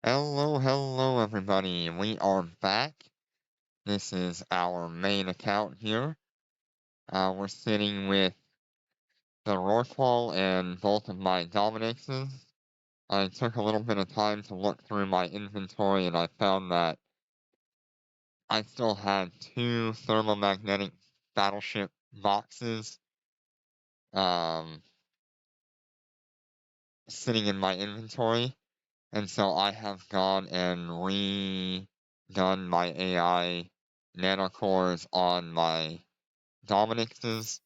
Hello, everybody. We are back. This is our main account here. We're sitting with the Rorqual and both of my Dominixes. I took a little bit of time to look through my inventory and I found that I still had two thermomagnetic battleship boxes um, sitting in my inventory. And so I have gone and redone my AI nanocores on my Dominixes.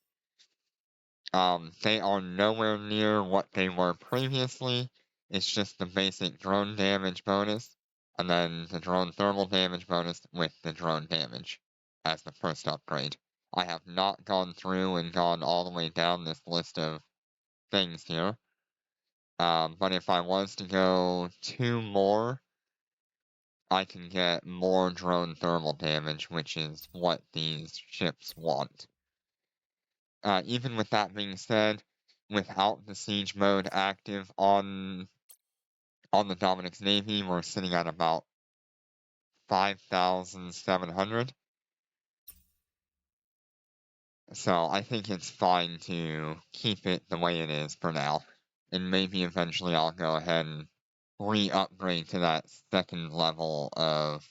They are nowhere near what they were previously. It's just the basic drone damage bonus, and then the drone thermal damage bonus with the drone damage as the first upgrade. I have not gone through and gone all the way down this list of things here. But if I was to go two more, I can get more drone thermal damage, which is what these ships want. Even with that being said, without the siege mode active on the Dominic's Navy, we're sitting at about 5,700. So I think it's fine to keep it the way it is for now. And maybe eventually I'll go ahead and re-upgrade to that second level of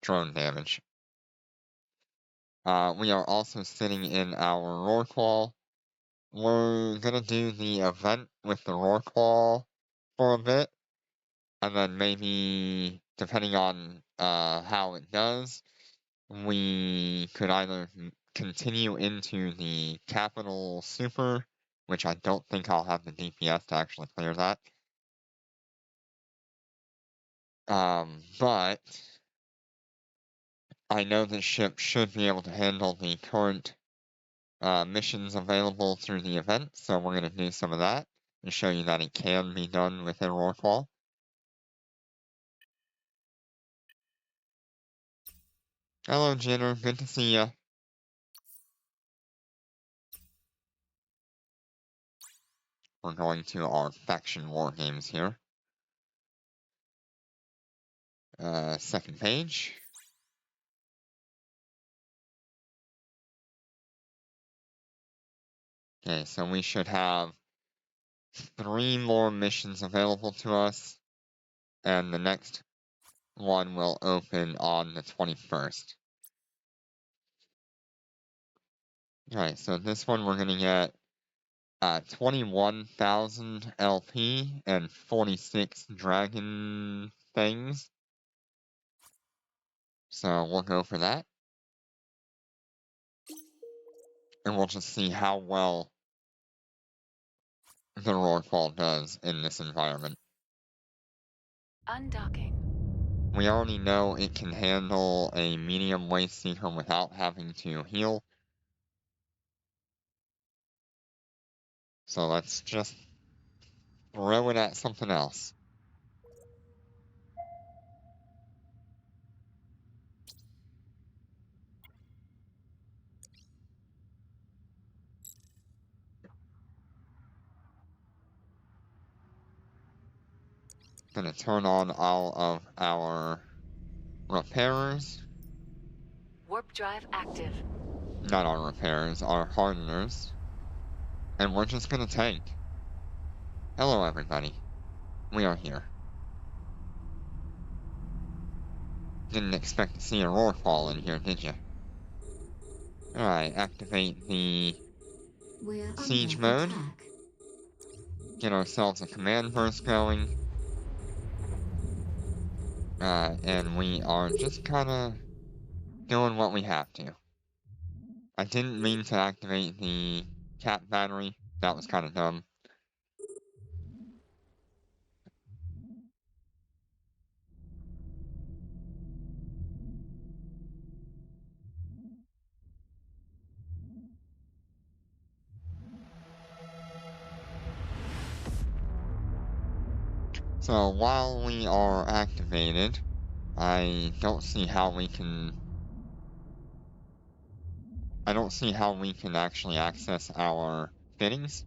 drone damage. We are also sitting in our Rorqual. We're gonna do the event with the Rorqual for a bit, and then maybe, depending on how it does, we could either continue into the Capital Super, which I don't think I'll have the DPS to actually clear that. But I know this ship should be able to handle the current missions available through the event, so we're going to do some of that and show you that it can be done within Rorqual. Hello, Jenner. Good to see ya. We're going to our faction war games here. Second page. Okay, so we should have 3 more missions available to us, and the next one will open on the 21st. Alright, so this one we're gonna get 21,000 LP and 46 dragon things. So we'll go for that. And we'll just see how well the Rorqual does in this environment. Undocking. We already know it can handle a medium Wasteseeker without having to heal. So let's just throw it at something else. Gonna turn on all of our repairers. Warp drive active. Not our repairers, our hardeners. And we're just gonna tank. Hello, everybody. We are here. Didn't expect to see a Rorqual in here, did you? Alright, activate the siege mode. Get ourselves a command burst going. And we are just kinda doing what we have to. I didn't mean to activate the cap battery. That was kinda dumb. So while we are activated, I don't see how we can actually access our fittings.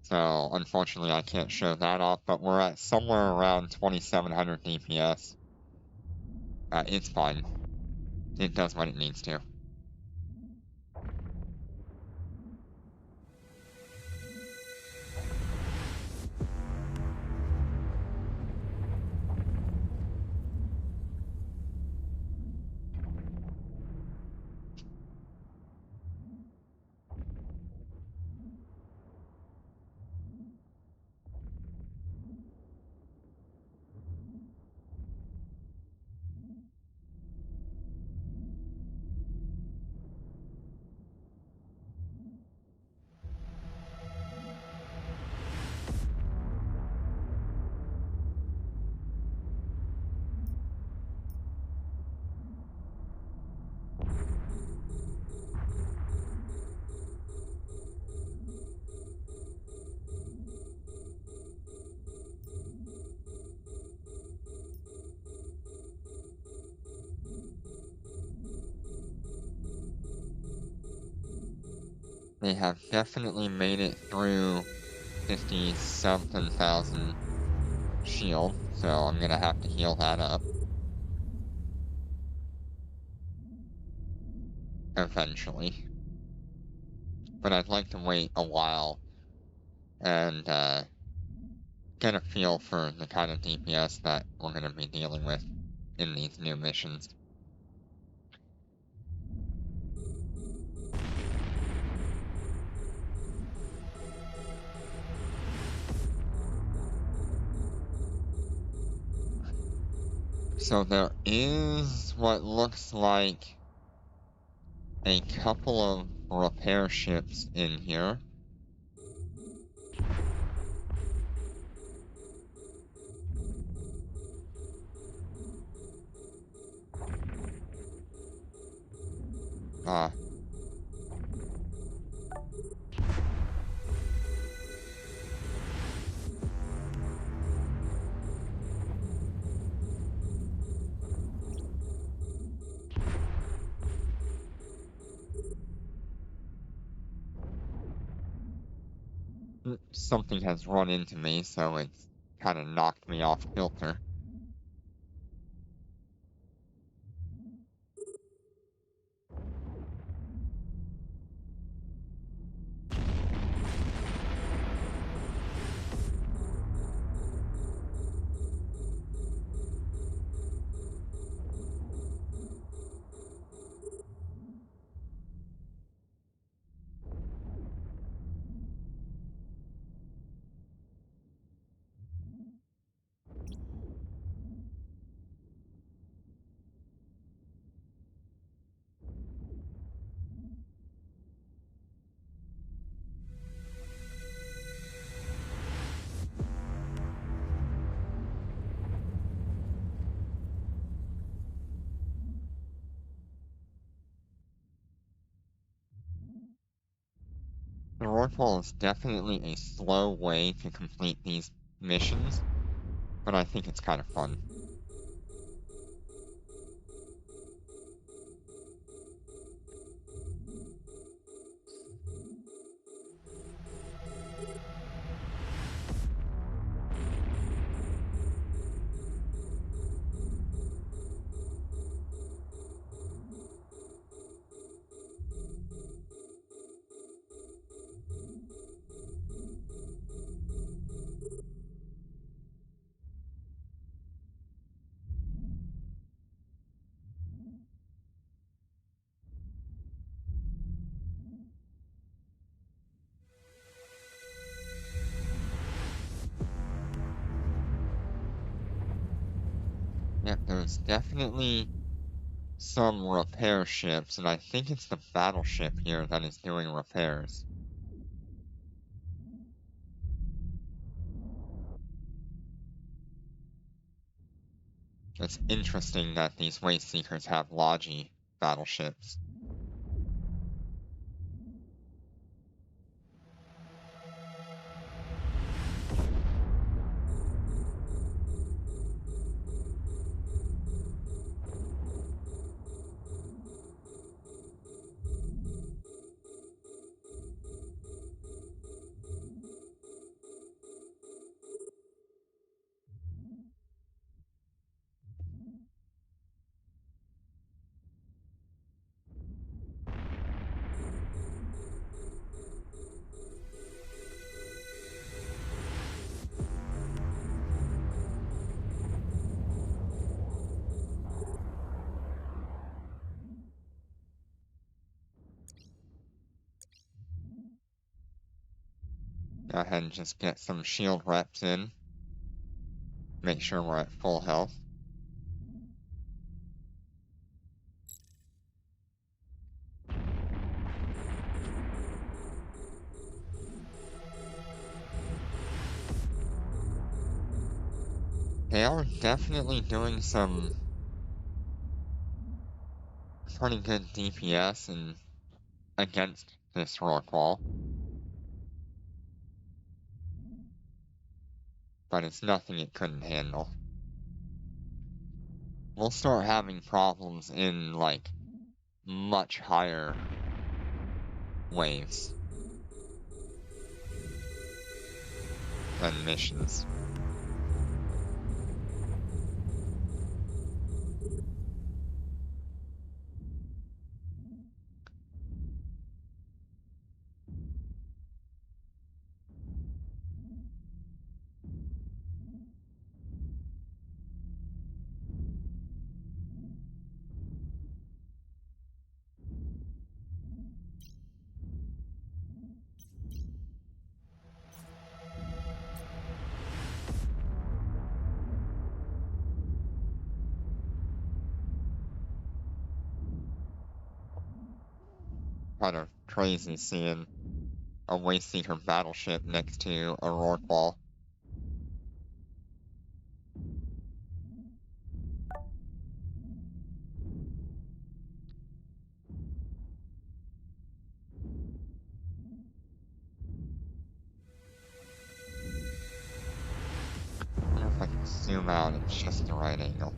So unfortunately, I can't show that off, but we're at somewhere around 2700 DPS. It's fine. It does what it needs to. They have definitely made it through 50-something thousand shield, so I'm gonna have to heal that up eventually. But I'd like to wait a while and get a feel for the kind of DPS that we're gonna be dealing with in these new missions. So there is what looks like a couple of repair ships in here. Ah, something has run into me, so it's kind of knocked me off kilter. The roll is definitely a slow way to complete these missions, but I think it's kind of fun. Yeah, there's definitely some repair ships, and I think it's the battleship here that is doing repairs. It's interesting that these Wasteseekers have Logi battleships. Go ahead and just get some shield reps in. Make sure we're at full health. They are definitely doing some pretty good DPS and against this rock wall. But it's nothing it couldn't handle. We'll start having problems in, like, much higher waves than missions. Kind of crazy seeing a Wasteseeker battleship next to a rock wall. I wonder if I can zoom out at just the right angle.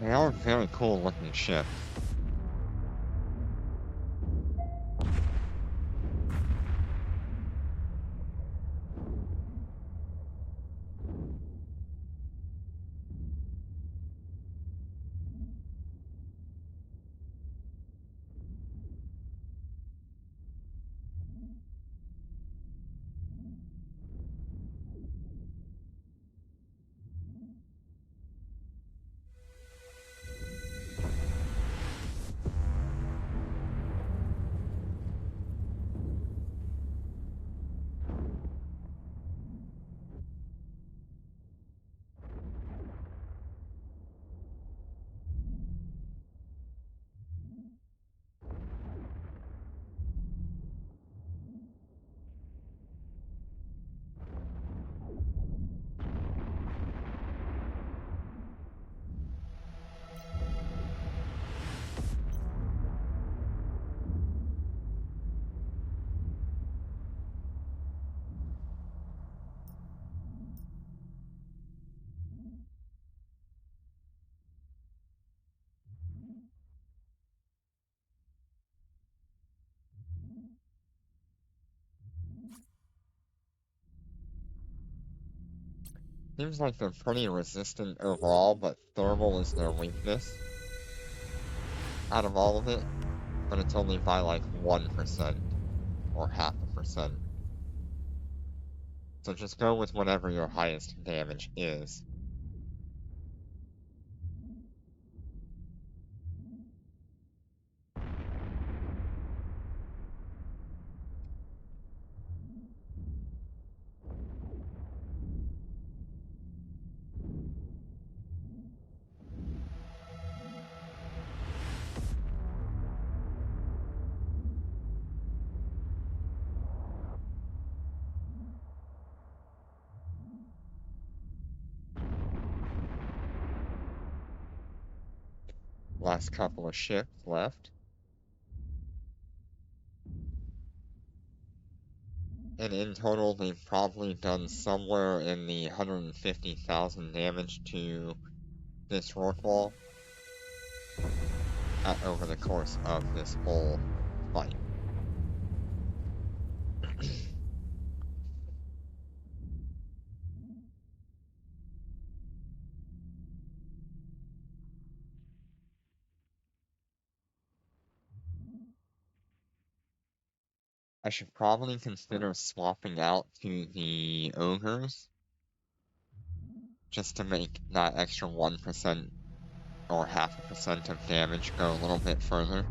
They are very cool looking ships. Seems like they're pretty resistant overall, but thermal is their weakness out of all of it. But it's only by like 1% or 0.5%. So just go with whatever your highest damage is. Last couple of ships left. And in total, they've probably done somewhere in the 150,000 damage to this rock wall over the course of this whole fight. I should probably consider swapping out to the ogres just to make that extra 1% or 0.5% of damage go a little bit further.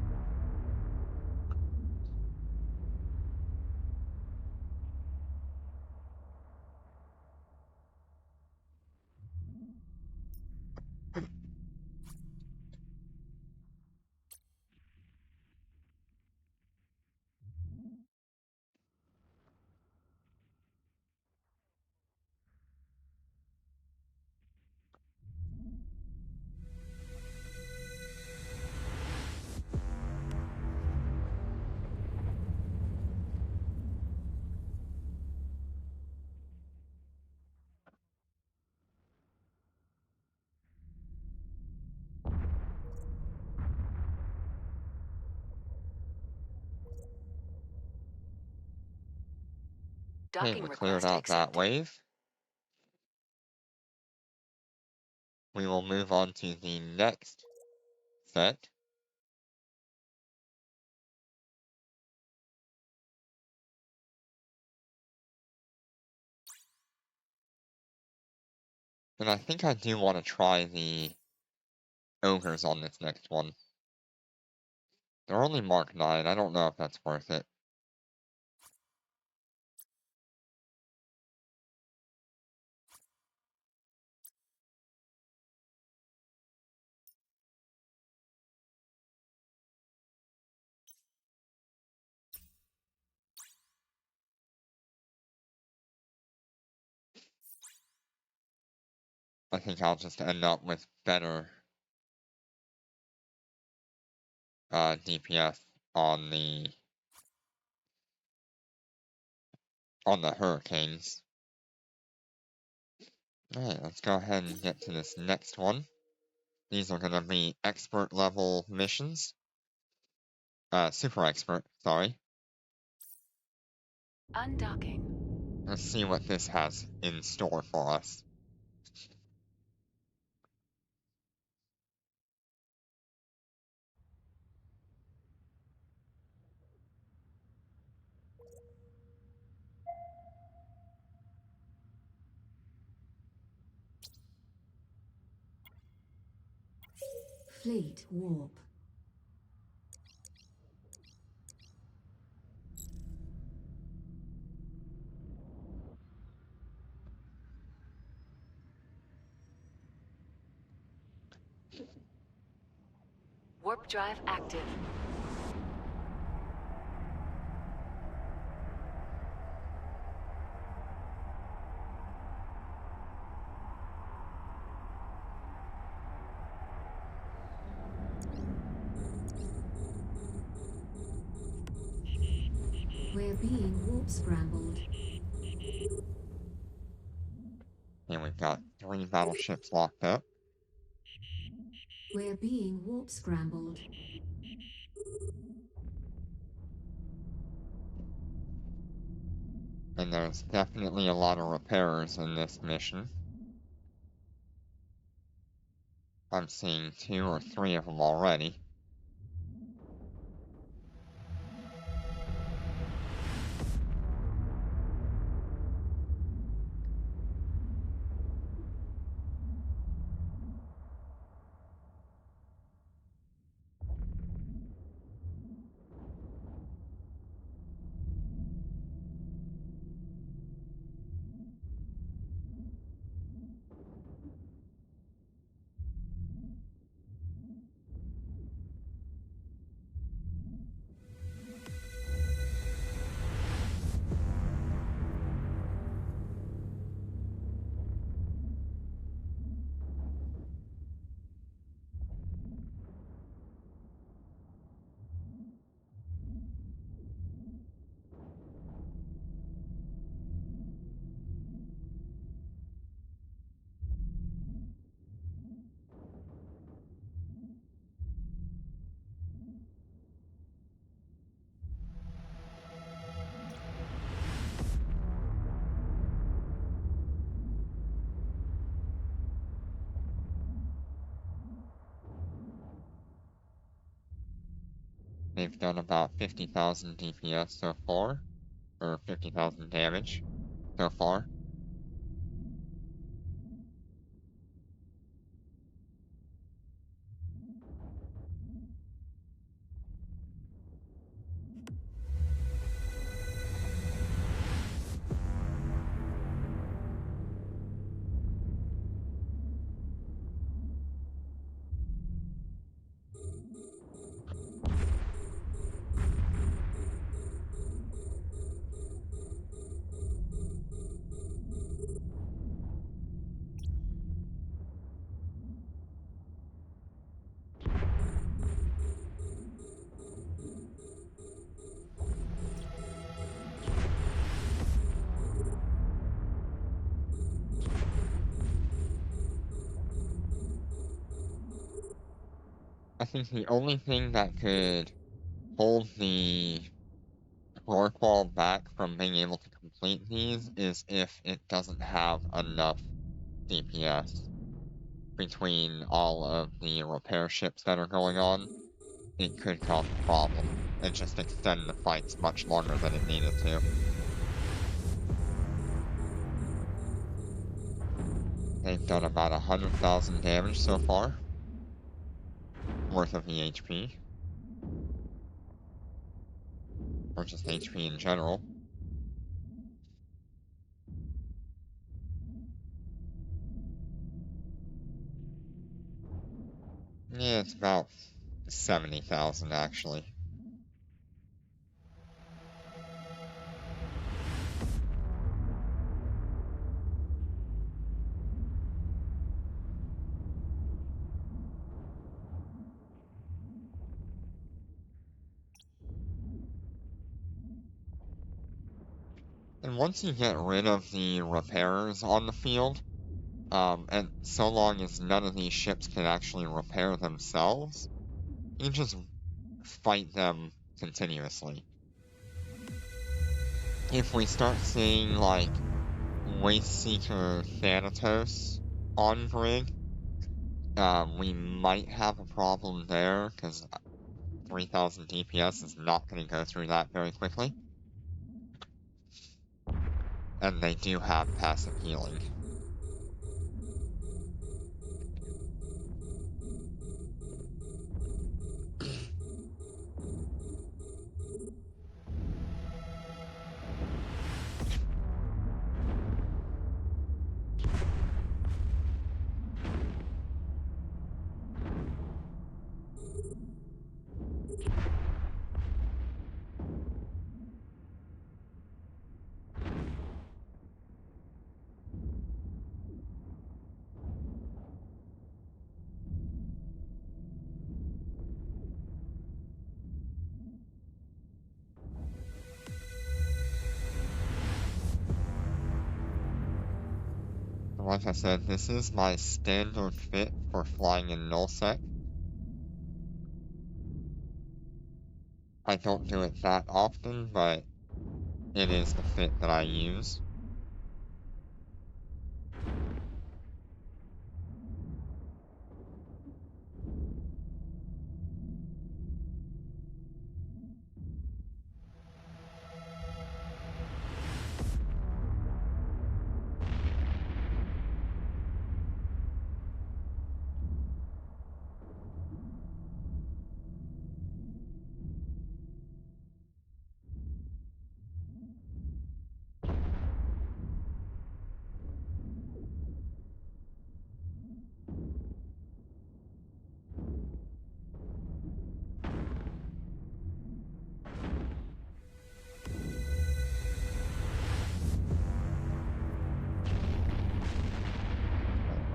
Okay, Docking we cleared request out that accepted. wave. We will move on to the next set. And I think I do want to try the ogres on this next one. They're only Mark 9, I don't know if that's worth it. I think I'll just end up with better DPS on the hurricanes. Alright, let's go ahead and get to this next one. These are gonna be expert level missions. Super expert, sorry. Undocking. Let's see what this has in store for us. Fleet warp. Warp drive active. We're being warp scrambled. And we've got 3 battleships locked up. We're being warp scrambled. And there's definitely a lot of repairers in this mission. I'm seeing 2 or 3 of them already. They've done about 50,000 DPS so far. or 50,000 damage so far. I think the only thing that could hold the Rorqual back from being able to complete these is if it doesn't have enough DPS between all of the repair ships that are going on. It could cause a problem and just extend the fights much longer than it needed to. They've done about 100,000 damage so far, worth of EHP, or just HP in general. Yeah, it's about 70,000 actually. And once you get rid of the repairers on the field, and so long as none of these ships can actually repair themselves, you just fight them continuously. If we start seeing, like, Wasteseeker Thanatos on Brig, we might have a problem there, because 3,000 DPS is not going to go through that very quickly. And they do have passive healing. Like I said, this is my standard fit for flying in nullsec. I don't do it that often, but it is the fit that I use.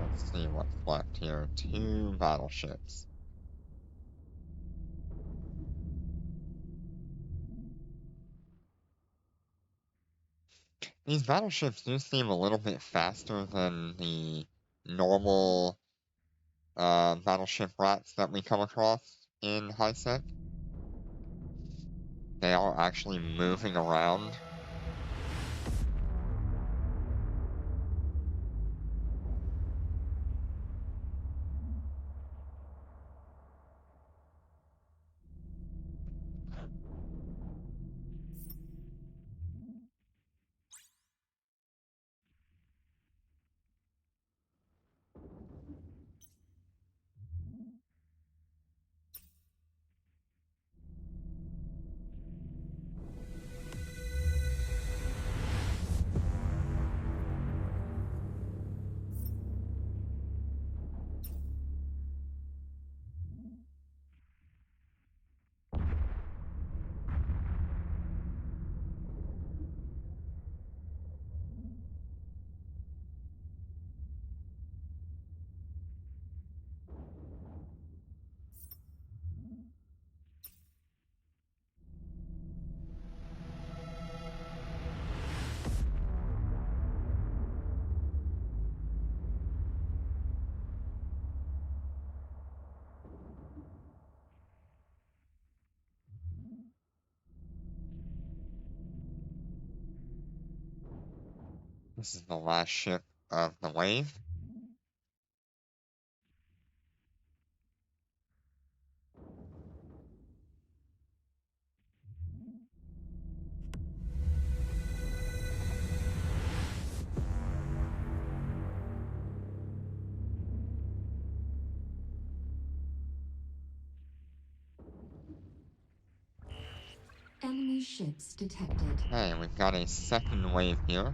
Let's see what's left here. 2 battleships. These battleships do seem a little bit faster than the normal battleship rats that we come across in HiSec. They are actually moving around. This is the last ship of the wave. Enemy ships detected. Okay, we've got a second wave here.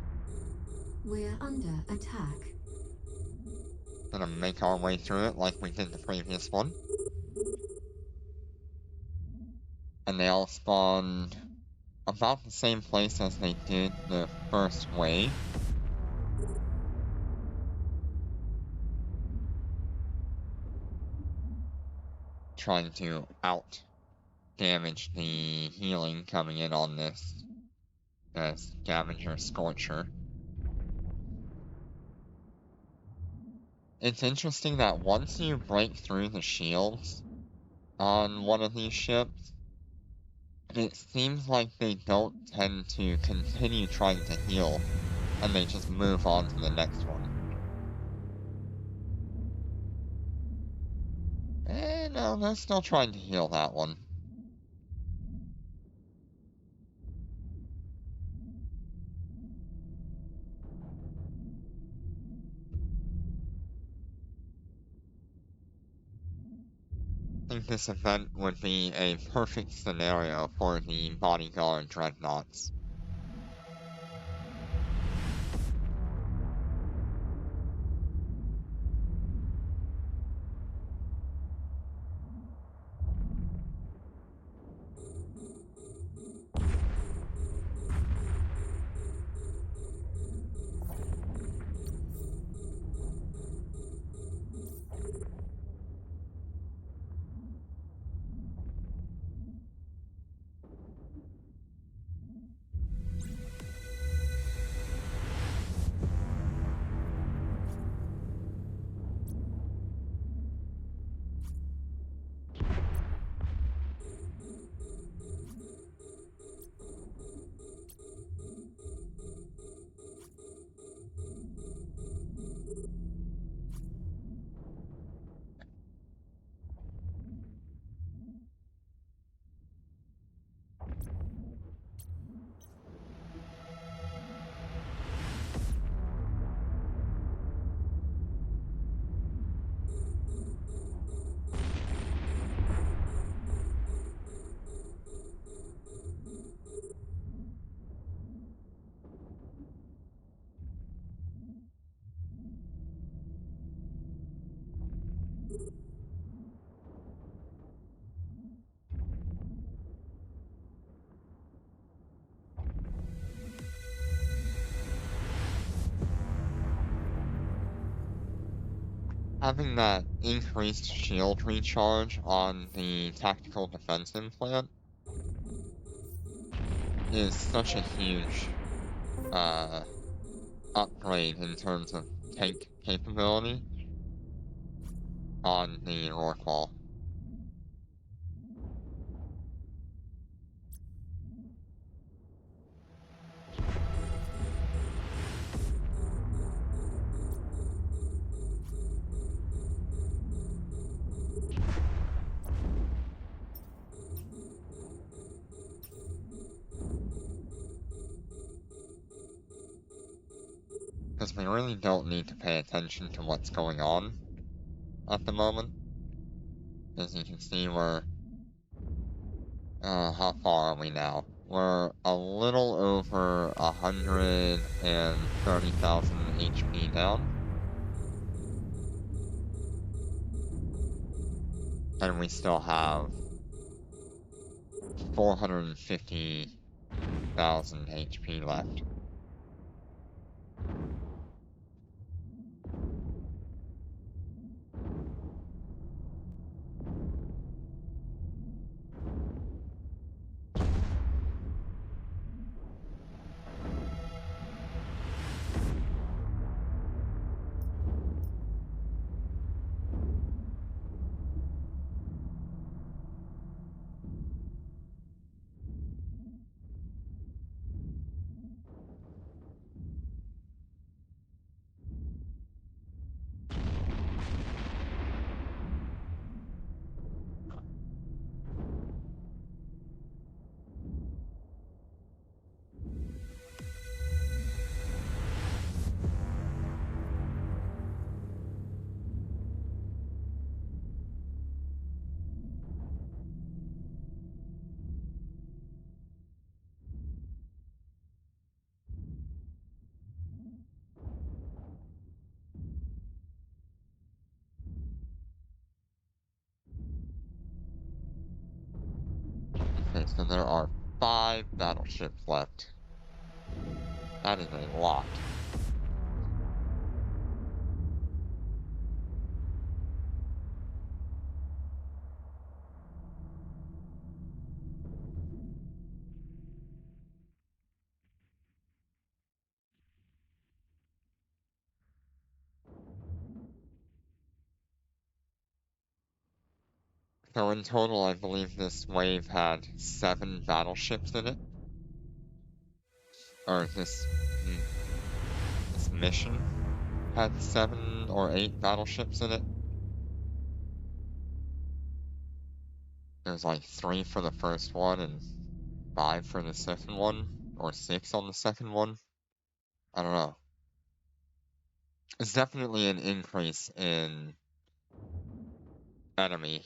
We're under attack. Gonna make our way through it like we did the previous one. And they all spawned about the same place as they did the first wave. Trying to out damage the healing coming in on this scavenger scorcher. It's interesting that once you break through the shields on one of these ships, it seems like they don't tend to continue trying to heal, and they just move on to the next one. No, they're still trying to heal that one. I think this event would be a perfect scenario for the bodyguard dreadnoughts. Having that increased shield recharge on the tactical defense implant is such a huge upgrade in terms of tank capability on the Rorqual. Because we really don't need to pay attention to what's going on at the moment. As you can see, we're... how far are we now? We're a little over 130,000 HP down. And we still have 450,000 HP left. So there are 5 battleships left. That is a lot. So in total, I believe this wave had 7 battleships in it. Or this mission had 7 or 8 battleships in it. There's like 3 for the first one and 5 for the second one, or 6 on the second one. I don't know. It's definitely an increase in enemy.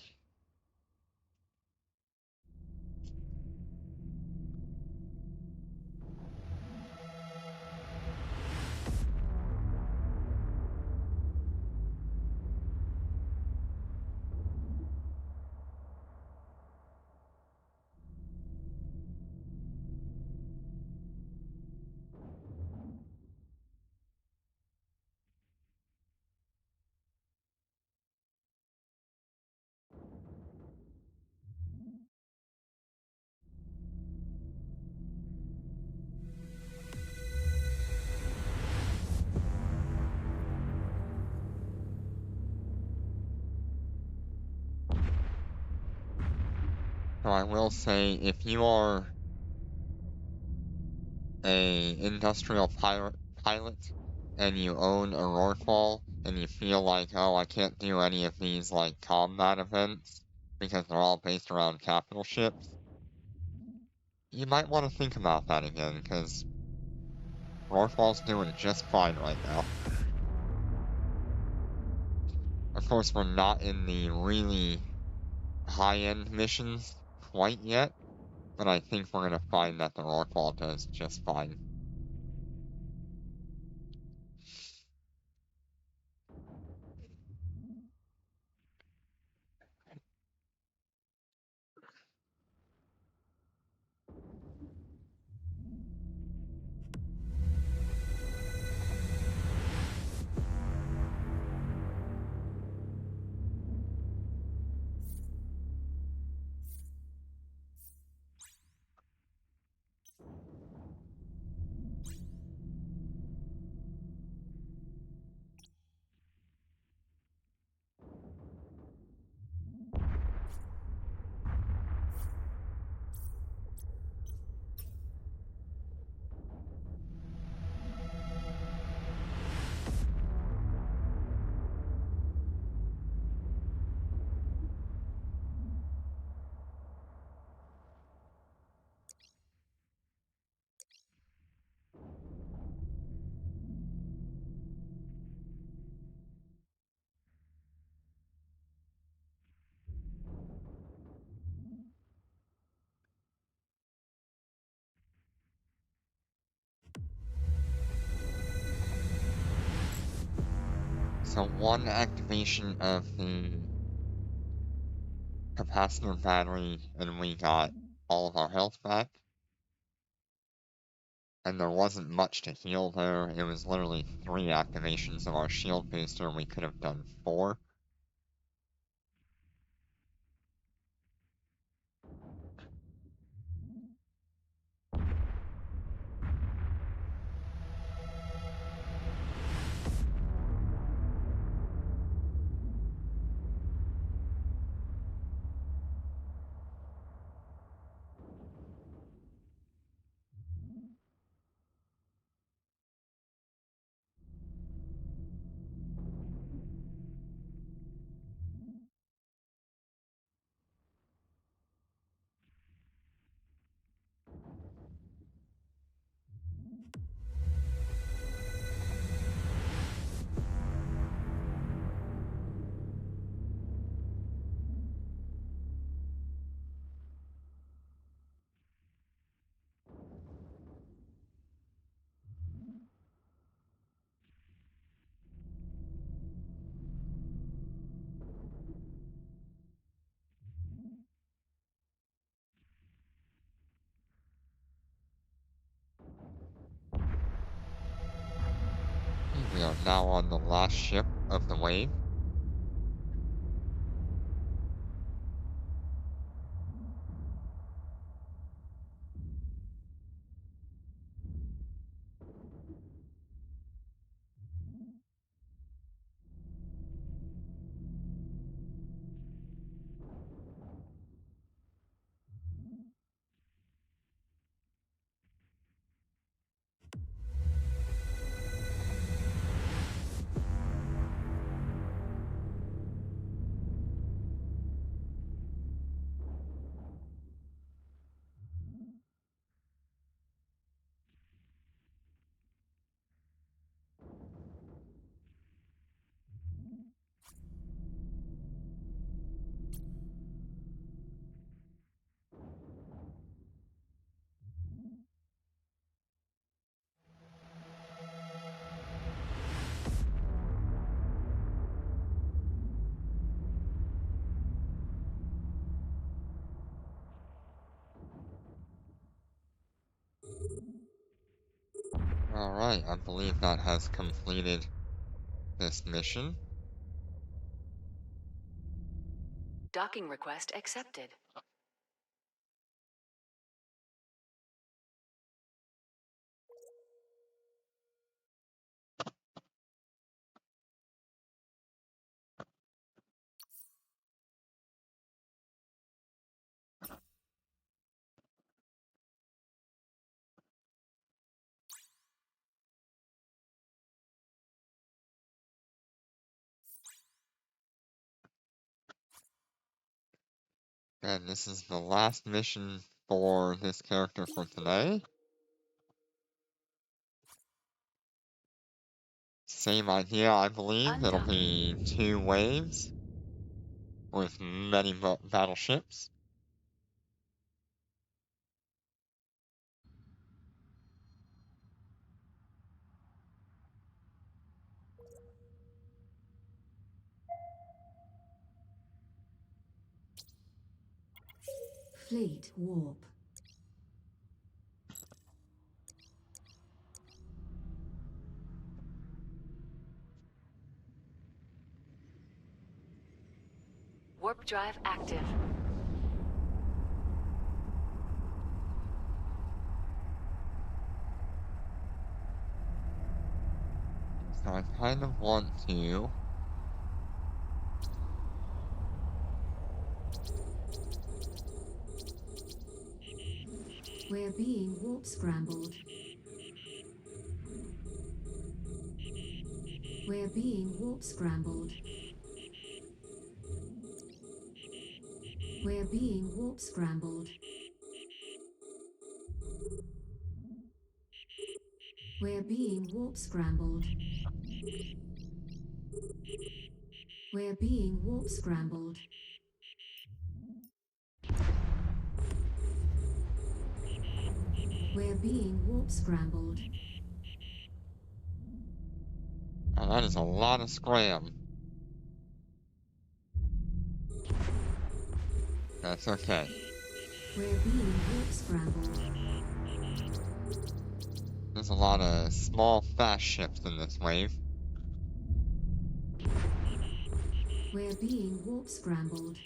So I will say, if you are a industrial pilot and you own a Rorqual and you feel like, oh, I can't do any of these like combat events because they're all based around capital ships, you might want to think about that again, because Rorqual's doing just fine right now. Of course, we're not in the really high-end missions quite yet, but I think we're gonna find that the Rorqual does just fine. So one activation of the capacitor battery and we got all of our health back. And there wasn't much to heal there. It was literally 3 activations of our shield booster, and we could have done 4. We are now on the last ship of the wave. Alright, I believe that has completed this mission. Docking request accepted. And this is the last mission for this character for today. Same idea, I believe. It'll be 2 waves with many battleships. Fleet warp. Warp drive active. So I kind of want to... We're being warp scrambled. We're being warp scrambled. We're being warp scrambled. We're being warp scrambled. We're being warp scrambled. We're being warp scrambled. Oh, that is a lot of scram. That's okay. We're being warp scrambled. There's a lot of small, fast ships in this wave. We're being warp scrambled.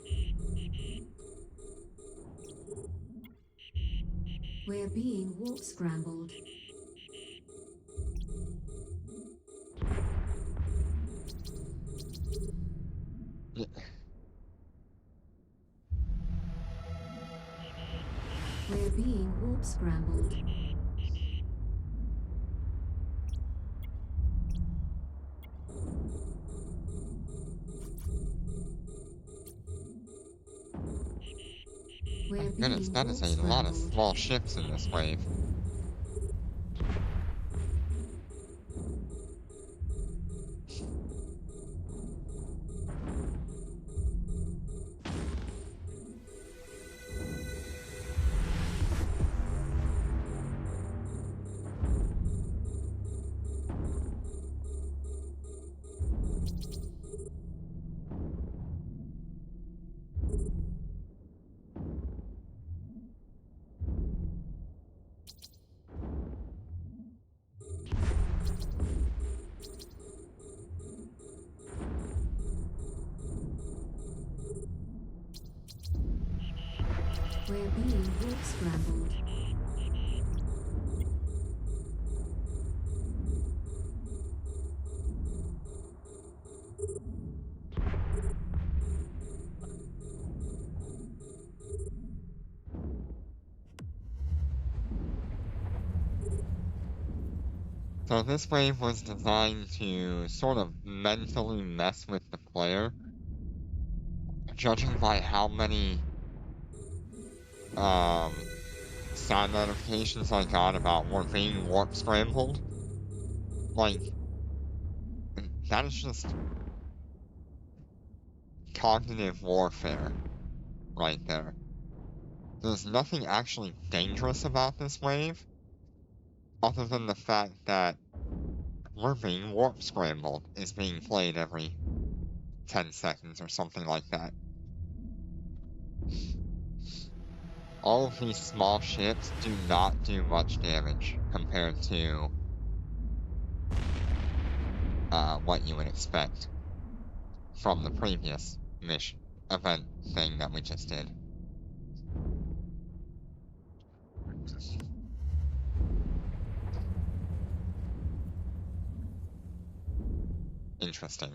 We're being warp scrambled. Yeah. We're being warp scrambled. We're My goodness, being that warp is a lot of scrambled. small ships in this wave. We're being warp scrambled. So this wave was designed to sort of mentally mess with the player, judging by how many sound notifications I got about we're being warp scrambled. Like, that is just cognitive warfare right there. There's nothing actually dangerous about this wave, other than the fact that we're being warp scrambled is being played every 10 seconds or something like that. All of these small ships do not do much damage compared to what you would expect from the previous mission event thing that we just did. Interesting.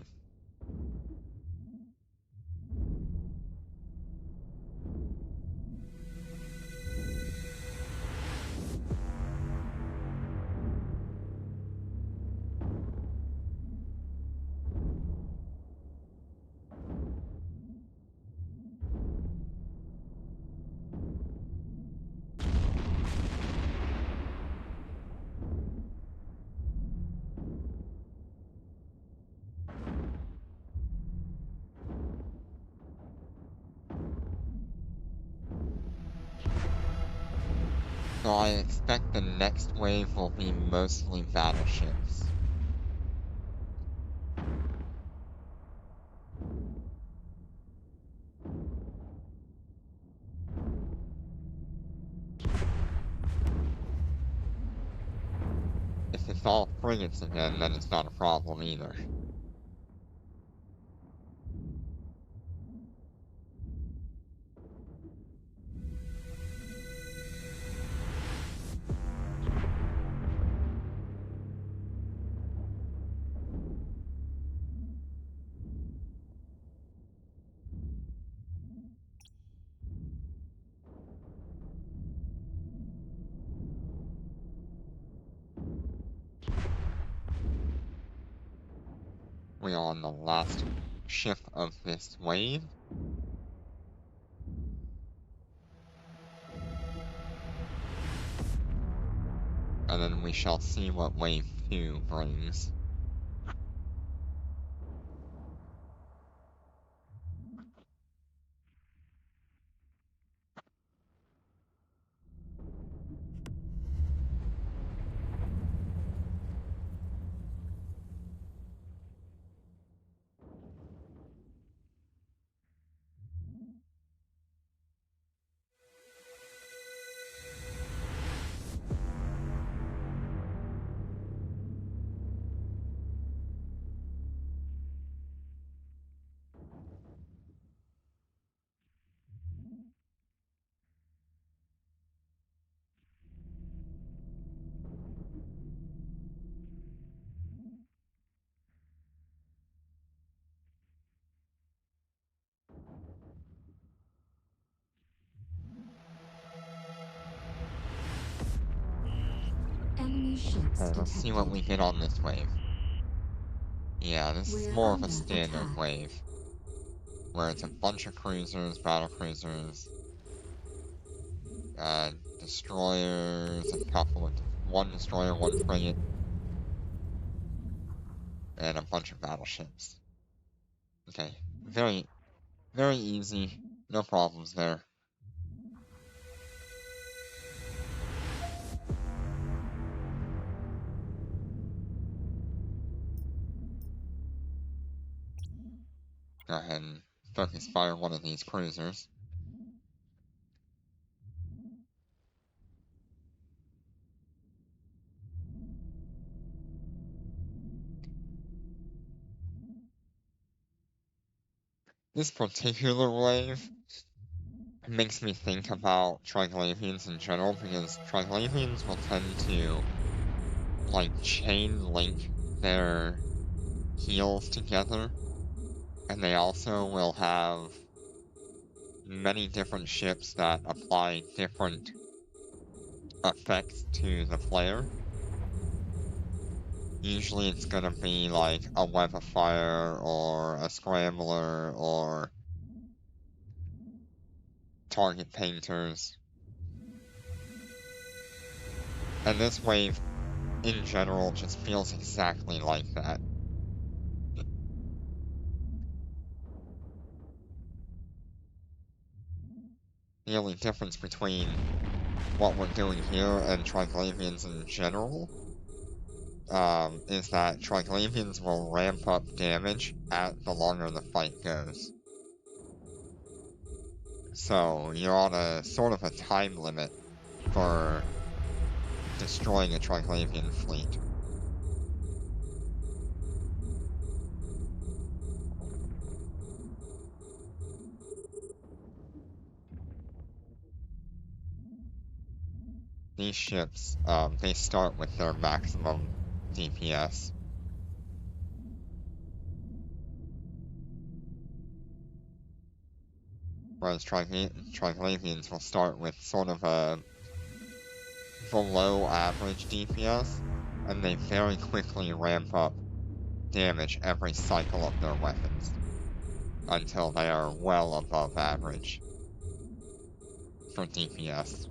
So I expect the next wave will be mostly battleships. If it's all frigates again, then it's not a problem either. We are on the last ship of this wave. And then we shall see what wave 2 brings. Enemy ships Okay, let's see what we detected. get on this wave. Yeah, this is We're more of a under standard attack. wave, where it's a bunch of cruisers, battle cruisers, destroyers, one destroyer, one frigate, and a bunch of battleships. Okay, very, very easy, no problems there. Go ahead and focus fire one of these cruisers. This particular wave makes me think about Triglavians in general, because Triglavians will tend to, like, chain link their heals together, and they also will have many different ships that apply different effects to the player. Usually it's gonna be like a web of fire or a scrambler or target painters. And this wave in general just feels exactly like that. The only difference between what we're doing here and Triglavians in general is that Triglavians will ramp up damage the longer the fight goes. So you're on a sort of a time limit for destroying a Triglavian fleet. These ships, they start with their maximum DPS. Whereas Triglavians will start with sort of a below average DPS, and they very quickly ramp up damage every cycle of their weapons until they are well above average for DPS.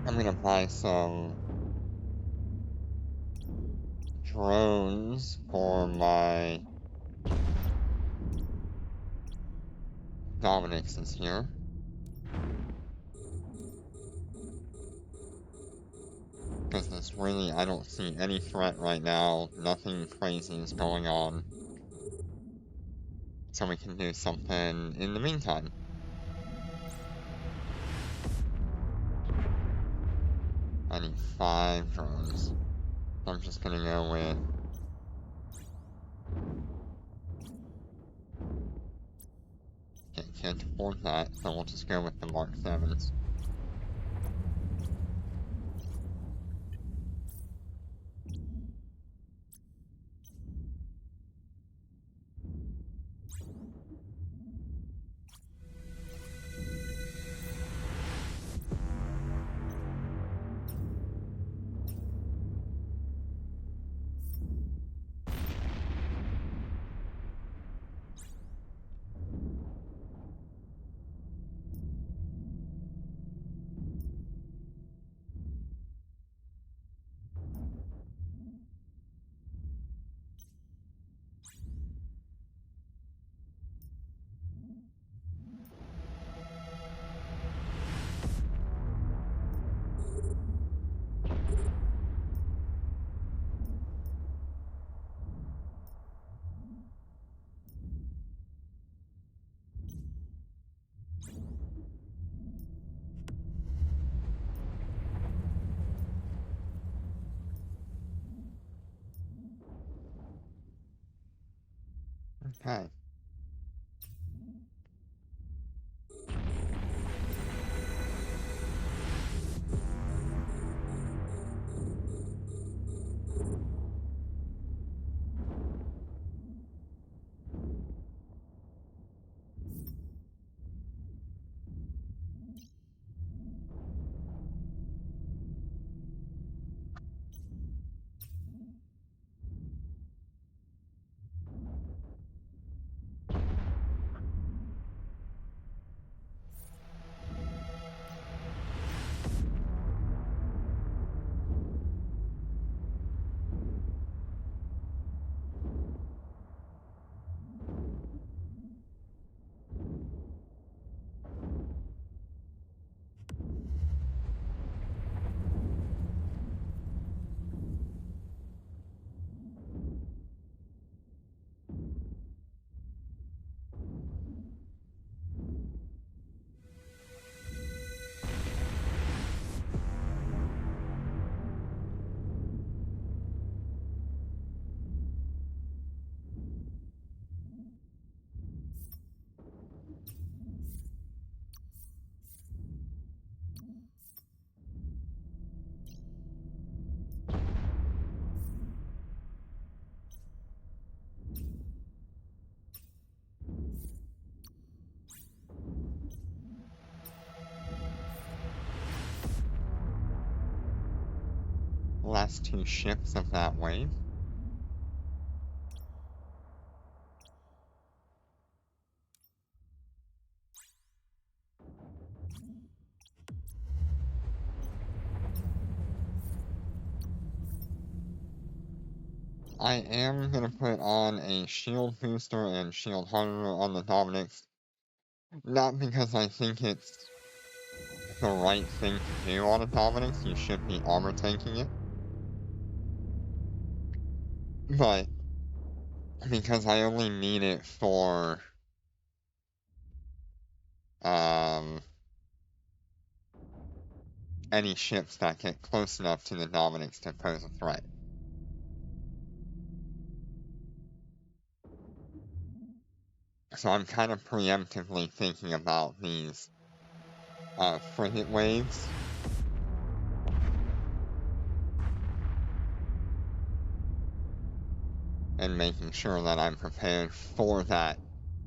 I'm gonna buy some drones for my Dominix is here. Because this really, I don't see any threat right now. Nothing crazy is going on. so we can do something in the meantime. I need 5 drones. I'm just gonna go with... Okay, can't afford that, so we'll just go with the Mark 7s. Okay. Last 2 ships of that wave. I am gonna put on a shield booster and shield hardener on the Dominics. Not because I think it's the right thing to do on a Dominics, you should be armor tanking it. But because I only need it for any ships that get close enough to the Dominics to pose a threat. So I'm kind of preemptively thinking about these frigate waves. And making sure that I'm prepared for that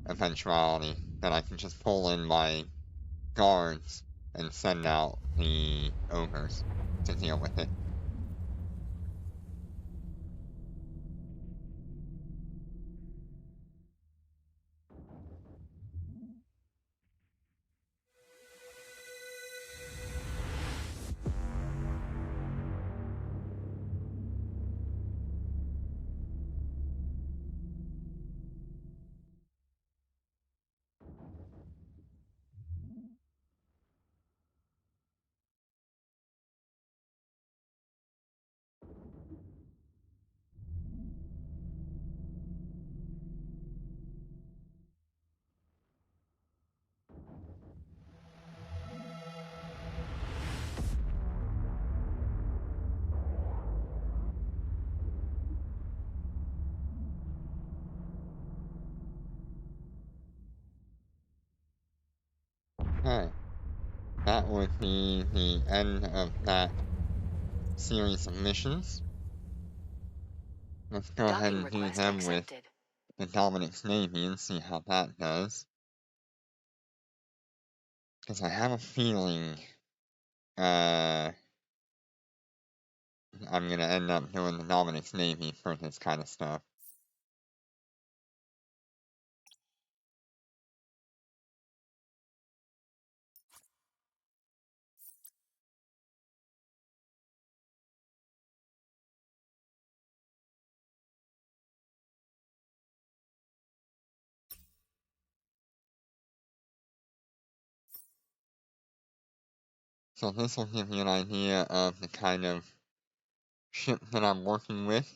eventuality, that I can just pull in my guards and send out the ogres to deal with it. that would be the end of that series of missions. Let's go ahead Docking and do request them with accepted. the Dominic's Navy and see how that does. Because I have a feeling I'm gonna end up doing the Dominic's Navy for this kind of stuff. So this will give you an idea of the kind of ship that I'm working with.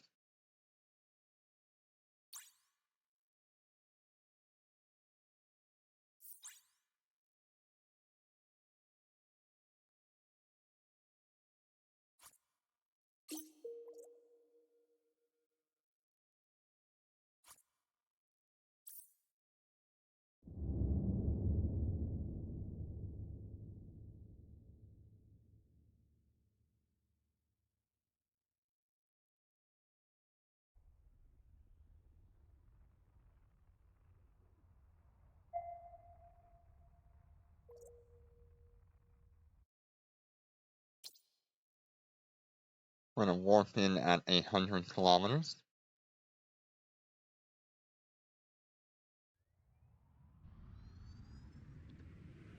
We're gonna warp in at 100 kilometers.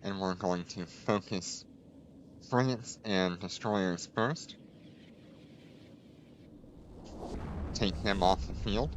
And we're going to focus frigates and destroyers first. Take them off the field.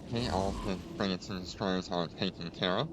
Okay, all of the frigates and destroyers are taken care of.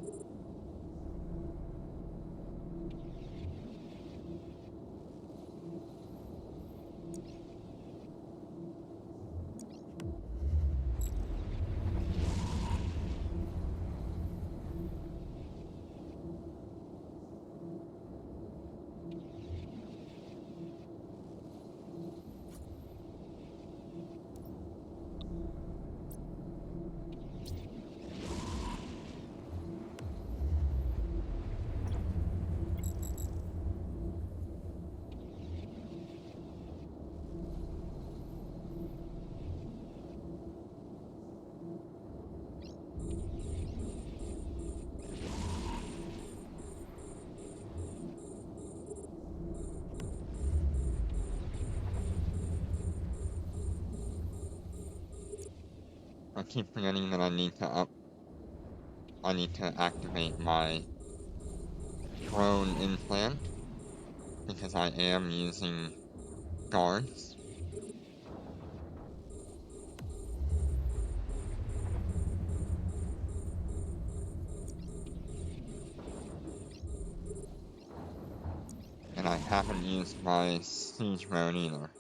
I keep forgetting that I need to activate my drone implant because I am using guards. And I haven't used my siege mode either.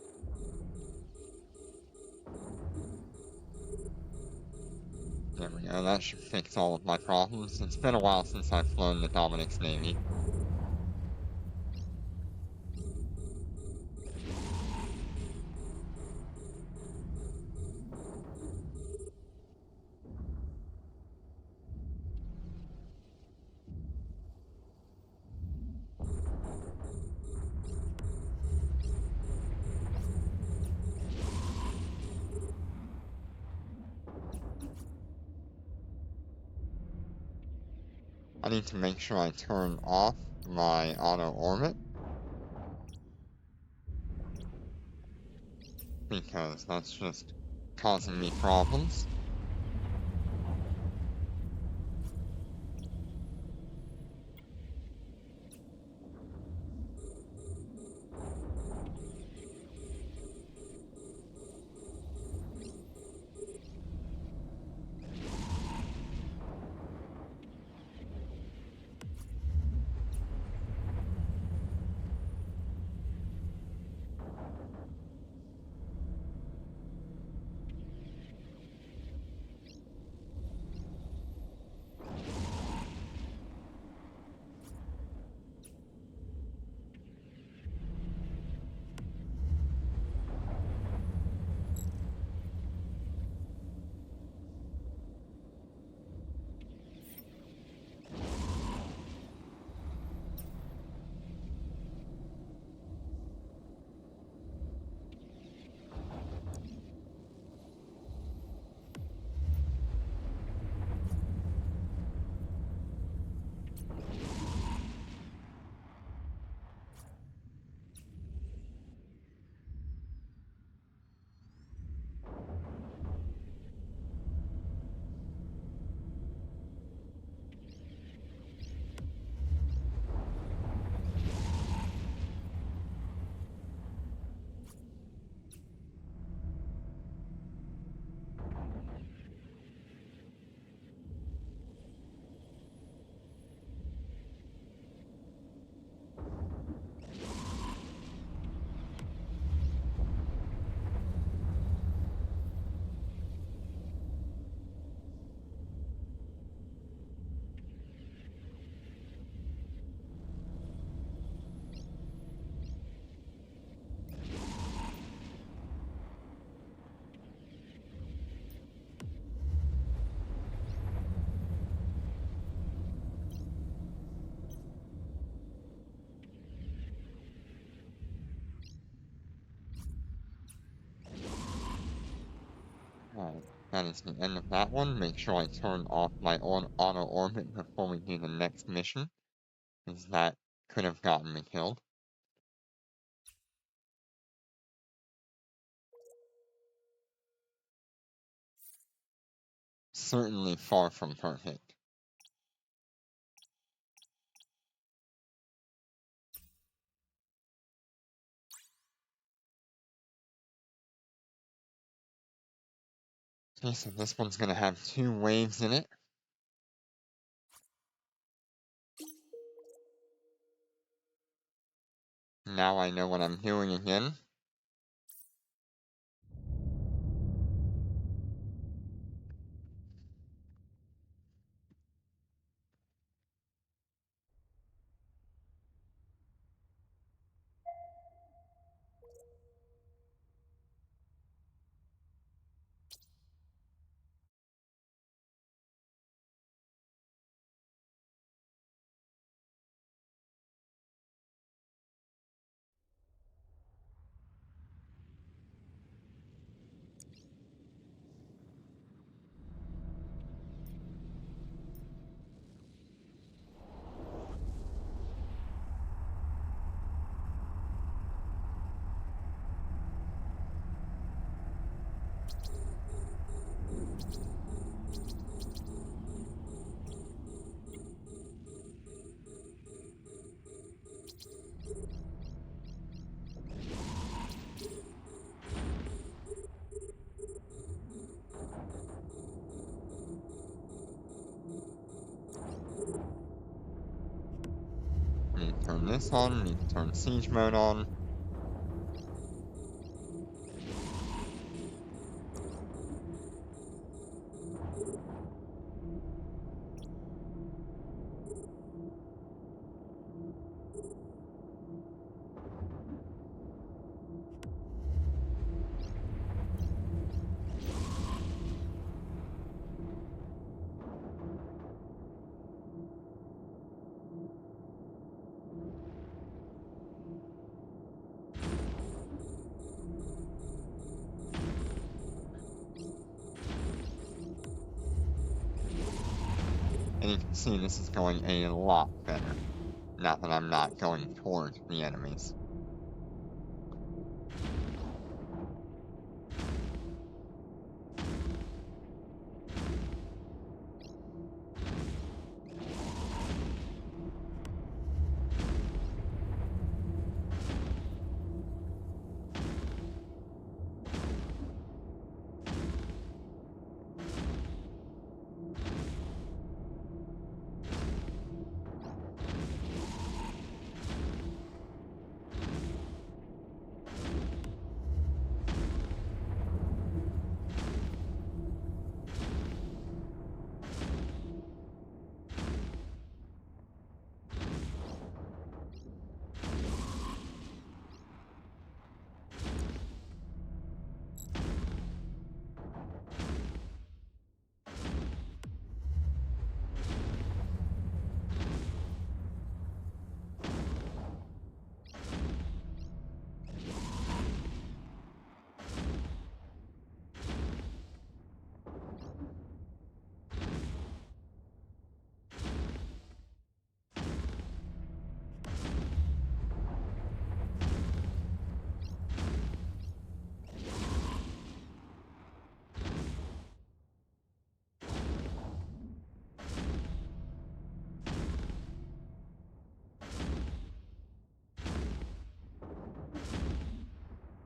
There we go, that should fix all of my problems. It's been a while since I've flown the Dominic's Navy. I need to make sure I turn off my auto orbit because that's just causing me problems. that is the end of that one. Make sure I turn off my auto orbit before we do the next mission, because that could have gotten me killed. Certainly far from perfect. Okay, so this one's gonna have 2 waves in it. Now I know what I'm doing again. Need to turn this on, need to turn siege mode on. And you can see this is going a lot better, now that I'm not going towards the enemies.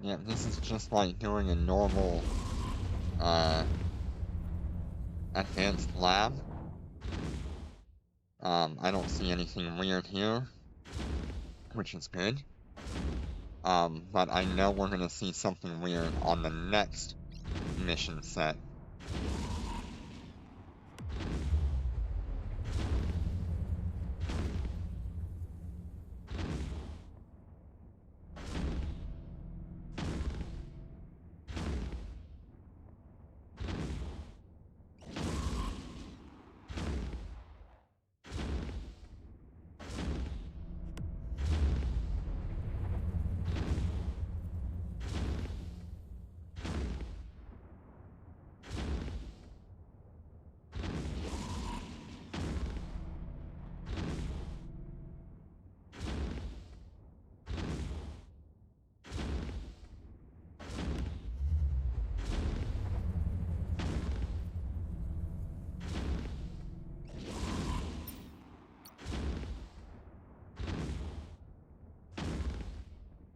Yeah, this is just like doing a normal, advanced lab. I don't see anything weird here, which is good. But I know we're gonna see something weird on the next mission set.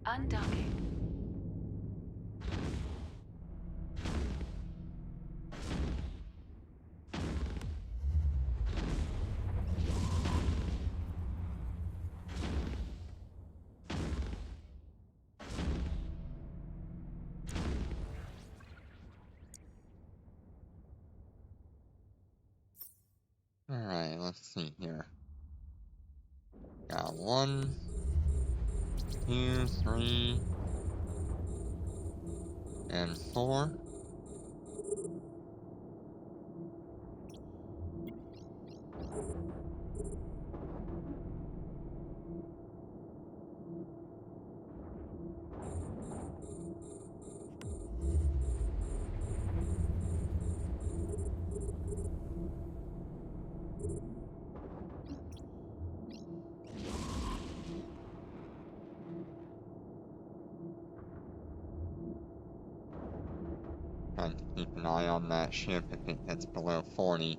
Undocking. Alright, let's see here. Got 1, 2, 3, and 4. Trying to keep an eye on that ship if it gets below 40.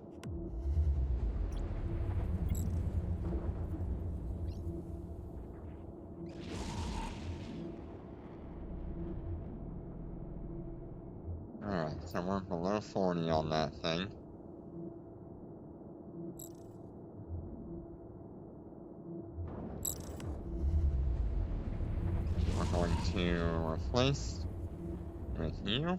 Alright, so we're below 40 on that thing. We're going to replace with you.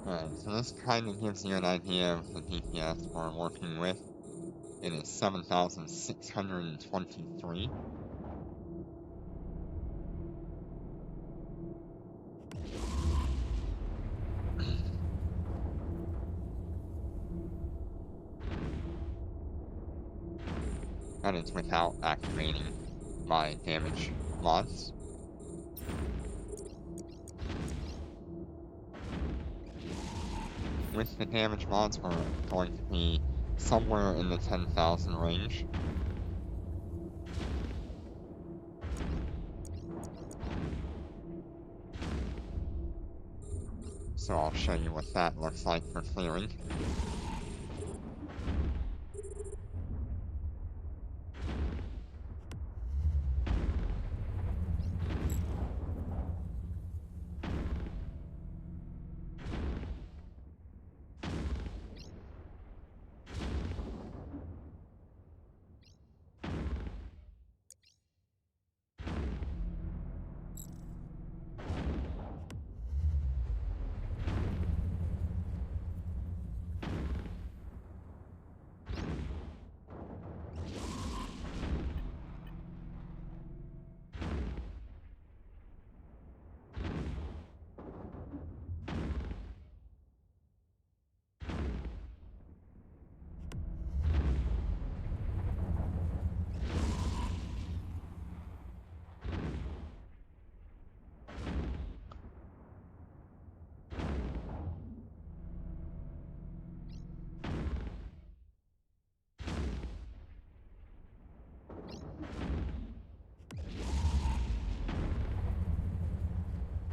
Alright, so this kind of gives you an idea of the DPS we're working with. It is 7,623. That is without activating my damage mods. With the damage mods, we're going to be somewhere in the 10,000 range. So I'll show you what that looks like for clearing.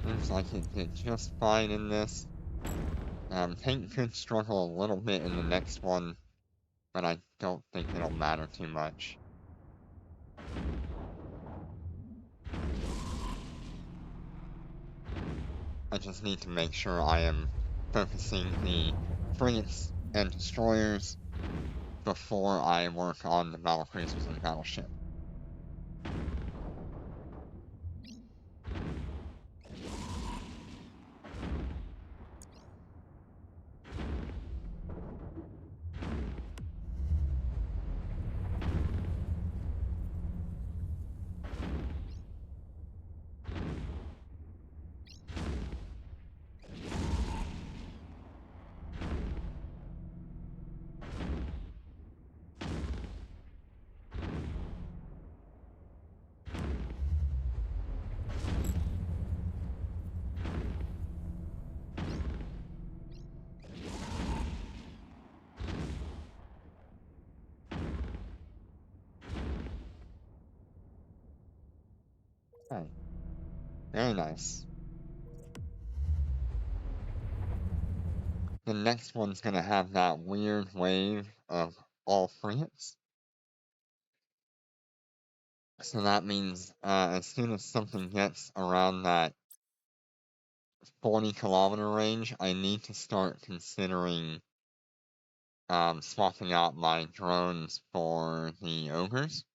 Seems like it did just fine in this. Tank could struggle a little bit in the next one, but I don't think it'll matter too much. I just need to make sure I am focusing the frigates and destroyers before I work on the battlecruisers and battleship. Okay, very nice. The next one's gonna have that weird wave of all frigates. So that means as soon as something gets around that 40-kilometer range, I need to start considering swapping out my drones for the ogres.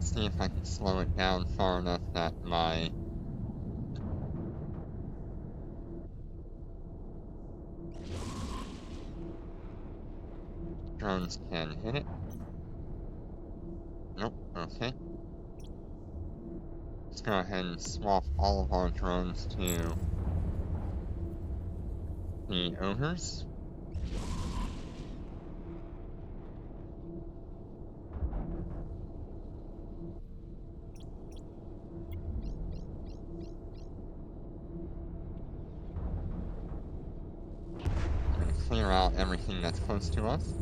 See if I can slow it down far enough that my drones can hit it. Nope, okay. Let's go ahead and swap all of our drones to the ogres. I'm gonna clear out everything that's close to us.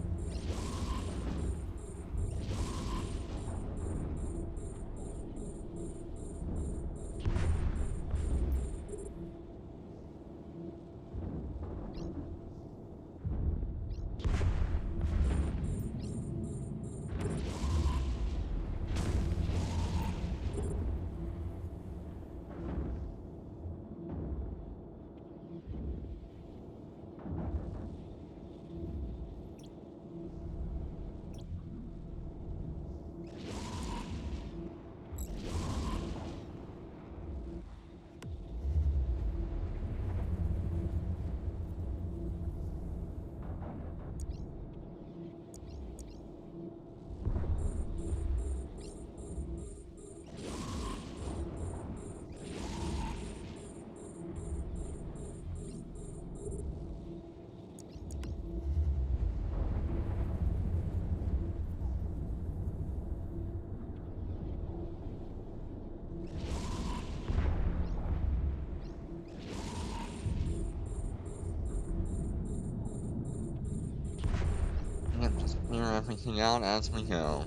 everything out as we go.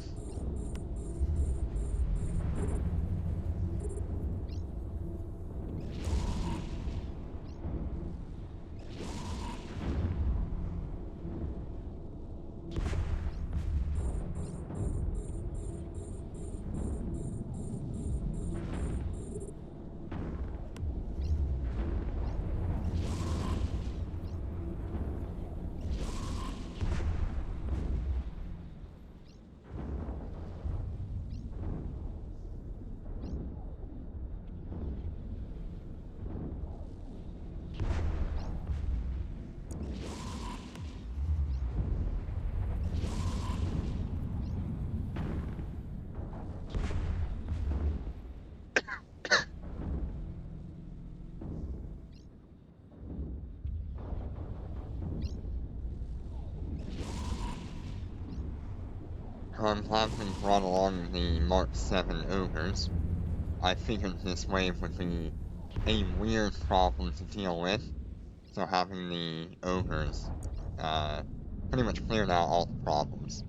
I'm glad we brought along the Mark 7 ogres. I figured this wave would be a weird problem to deal with, so having the ogres pretty much cleared out all the problems.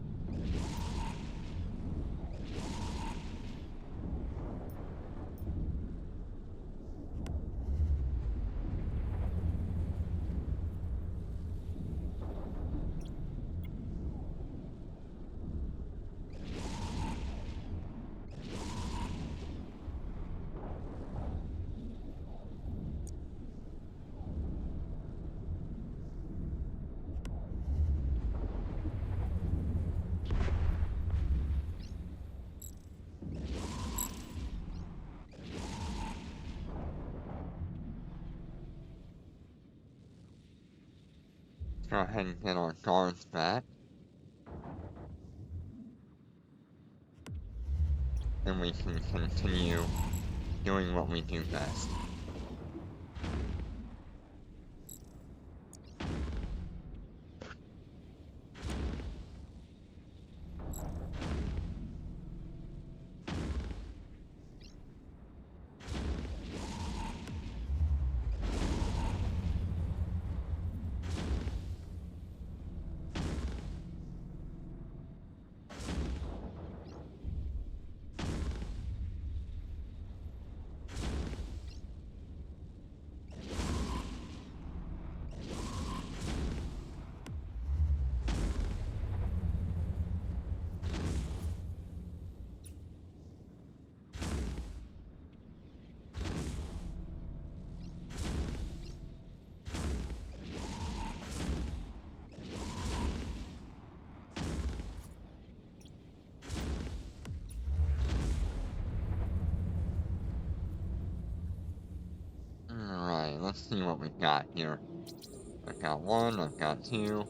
Go ahead and get our guards back. And we can continue doing what we do best. Alright, let's see what we've got here. I've got one, I've got two.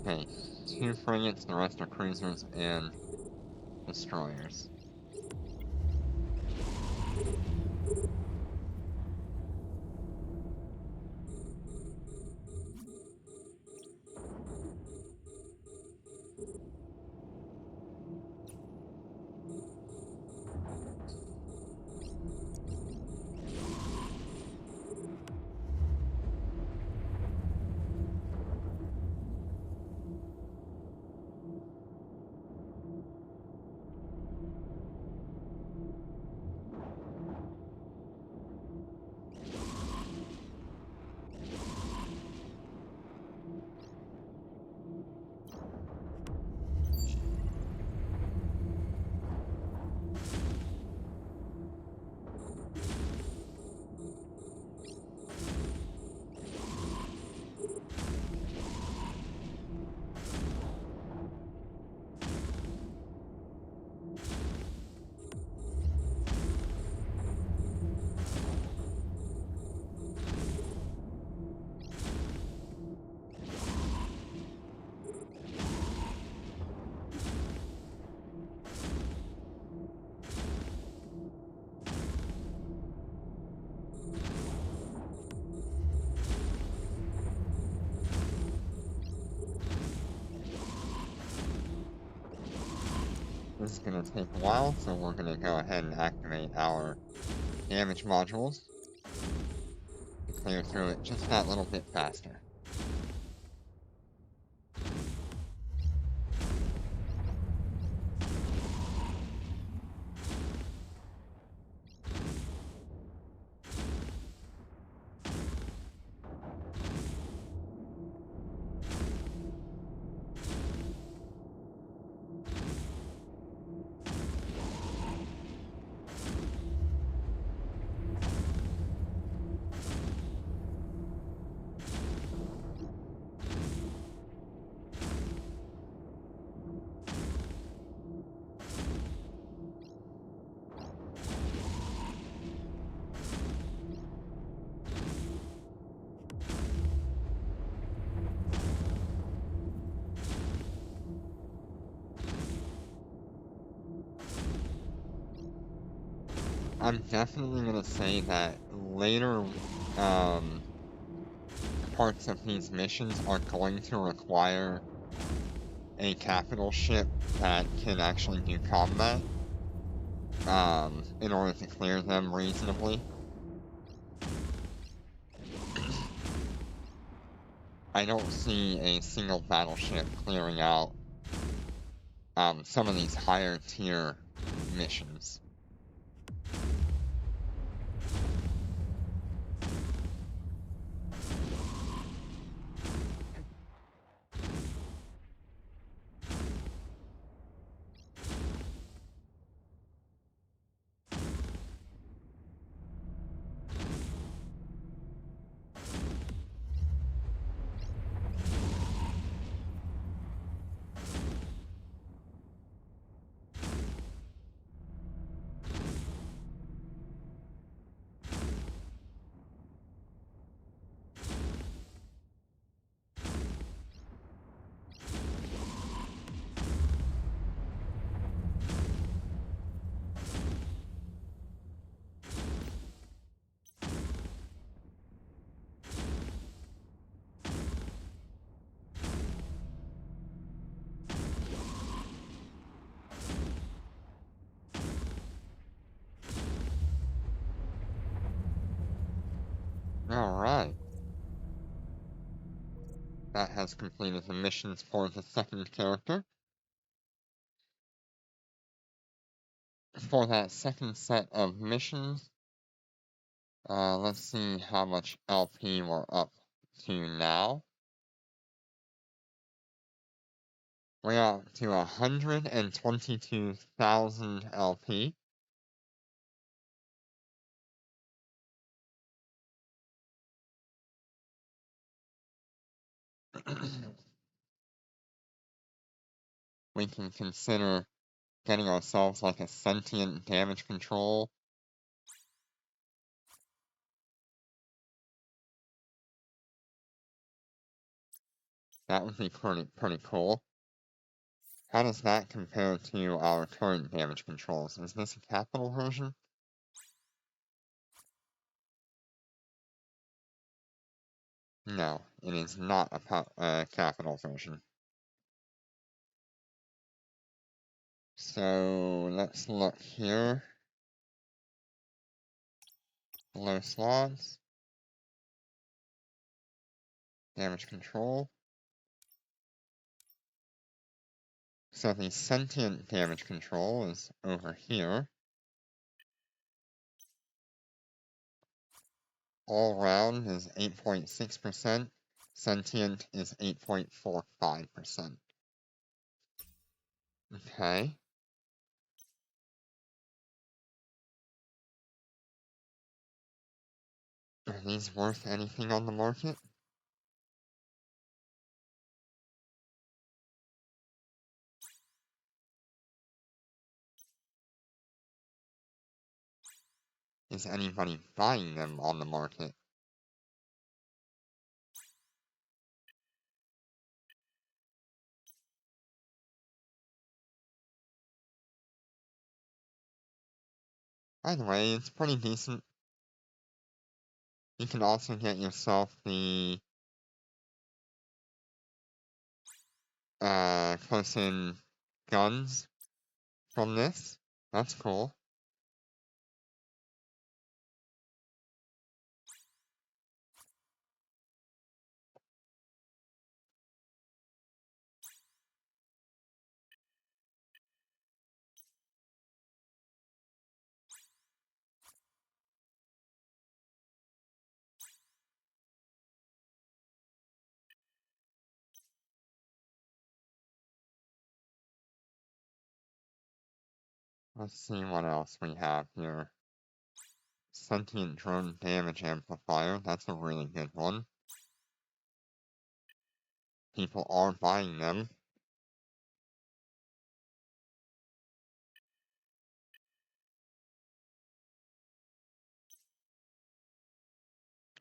Okay, two frigates, the rest are cruisers and destroyers. This is gonna take a while, so we're gonna go ahead and activate our damage modules. clear through it just that little bit faster. I'm definitely gonna say that later, parts of these missions are going to require a capital ship that can actually do combat, in order to clear them reasonably. I don't see a single battleship clearing out, some of these higher tier missions. Alright. That has completed the missions for the second character. For that second set of missions, let's see how much LP we're up to now. We're up to 122,000 LP. We can consider getting ourselves like a sentient damage control. That would be pretty cool. How does that compare to our current damage controls? Is this a capital version? No, it is not a capital version. So let's look here. Below slots. Damage control. So the sentient damage control is over here. All round is 8.6%. Sentient is 8.45%. Okay. Are these worth anything on the market? Is anybody buying them on the market? By the way, it's pretty decent. You can also get yourself the close-in guns from this. That's cool. Let's see what else we have here. Sentient drone damage amplifier, that's a really good one. People are buying them.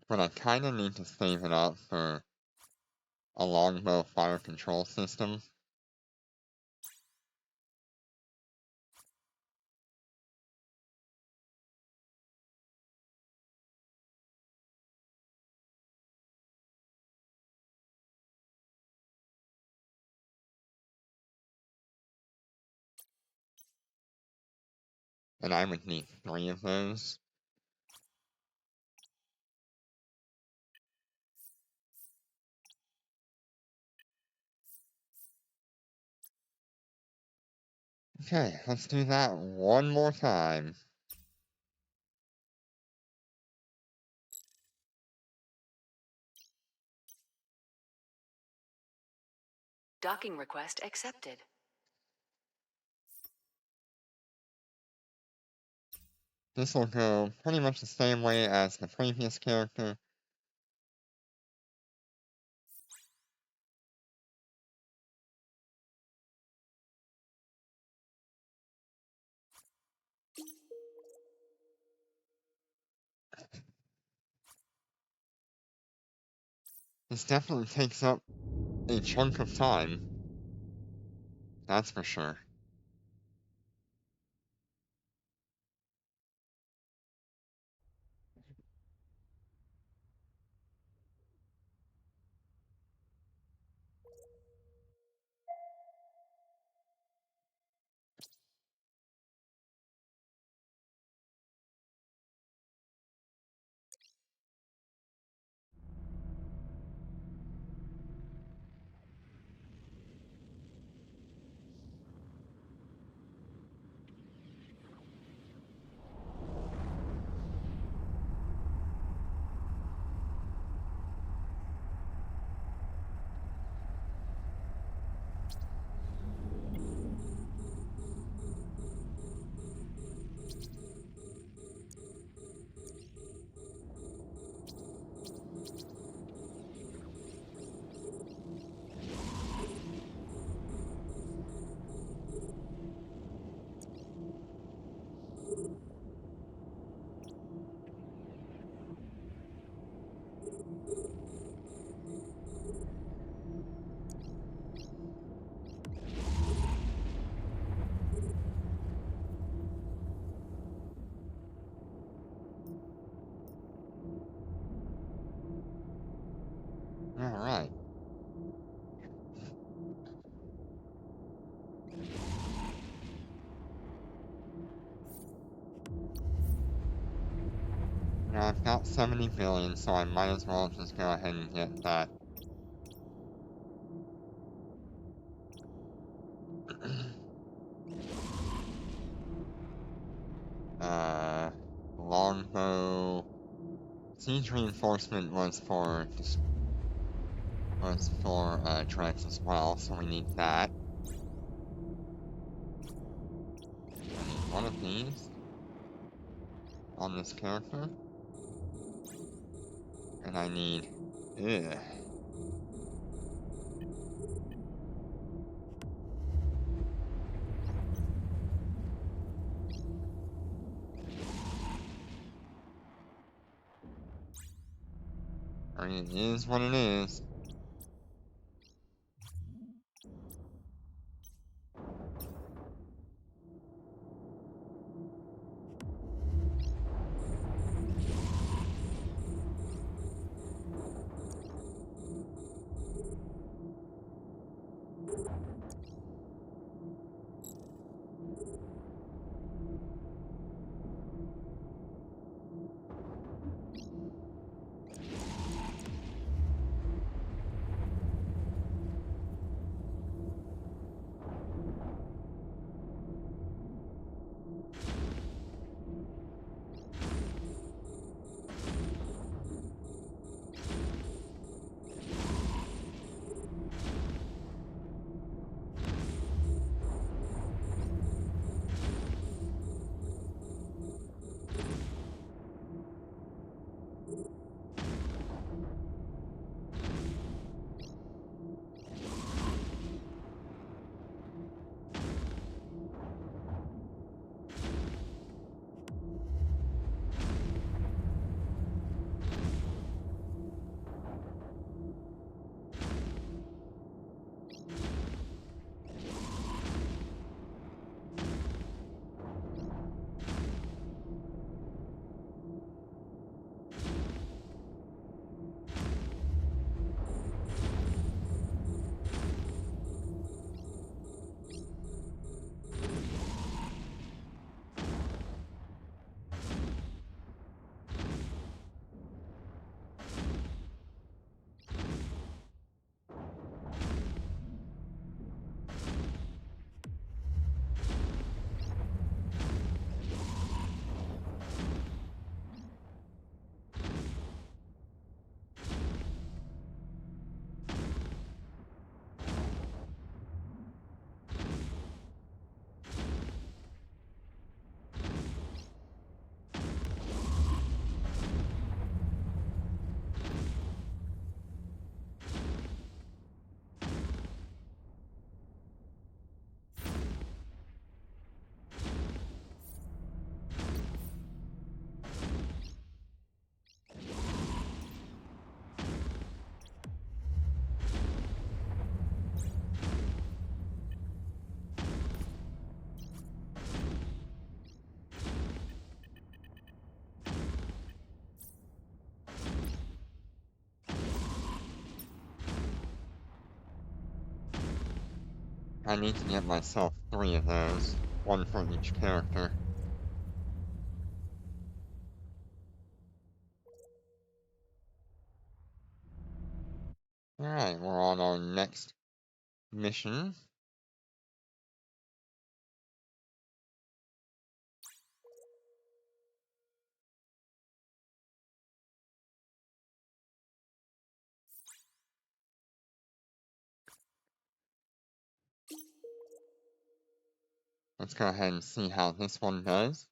But I kinda need to save it up for a longbow fire control system. And I would need 3 of those. Okay, let's do that one more time. Docking request accepted. This will go pretty much the same way as the previous character. This definitely takes up a chunk of time. That's for sure. Alright. Now I've got 70 billion, so I might as well just go ahead and get that. uh, Longbow. Siege reinforcement was for Drex as well, so we need that. I need one of these on this character. And I need... Ugh. I mean, it is what it is. I need to get myself 3 of those, one for each character. Alright, we're on our next mission. Let's go ahead and see how this one does.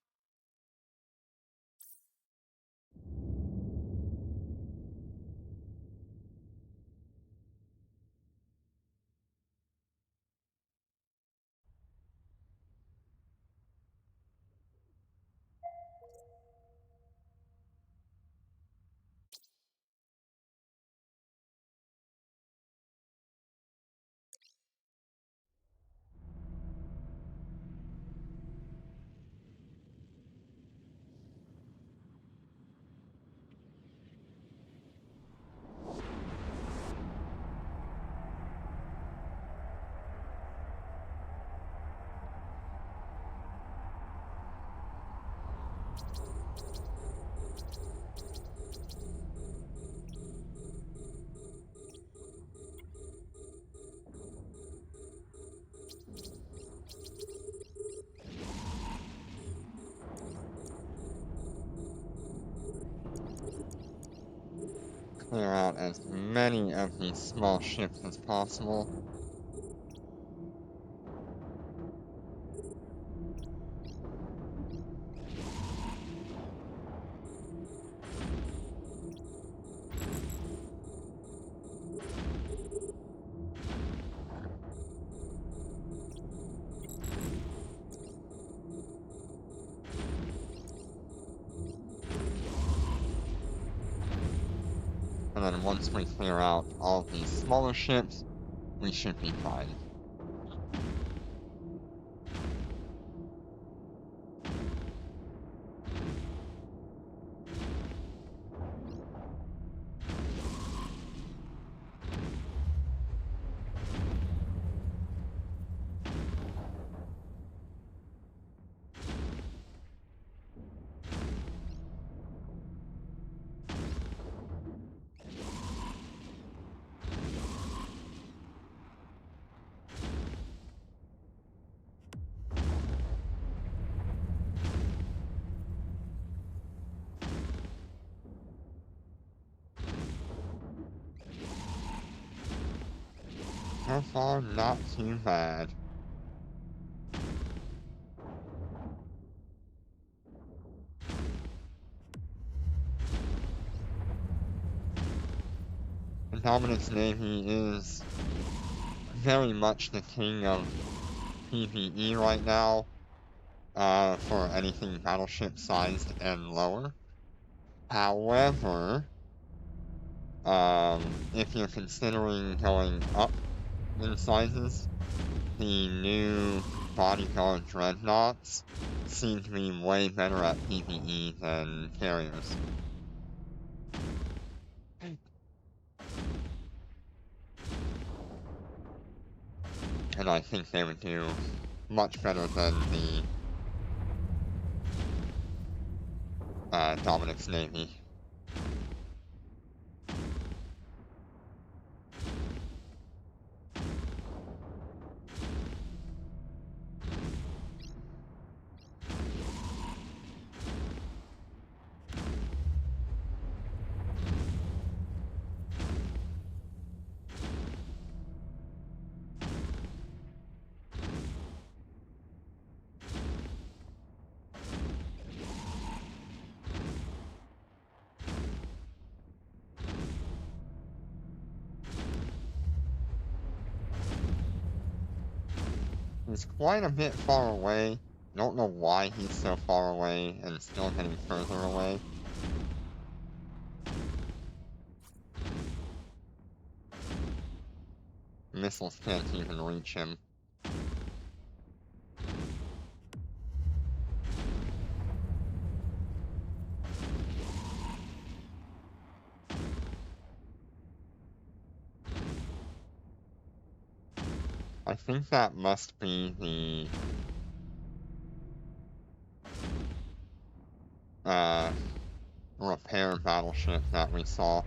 Clear out as many of these small ships as possible. And then once we clear out all these smaller ships, we should be fine. So far, not too bad. Dominic's Navy is very much the king of PvE right now, for anything battleship sized and lower. However, if you're considering going up in sizes, the new bodyguard dreadnoughts seem to be way better at PvE than carriers. And I think they would do much better than the Dominic's Navy. He's quite a bit far away. Don't know why he's so far away and still getting further away. Missiles can't even reach him. I think that must be the repair battleship that we saw.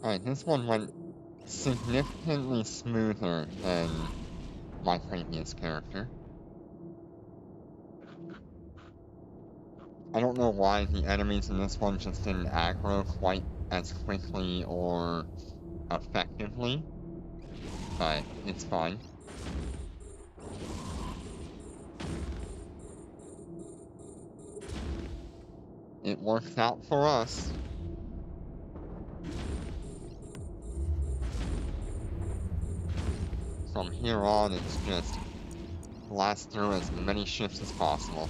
Alright, this one went significantly smoother than my previous character. I don't know why the enemies in this one just didn't aggro quite as quickly or effectively, but it's fine. It worked out for us. From here on, it's just blast through as many ships as possible.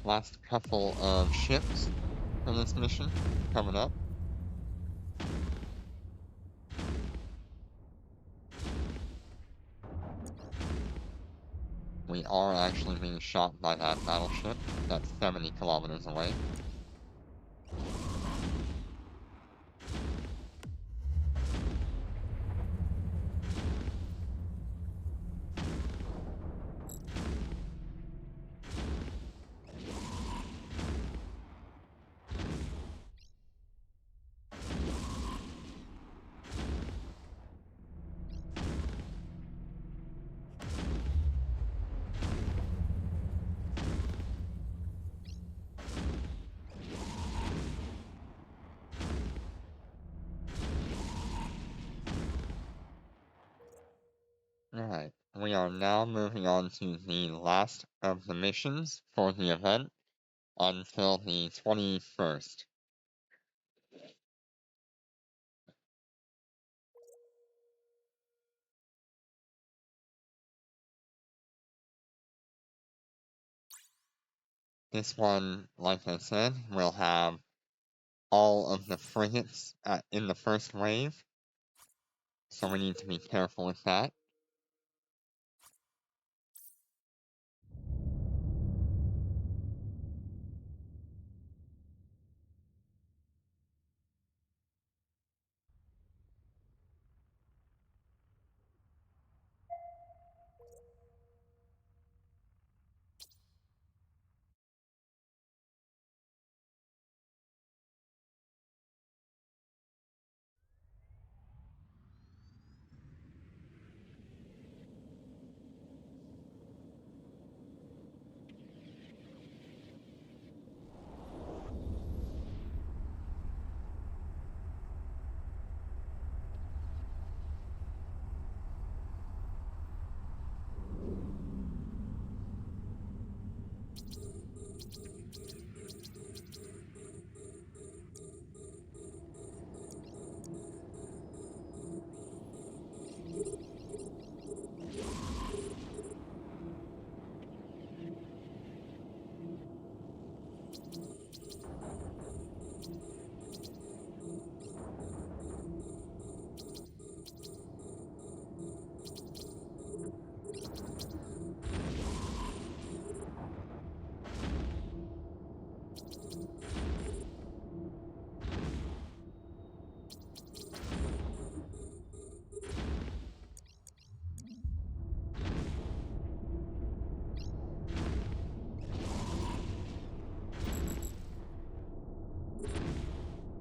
Last couple of ships for this mission coming up. We are actually being shot by that battleship that's 70 kilometers away. Alright, we are now moving on to the last of the missions for the event until the 21st. This one, like I said, will have all of the frigates in the first wave, so we need to be careful with that.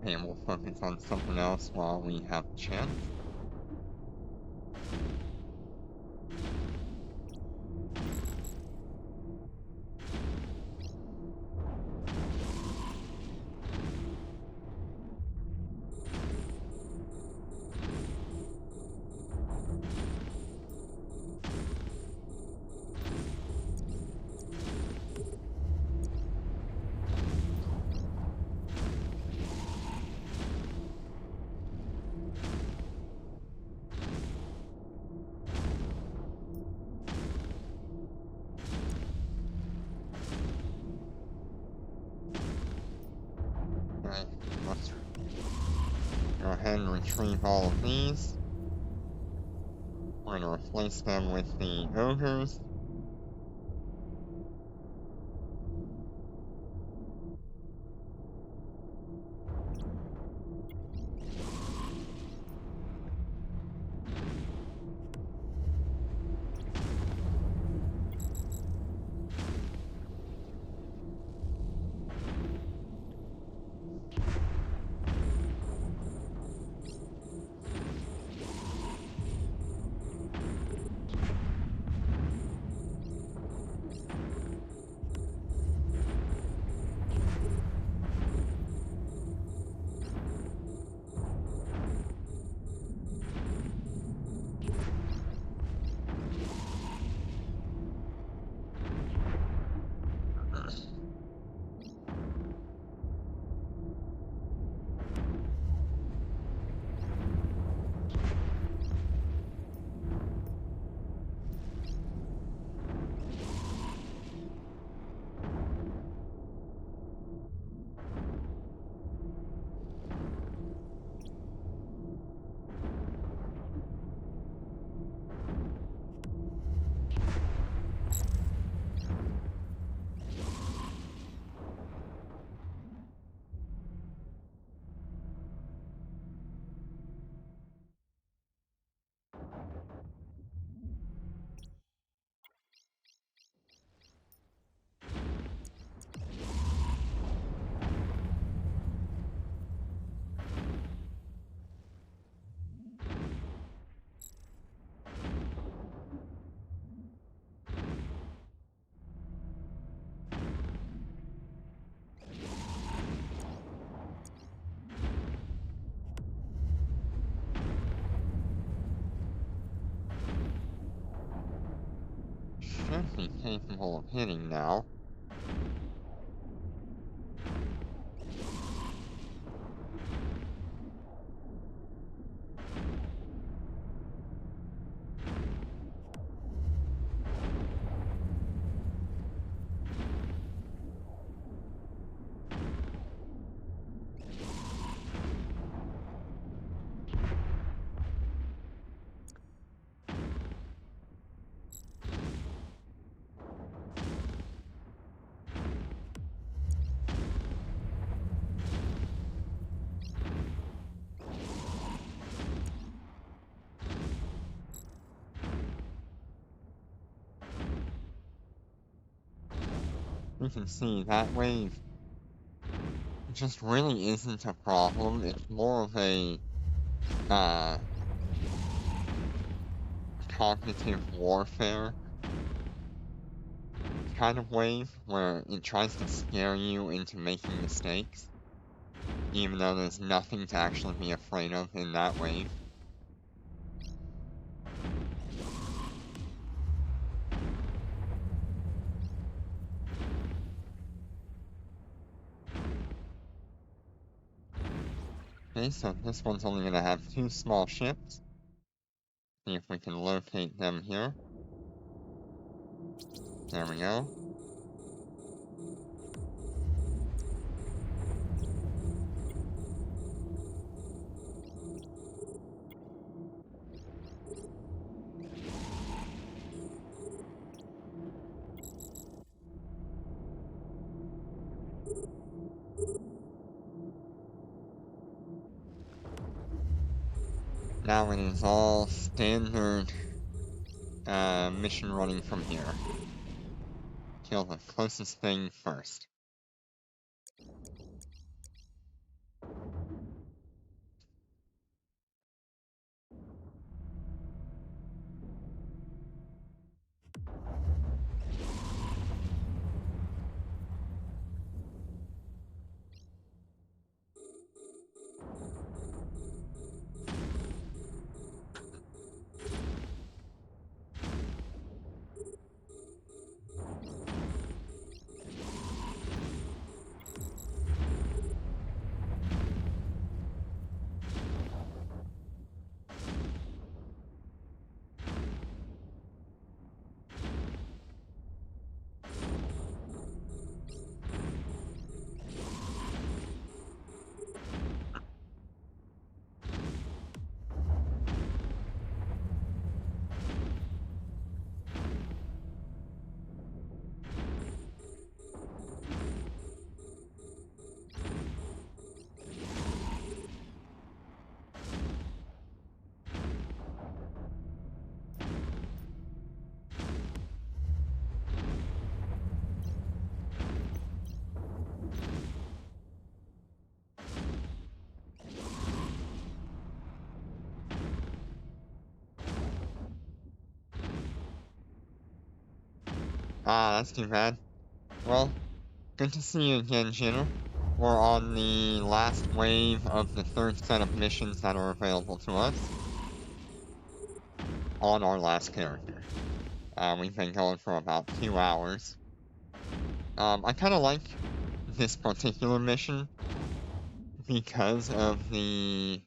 And we'll focus on something else while we have a chance. Okay, let's go ahead and retrieve all of these. We're going to replace them with the ogres. Should be capable of hitting now. you can see that wave just really isn't a problem. It's more of a cognitive warfare kind of wave where it tries to scare you into making mistakes, even though there's nothing to actually be afraid of in that wave. Okay, so this one's only going to have 2 small ships. See if we can locate them here. There we go. Now it is all standard mission running from here. Kill the closest thing first. Ah, that's too bad. Well, good to see you again, Jenna. We're on the last wave of the 3rd set of missions that are available to us. On our last character. We've been going for about 2 hours. I kind of like this particular mission because of the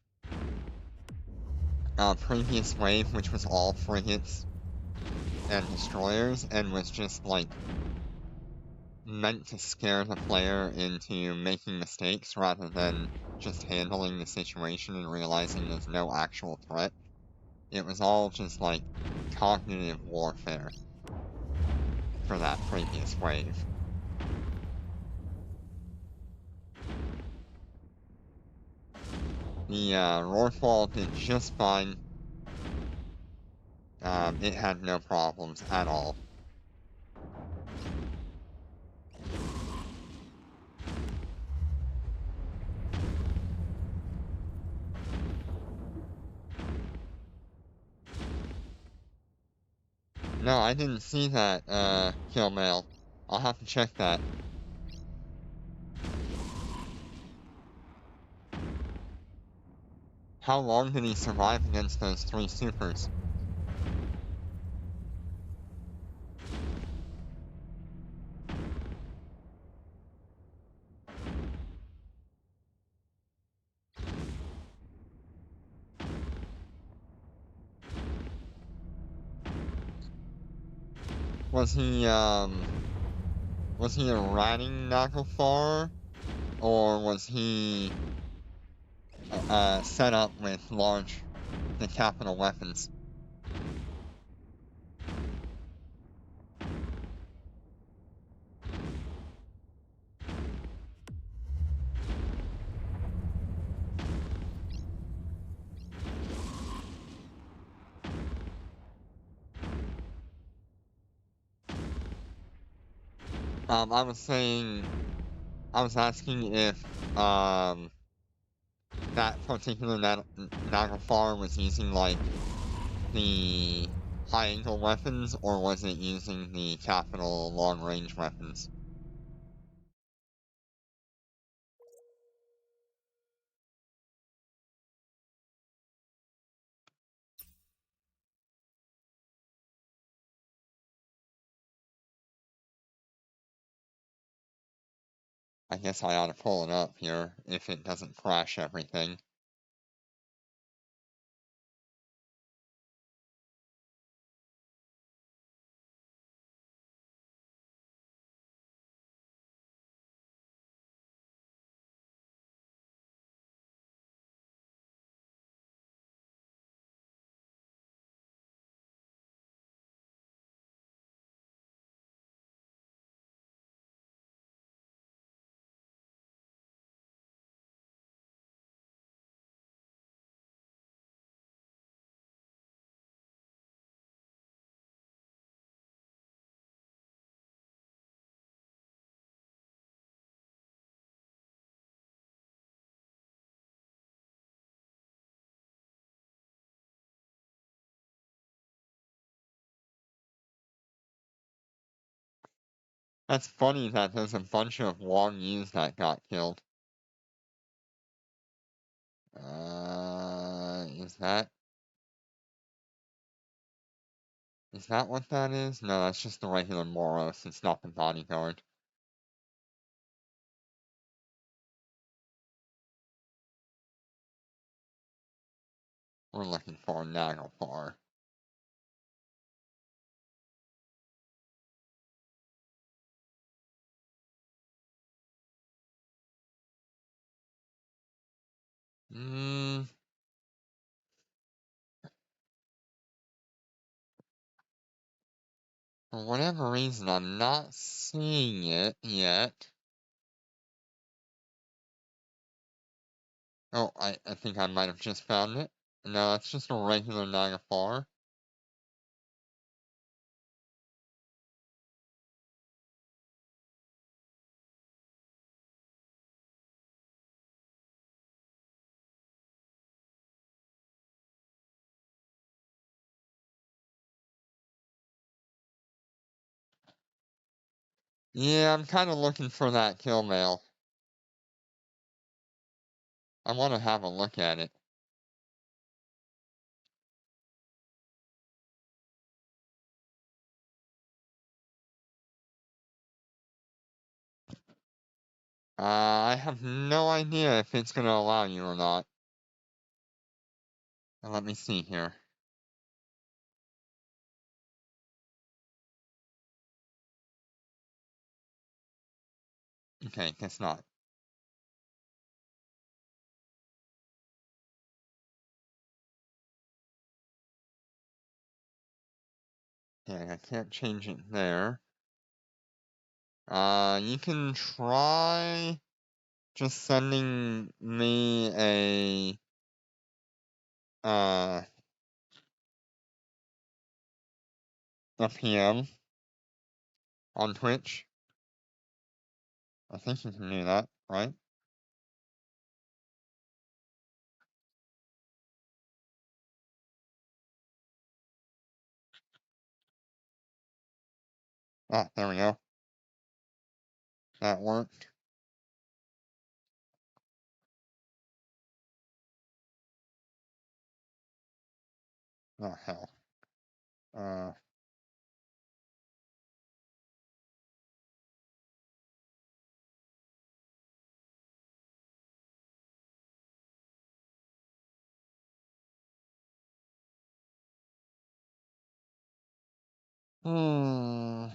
previous wave, which was all frigates and destroyers, and was just, like, meant to scare the player into making mistakes rather than just handling the situation and realizing there's no actual threat. It was all just, like, cognitive warfare for that previous wave. The Rorqual did just fine. It had no problems at all. No, I didn't see that, kill mail. I'll have to check that. How long did he survive against those 3 supers? Was he a ratting Naglfar? Or was he, set up with the capital weapons? I was saying, I was asking if, that particular Naglfar was using, like, the high-angle weapons, or was it using the capital long-range weapons? I guess I ought to pull it up here, if it doesn't crash everything. That's funny that there's a bunch of Wong Yus that got killed. Is that what that is? No, that's just the regular Moros, it's not the bodyguard. We're looking for a Naglfar. For whatever reason, I'm not seeing it yet. Oh, I think I might have just found it. No, it's just a regular Naglfar. Yeah, I'm kind of looking for that kill mail. I want to have a look at it. I have no idea if it's going to allow you or not. Let me see here. Okay, guess not. Okay, I can't change it there. You can try just sending me a PM on Twitch. I think you can do that, right? Ah, there we go. That worked. Oh, hell. Uh, hmm.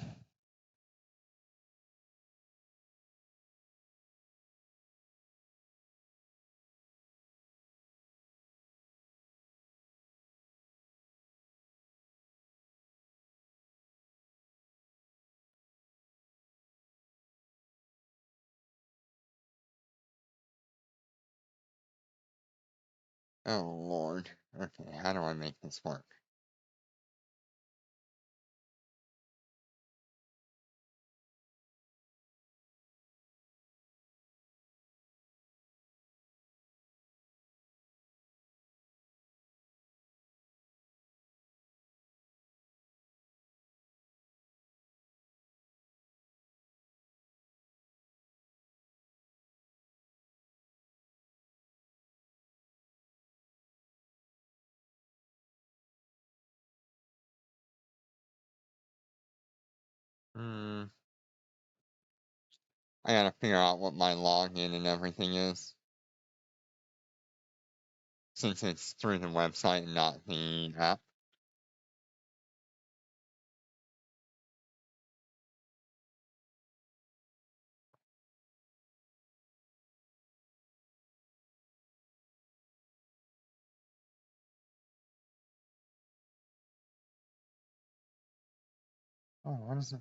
Oh, Lord. Okay, how do I make this work? I gotta figure out what my login and everything is, since it's through the website and not the app. Oh, what is it?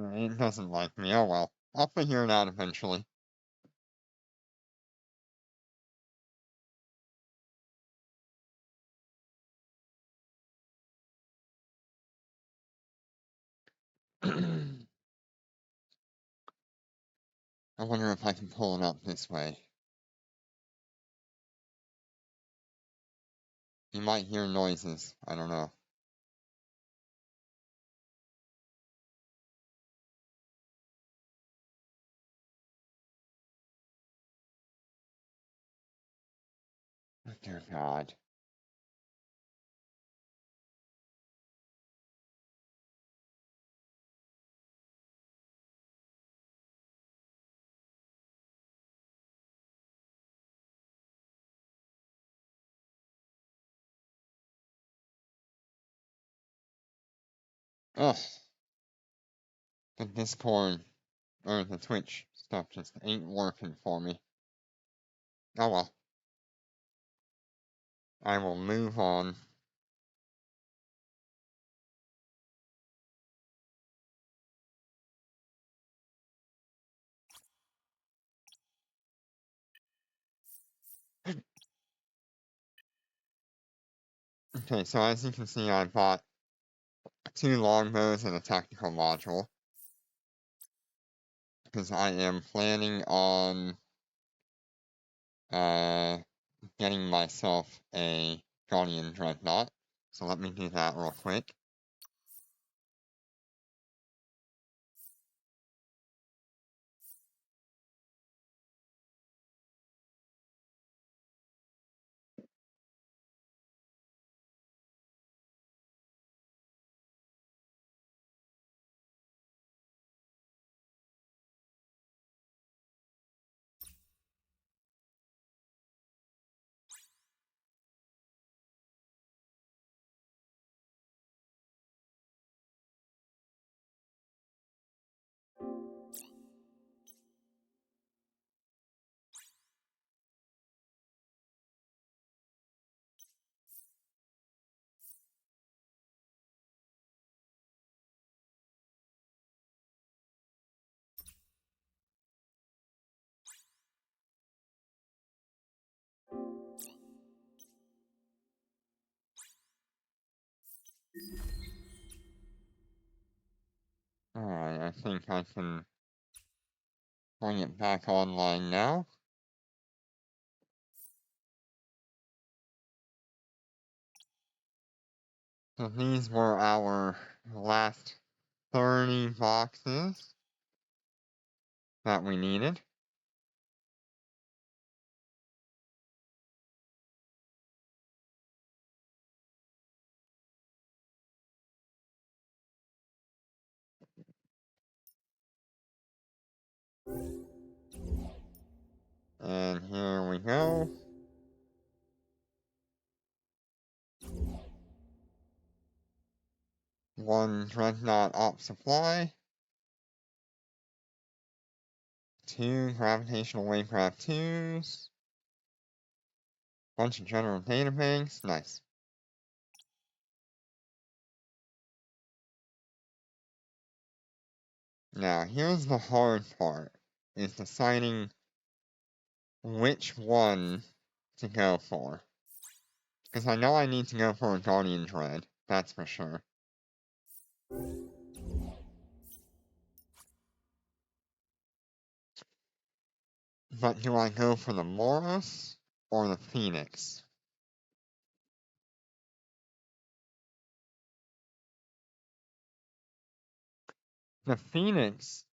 It doesn't like me. Oh well. I'll figure it out eventually. I wonder if I can pull it up this way. You might hear noises. I don't know. Oh, dear God. Ugh. The Discord or the Twitch stuff just ain't working for me. Oh well. I will move on. Okay, so as you can see, I bought 2 longbows and a tactical module, because I am planning on getting myself a Guardian Dreadnought. So let me do that real quick. Alright, I think I can bring it back online now. So these were our last 30 boxes that we needed. And here we go. One Dreadnought Op Supply. 2 Gravitational Wavecraft 2s. Bunch of General Databanks. Nice. Now, here's the hard part, is deciding which one to go for. Because I know I need to go for a Guardian Dread, that's for sure. But do I go for the Morris or the Phoenix? The Phoenix,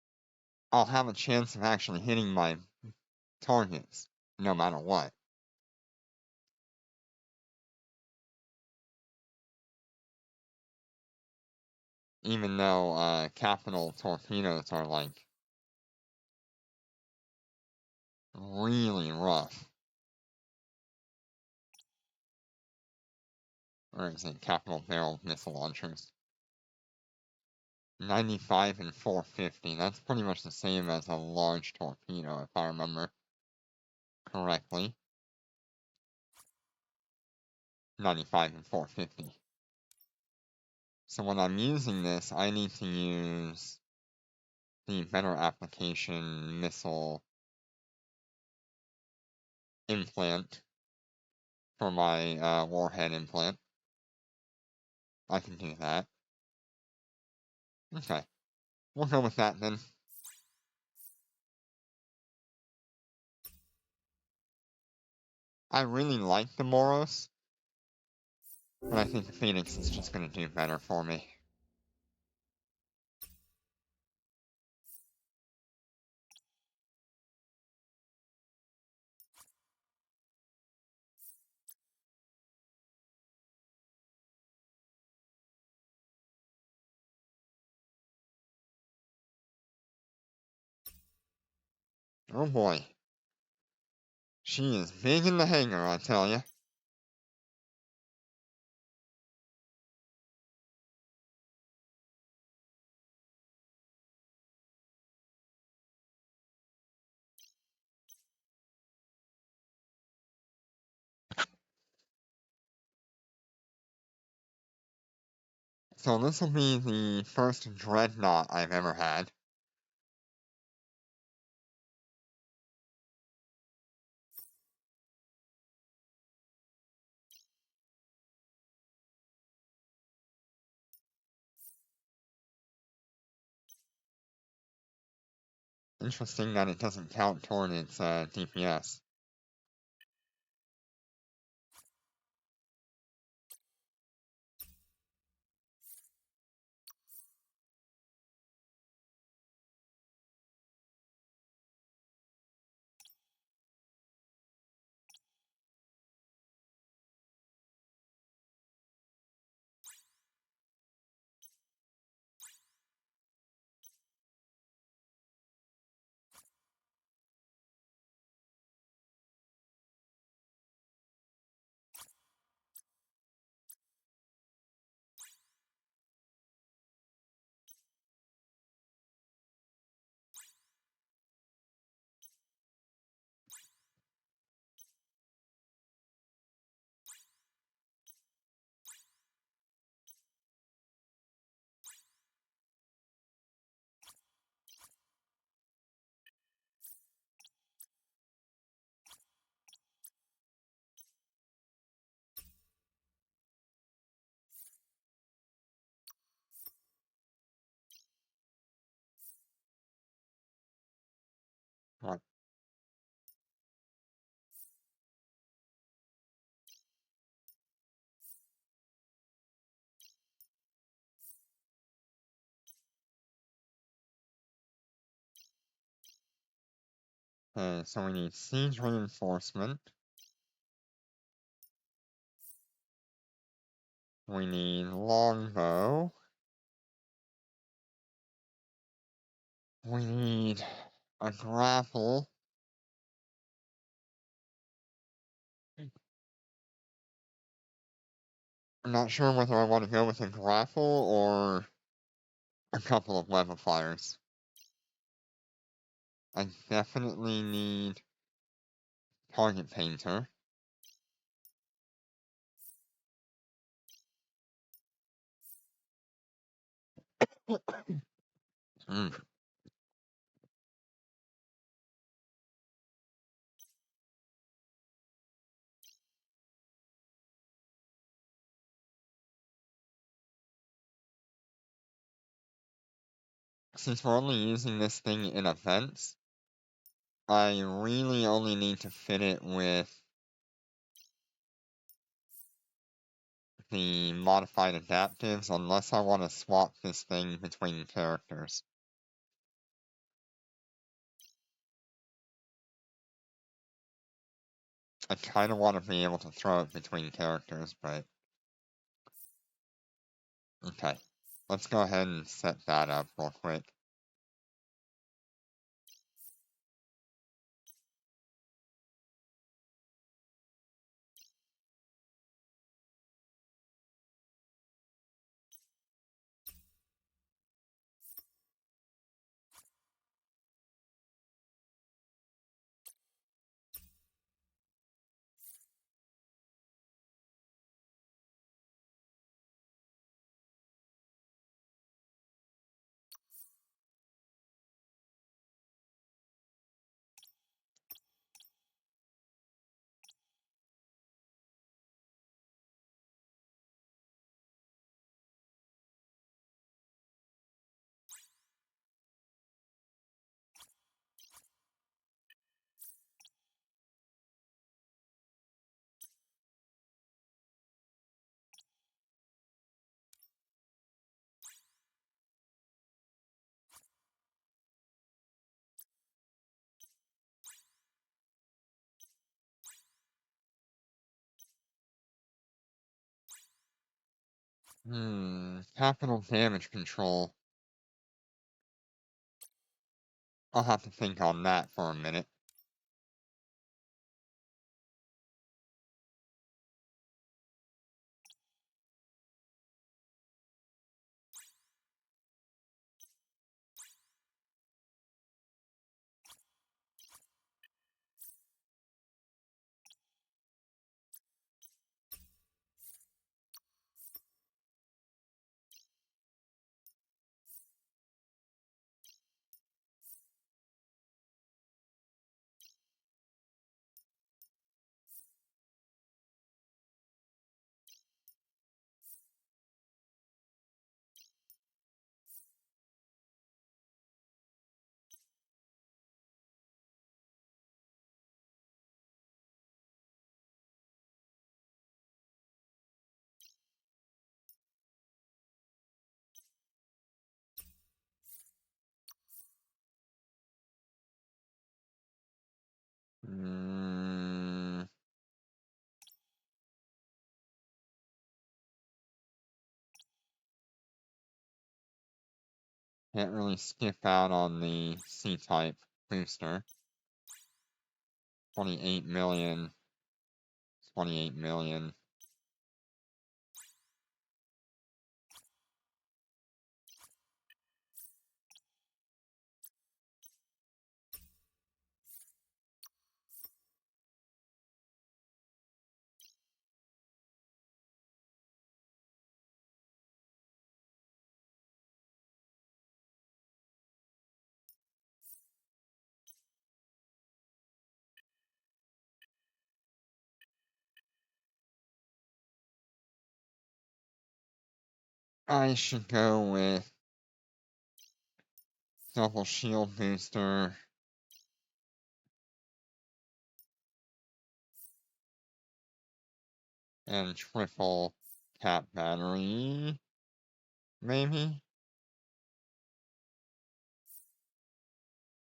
I'll have a chance of actually hitting my targets, no matter what. Even though capital torpedoes are like really rough. Or is it capital barrel missile launchers? 95 and 450. That's pretty much the same as a large torpedo, if I remember correctly. 95 and 450. So when I'm using this, I need to use the better application missile implant for my warhead implant. I can do that. Okay, we'll go with that then. I really like the Moros, but I think the Phoenix is just going to do better for me. Oh boy. She is big in the hangar, I tell ya. So this will be the first dreadnought I've ever had. Interesting that it doesn't count toward its DPS. Right. Okay, so we need siege reinforcement. We need longbow. We need a grapple. I'm not sure whether I want to go with a grapple or a couple of level fires. I definitely need target painter. Mm. Since we're only using this thing in events, I really only need to fit it with the modified adaptives unless I want to swap this thing between characters. I kind of want to be able to throw it between characters, but okay. Let's go ahead and set that up real quick. Capital damage control. I'll have to think on that for a minute. Mm, can't really skip out on the C-type booster. 28 million. 28 million. I should go with double shield booster and triple cap battery, maybe?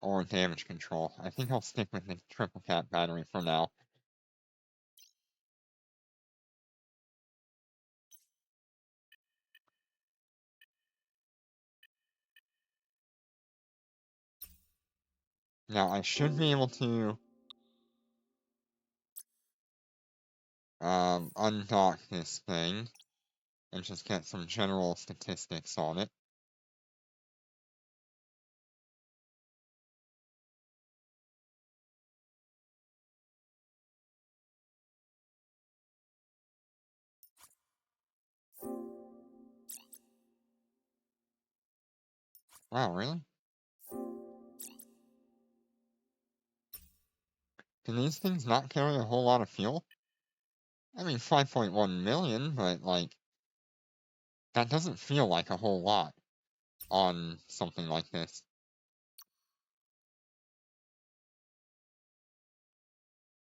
Or damage control. I think I'll stick with the triple cap battery for now. Now I should be able to undock this thing and just get some general statistics on it. Wow, really? Can these things not carry a whole lot of fuel? I mean, 5.1 million, but like, that doesn't feel like a whole lot on something like this.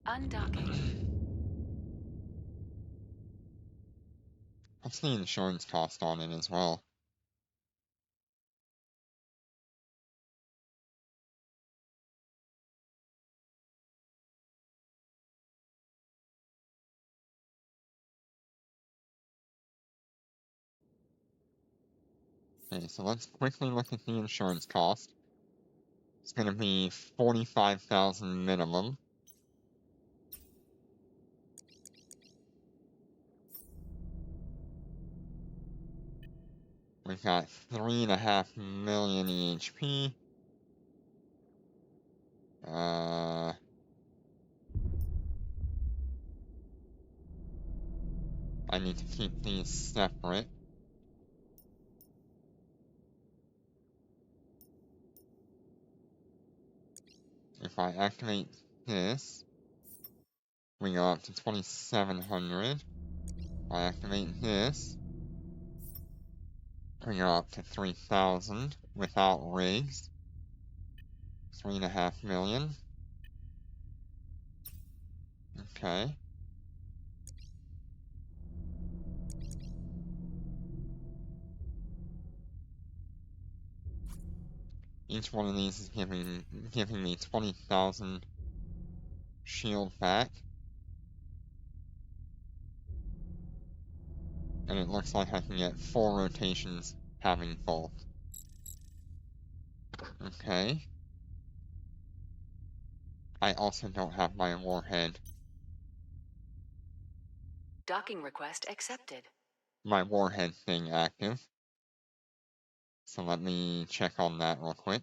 Undocking. What's the insurance cost on it as well? Okay, so let's quickly look at the insurance cost. It's gonna be 45,000 minimum. We've got 3.5 million EHP. I need to keep these separate. If I activate this, we go up to 2,700. If I activate this, we go up to 3,000 without rigs. 3.5 million. Okay. Each one of these is giving me 20,000 shield back. And it looks like I can get 4 rotations having both. Okay. I also don't have my warhead. Docking request accepted. My warhead thing active. So let me check on that real quick.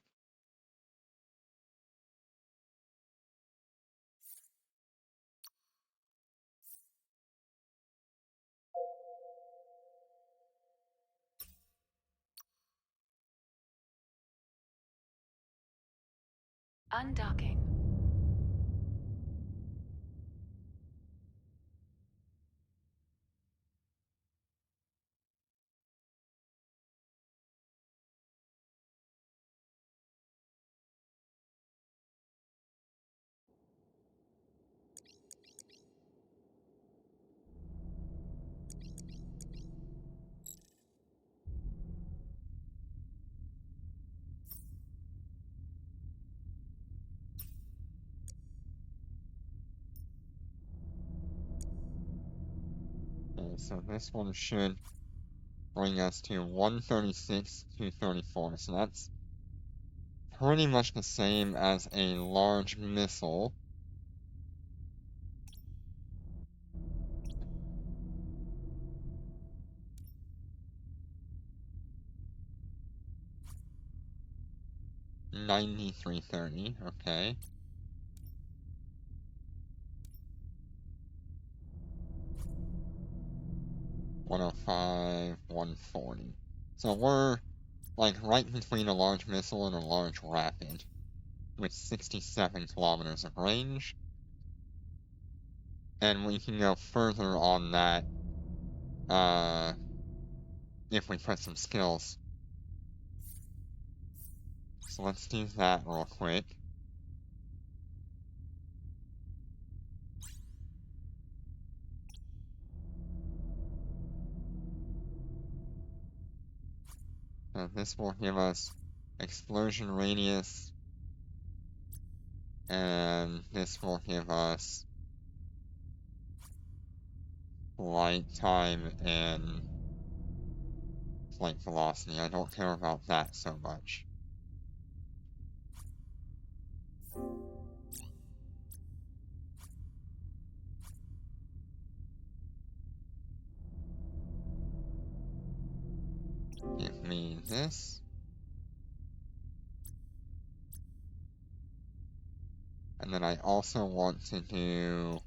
Undocking. Okay, so this one should bring us to 136, 234. So that's pretty much the same as a large missile. $93.30, okay. $105, $140. So we're like right between a large missile and a large rapid, with 67 kilometers of range. And we can go further on that, if we put some skills. So let's do that real quick. This will give us explosion radius, and this will give us flight time and flight velocity. I don't care about that so much. Give me this. And then I also want to do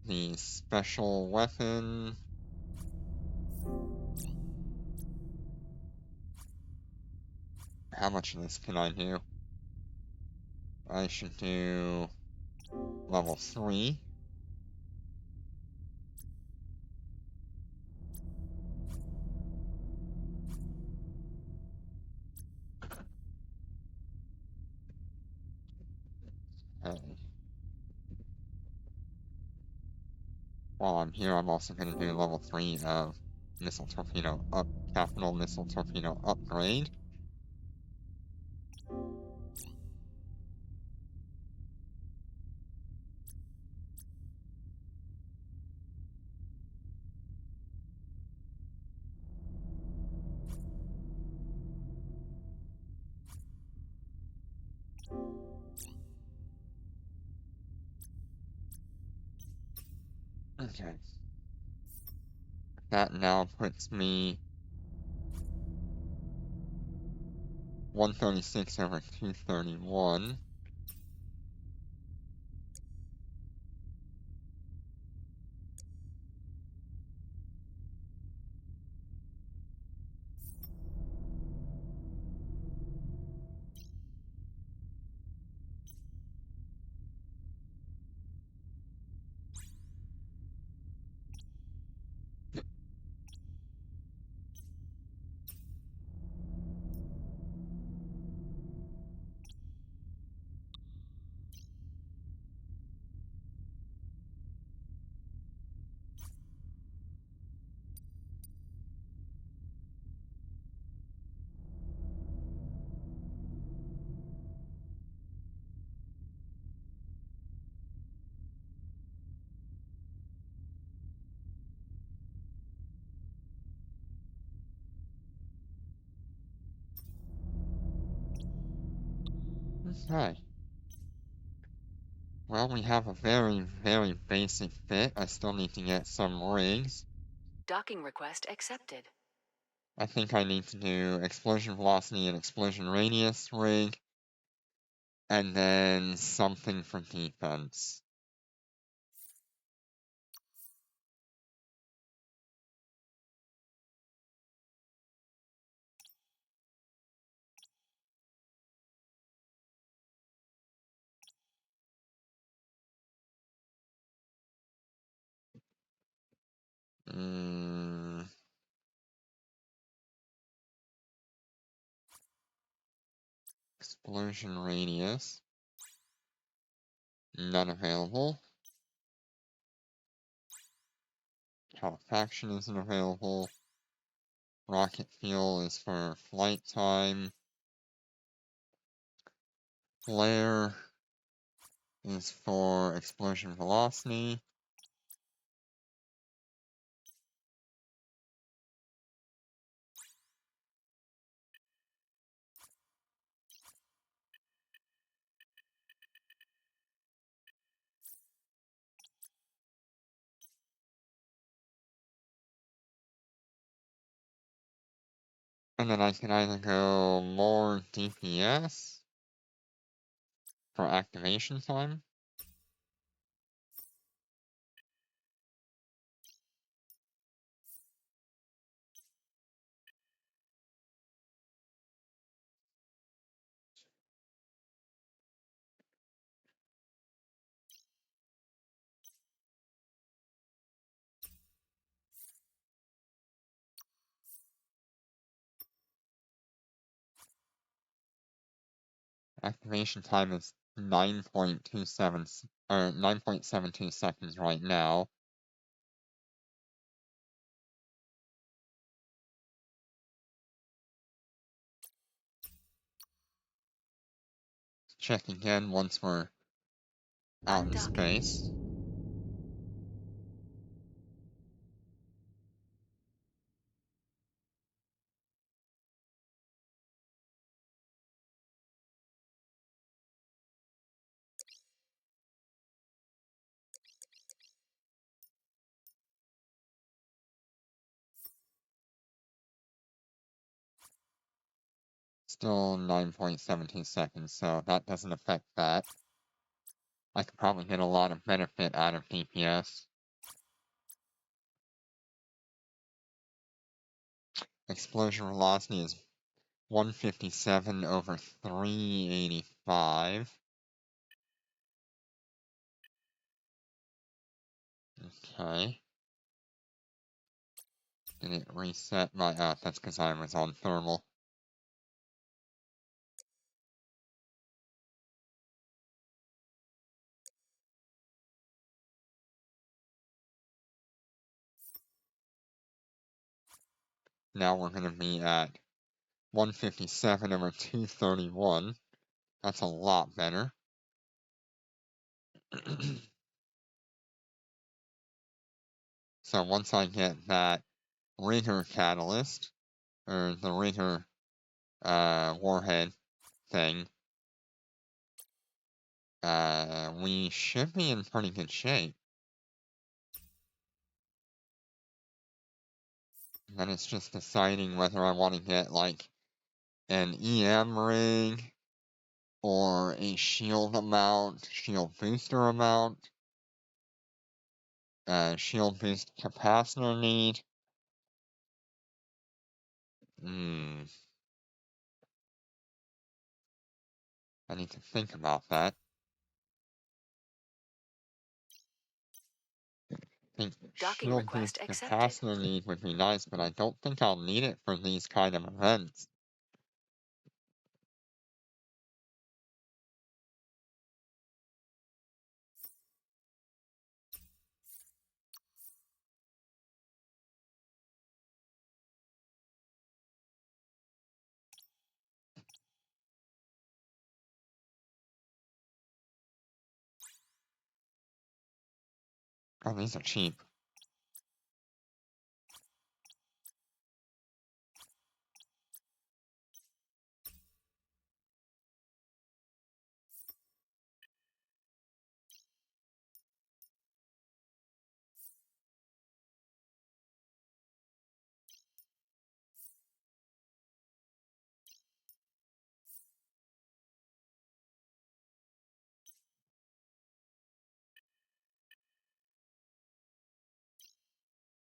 the special weapon. How much of this can I do? I should do level 3. Okay. While I'm here, I'm also going to do level 3 of missile torpedo capital missile torpedo upgrade. Okay. That now puts me 136 over 231. Okay. Well, we have a very, very basic fit. I still need to get some rigs. Docking request accepted. I think I need to do explosion velocity and explosion radius rig, and then something for defense. Mm, explosion radius. None available. Califaction isn't available. Rocket fuel is for flight time. Flare is for explosion velocity. And then I can either go more DPS for activation time. Activation time is 9.27 or 9.72 seconds right now. Check again once we're out in Undocking. space. Still 9.17 seconds, so that doesn't affect that. I could probably get a lot of benefit out of DPS. Explosion velocity is 157 over 385. Okay. Did it reset my... that's because I was on thermal. Now we're going to be at 157 over 231. That's a lot better. So once I get that rigger catalyst, or the rigger warhead thing, we should be in pretty good shape. Then it's just deciding whether I want to get, like, an EM ring, or a shield amount, shield booster amount, shield boost capacitor need. I need to think about that. I think Docking shield request boost accepted. capacitor need would be nice, but I don't think I'll need it for these kind of events. Oh, these are cheap.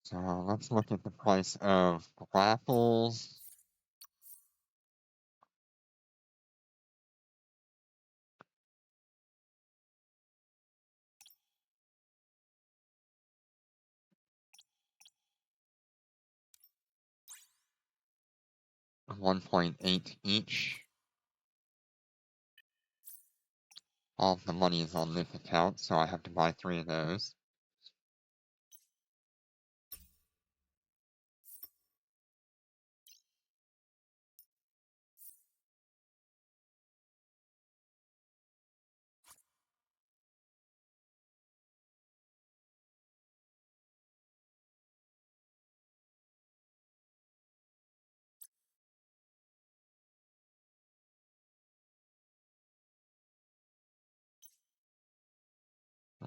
So let's look at the price of grapples. $1.8 each. All of the money is on this account, so I have to buy 3 of those.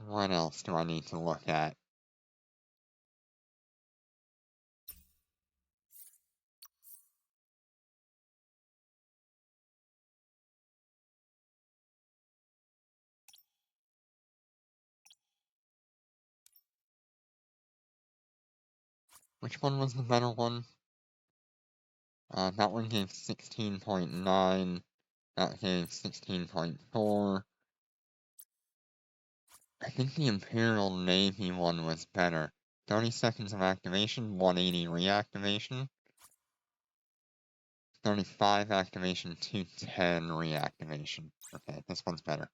What else do I need to look at? Which one was the better one? That one gave 16.9. That gave 16.4. I think the Imperial Navy one was better. 30 seconds of activation, 180 reactivation. 35 activation, 210 reactivation. Okay, this one's better.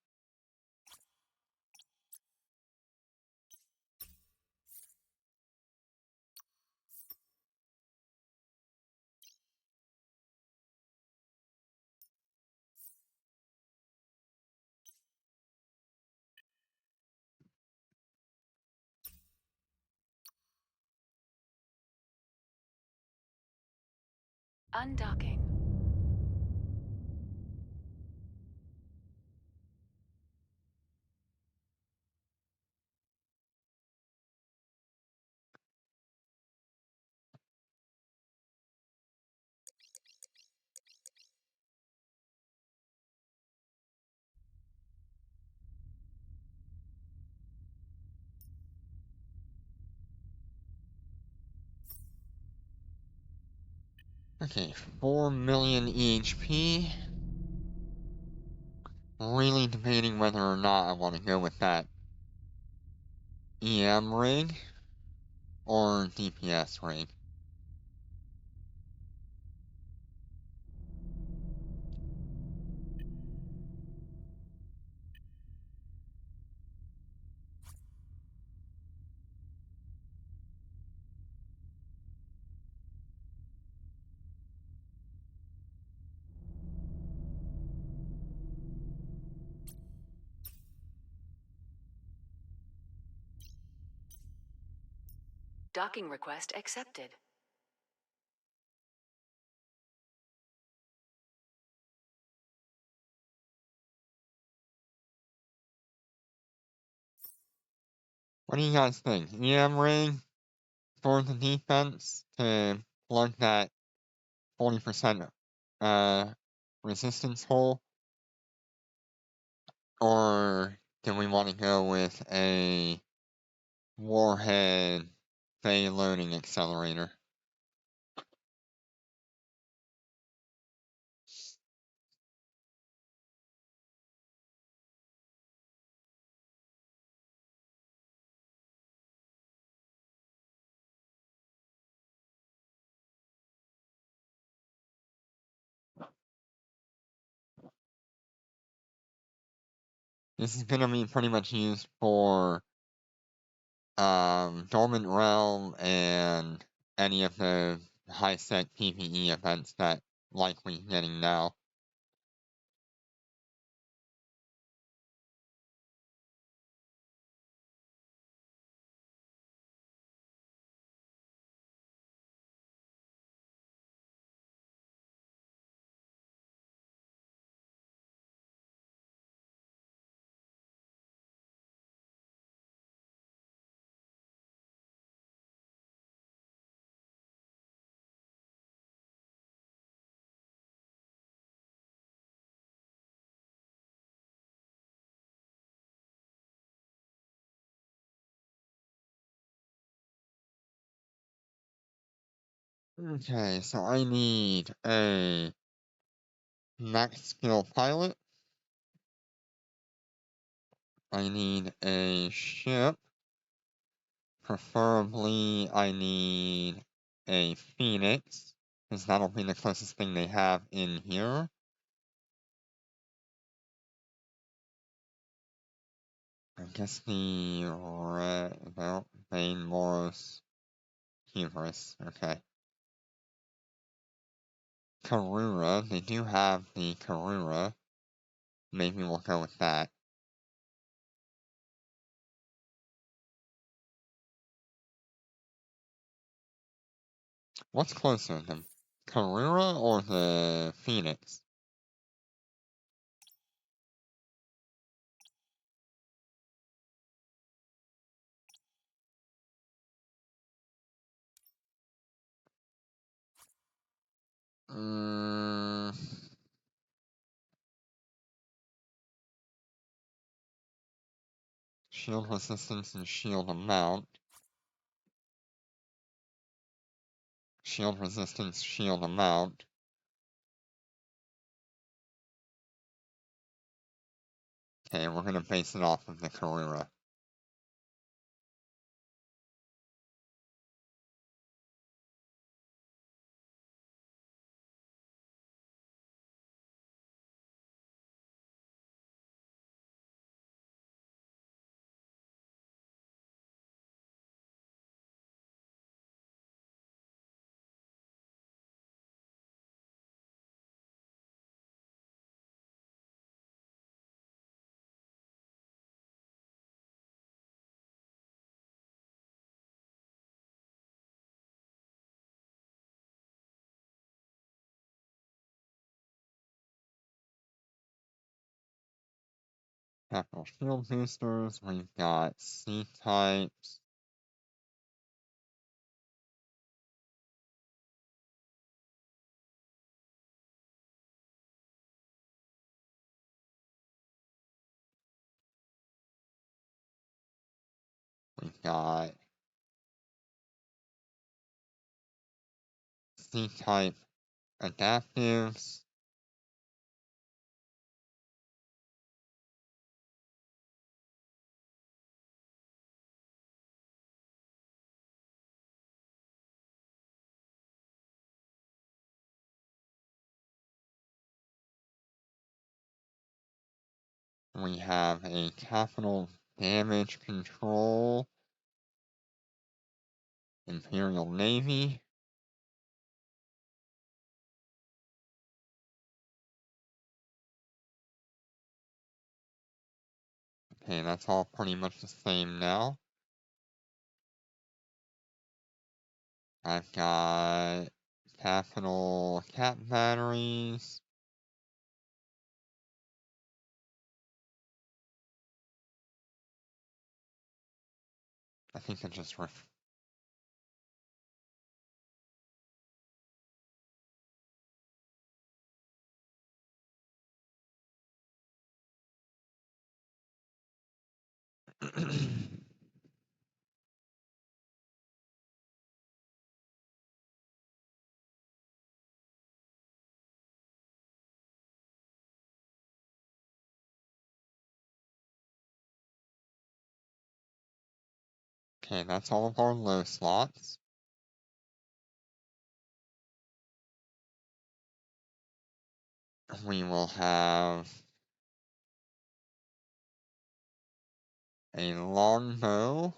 Undocking. Okay, 4 million HP. Really debating whether or not I want to go with that EM rig or DPS rig. Docking request accepted. What do you guys think? EM rig for the defense to plug that 40% resistance hole, or do we want to go with a warhead Fey loading accelerator? This is going to be pretty much used for Dormant Realm and any of the high-sec PvE events that likely getting now. Okay, so I need a max skill pilot. I need a ship. Preferably, I need a Phoenix, because that'll be the closest thing they have in here. I guess the Bane Moros Hubris. Okay. Karura, they do have the Karura. Maybe we'll go with that. What's closer, the Karura or the Phoenix? Mm, shield resistance and shield amount. Shield resistance, shield amount. Okay, we're gonna base it off of the Karura. Capital shield boosters, we've got C-types. We've got C-type adaptives. We have a capital damage control Imperial Navy. Okay, that's all pretty much the same now. I've got capital cap batteries. I think I just Okay, that's all of our low slots. We will have a longbow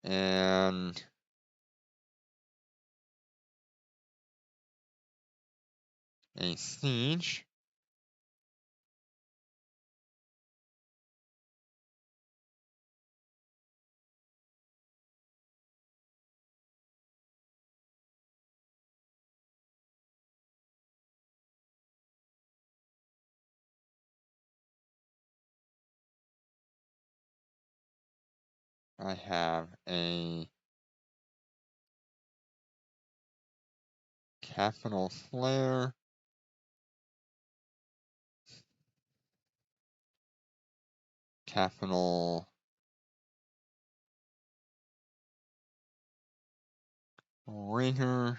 and a siege. I have a capital flare, capital rigor,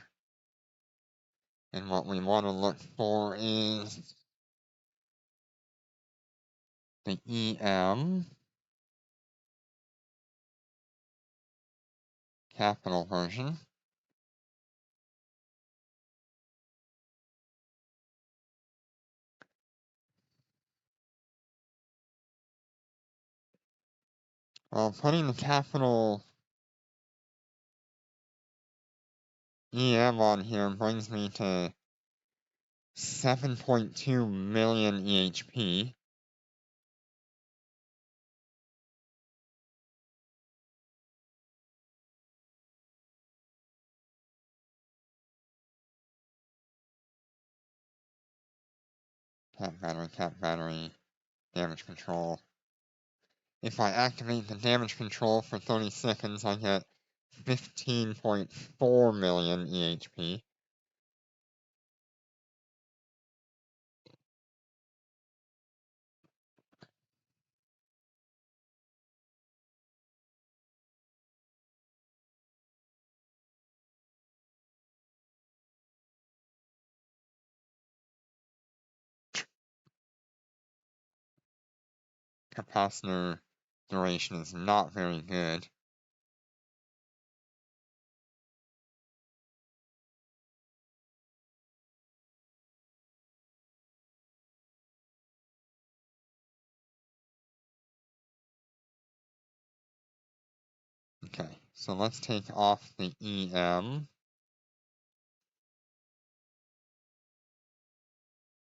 and what we want to look for is the EM, capital version. Well, putting the capital EM on here brings me to 7.2 million EHP. Cap battery, damage control. If I activate the damage control for 30 seconds, I get 15.4 million EHP. Capacitor duration is not very good. Okay, so let's take off the EM.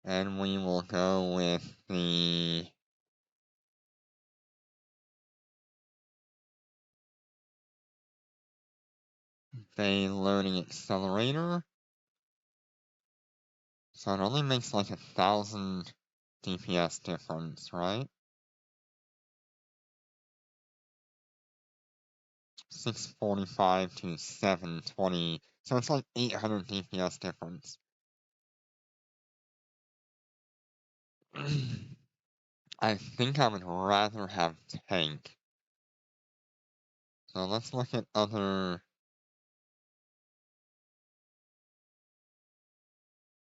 And we will go with the Bay loading accelerator. So it only makes like 1,000 DPS difference, right? 645 to 720. So it's like 800 DPS difference. I think I would rather have tank. So let's look at other.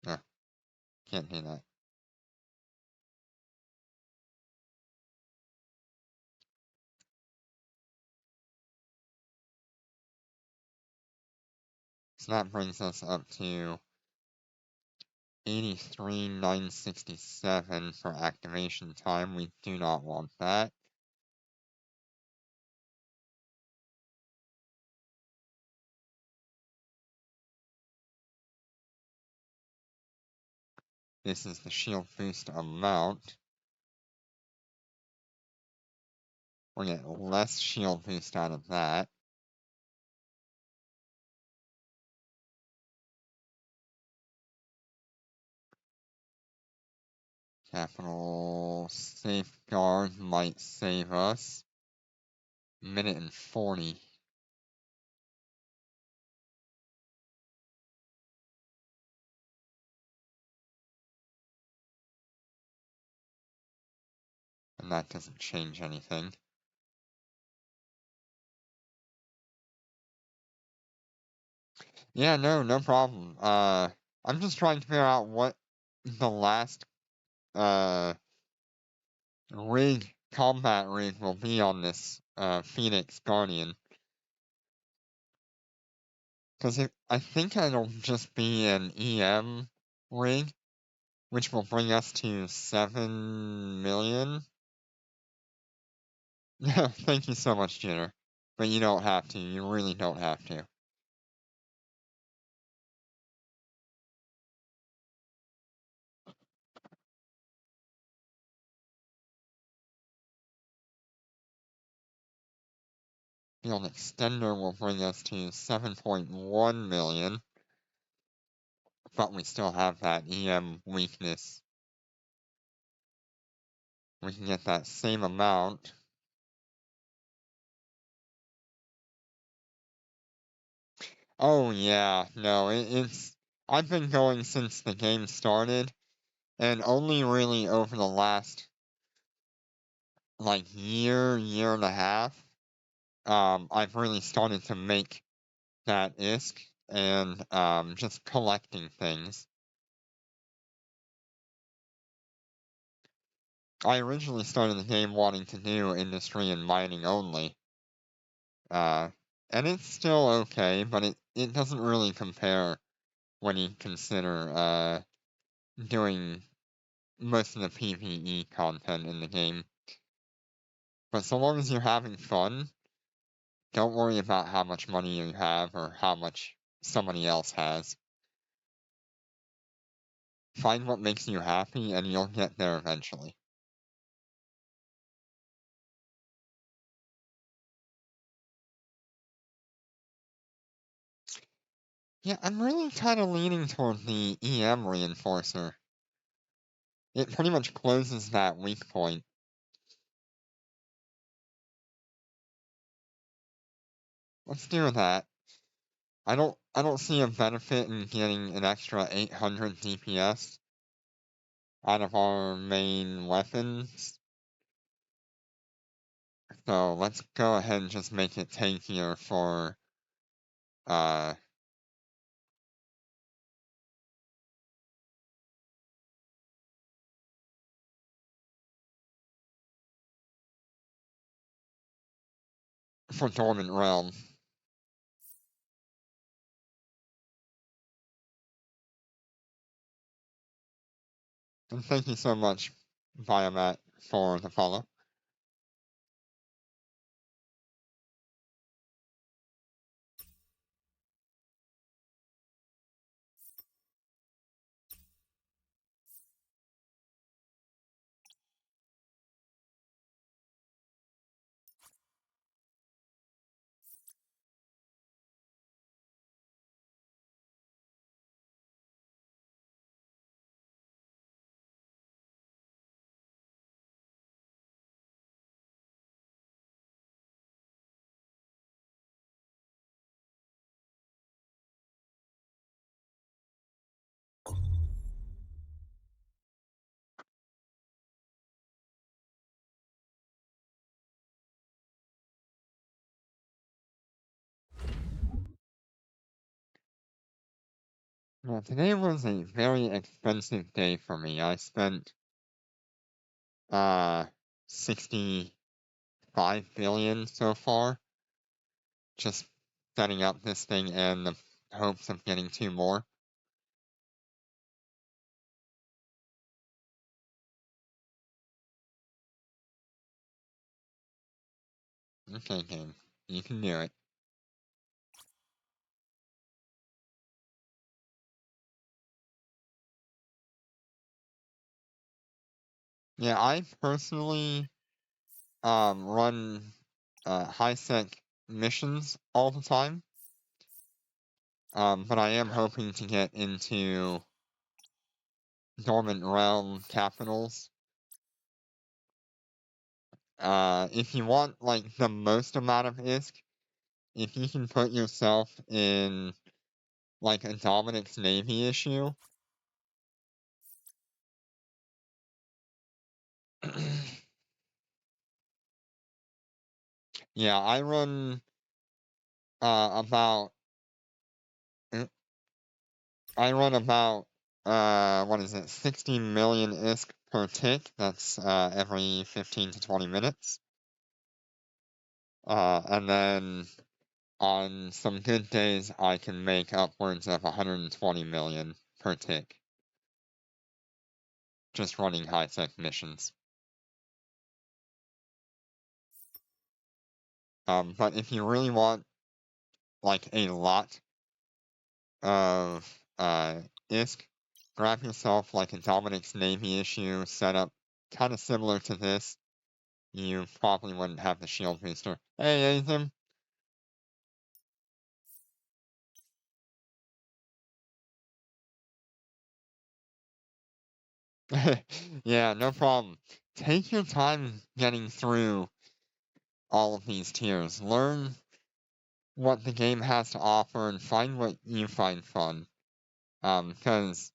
No, can't do that. So that brings us up to 83,967 for activation time. We do not want that. This is the shield boost amount. We'll get less shield boost out of that. Capital Safeguard might save us. Minute and 40. And that doesn't change anything. Yeah, no problem. I'm just trying to figure out what the last uh combat rig will be on this Phoenix Guardian. Because I think it'll just be an EM rig, which will bring us to 7 million. Thank you so much, Jitter. But you don't have to. You really don't have to. Field extender will bring us to 7.1 million, but we still have that EM weakness. We can get that same amount. Oh yeah, no, it's... I've been going since the game started, and only really over the last, like, year and a half, I've really started to make that ISK and, just collecting things. I originally started the game wanting to do industry and mining only, uh, and it's still okay, but it doesn't really compare when you consider, doing most of the PvE content in the game. But so long as you're having fun, don't worry about how much money you have or how much somebody else has. Find what makes you happy and you'll get there eventually. Yeah, I'm really kind of leaning toward the EM reinforcer. It pretty much closes that weak point. Let's do that. I don't see a benefit in getting an extra 800 DPS out of our main weapons. So let's go ahead and just make it tankier uh for Dormant Realm. And thank you so much, Biomat, for the follow. Well, today was a very expensive day for me. I spent 65 billion so far just setting up this thing and the hopes of getting two more. Okay, game. You can do it. Yeah, I personally run high sec missions all the time. But I am hoping to get into Dormant Realm capitals. If you want like the most amount of ISK, if you can put yourself in like a Dominic's Navy issue. Yeah, I run about I run about, what is it, 60 million ISK per tick. That's every 15 to 20 minutes. And then on some good days, I can make upwards of 120 million per tick. Just running high-tech missions. But if you really want, like, a lot of ISK, grab yourself, like, a Dominic's Navy issue setup, kind of similar to this. You probably wouldn't have the shield booster. Hey, Ethan. Yeah, no problem. Take your time getting through all of these tiers. Learn what the game has to offer and find what you find fun. Because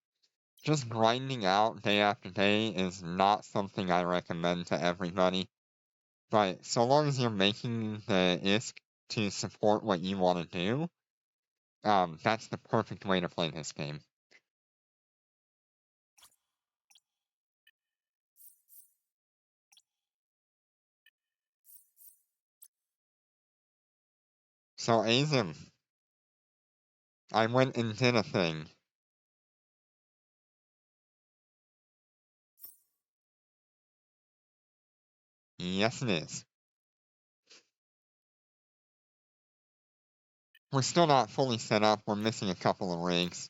just grinding out day after day is not something I recommend to everybody. But so long as you're making the ISK to support what you want to do, that's the perfect way to play this game. So, Azim, I went and did a thing. Yes, it is. We're still not fully set up. We're missing a couple of rigs.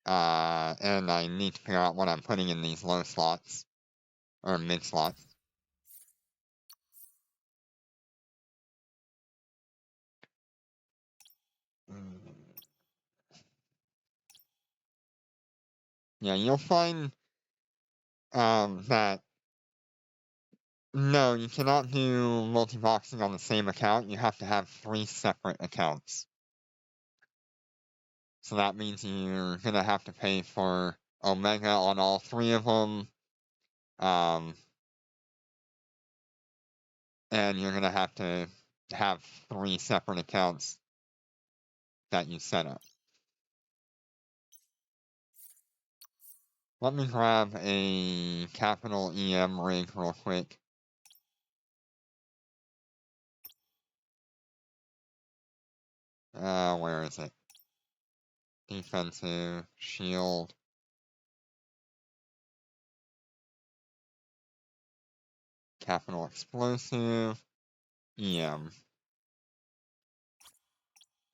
And I need to figure out what I'm putting in these low slots. Or mid slots. Yeah, you'll find that no, you cannot do multi-boxing on the same account. You have to have 3 separate accounts. So that means you're gonna have to pay for Omega on all 3 of them. And you're gonna have to have 3 separate accounts that you set up. Let me grab a capital EM rig real quick. Where is it? Defensive, shield. Capital explosive, EM.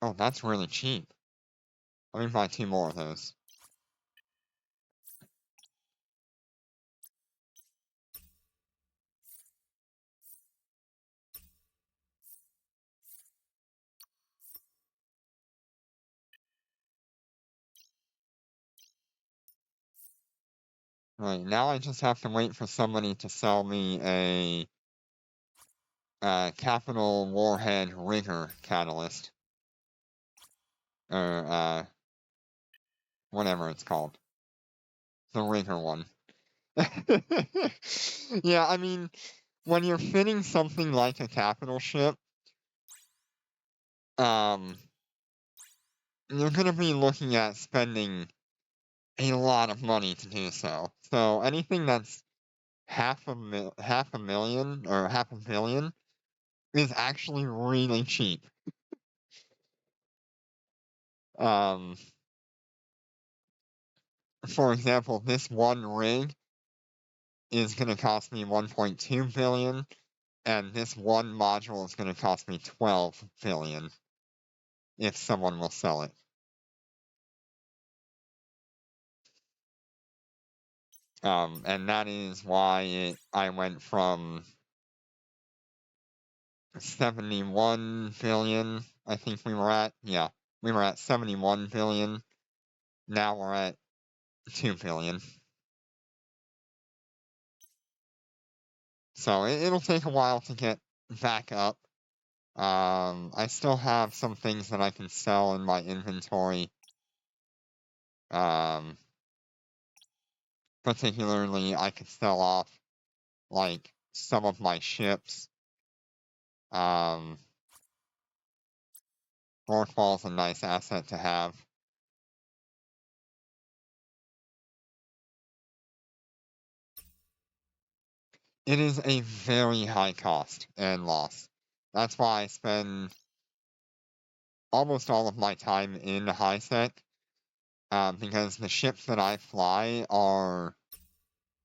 Oh, that's really cheap. Let me buy 2 more of those. Right, now I just have to wait for somebody to sell me a capital warhead rigger catalyst. Or, whatever it's called. The rigger one. Yeah, I mean, when you're fitting something like a capital ship, you're gonna be looking at spending a lot of money to do so. So anything that's half a million or half a billion is actually really cheap. Um, for example, this one rig is gonna cost me 1.2 billion, and this one module is gonna cost me 12 billion if someone will sell it. And that is why I went from 71 billion, I think we were at. Yeah, we were at 71 billion. Now we're at 2 billion. So it'll take a while to get back up. I still have some things that I can sell in my inventory. Particularly, I could sell off, like, some of my ships. Rorqual's a nice asset to have. it is a very high cost and loss. That's why I spend almost all of my time in high sec, because the ships that I fly are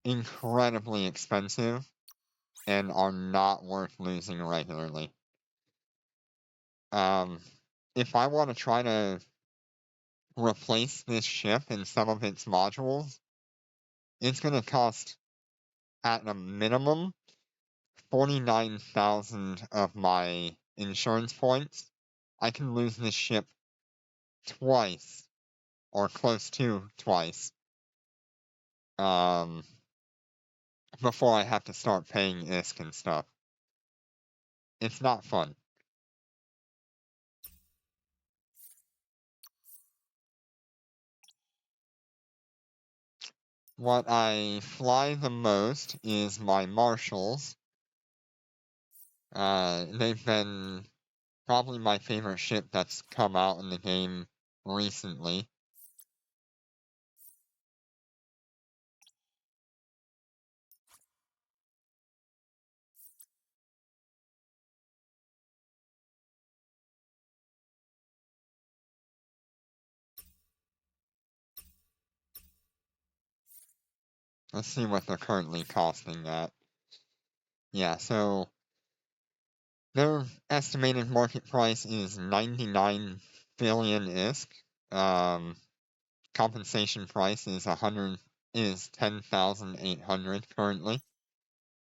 incredibly expensive and are not worth losing regularly. If I want to try to replace this ship and some of its modules, it's going to cost, at a minimum, 49,000 of my insurance points. I can lose this ship twice, or close to twice, before I have to start paying ISK and stuff. It's not fun. What I fly the most is my marshals. They've been probably my favorite ship that's come out in the game recently. Let's see what they're currently costing at. Yeah, so their estimated market price is 99 billion ISK. Compensation price is 10,800 currently.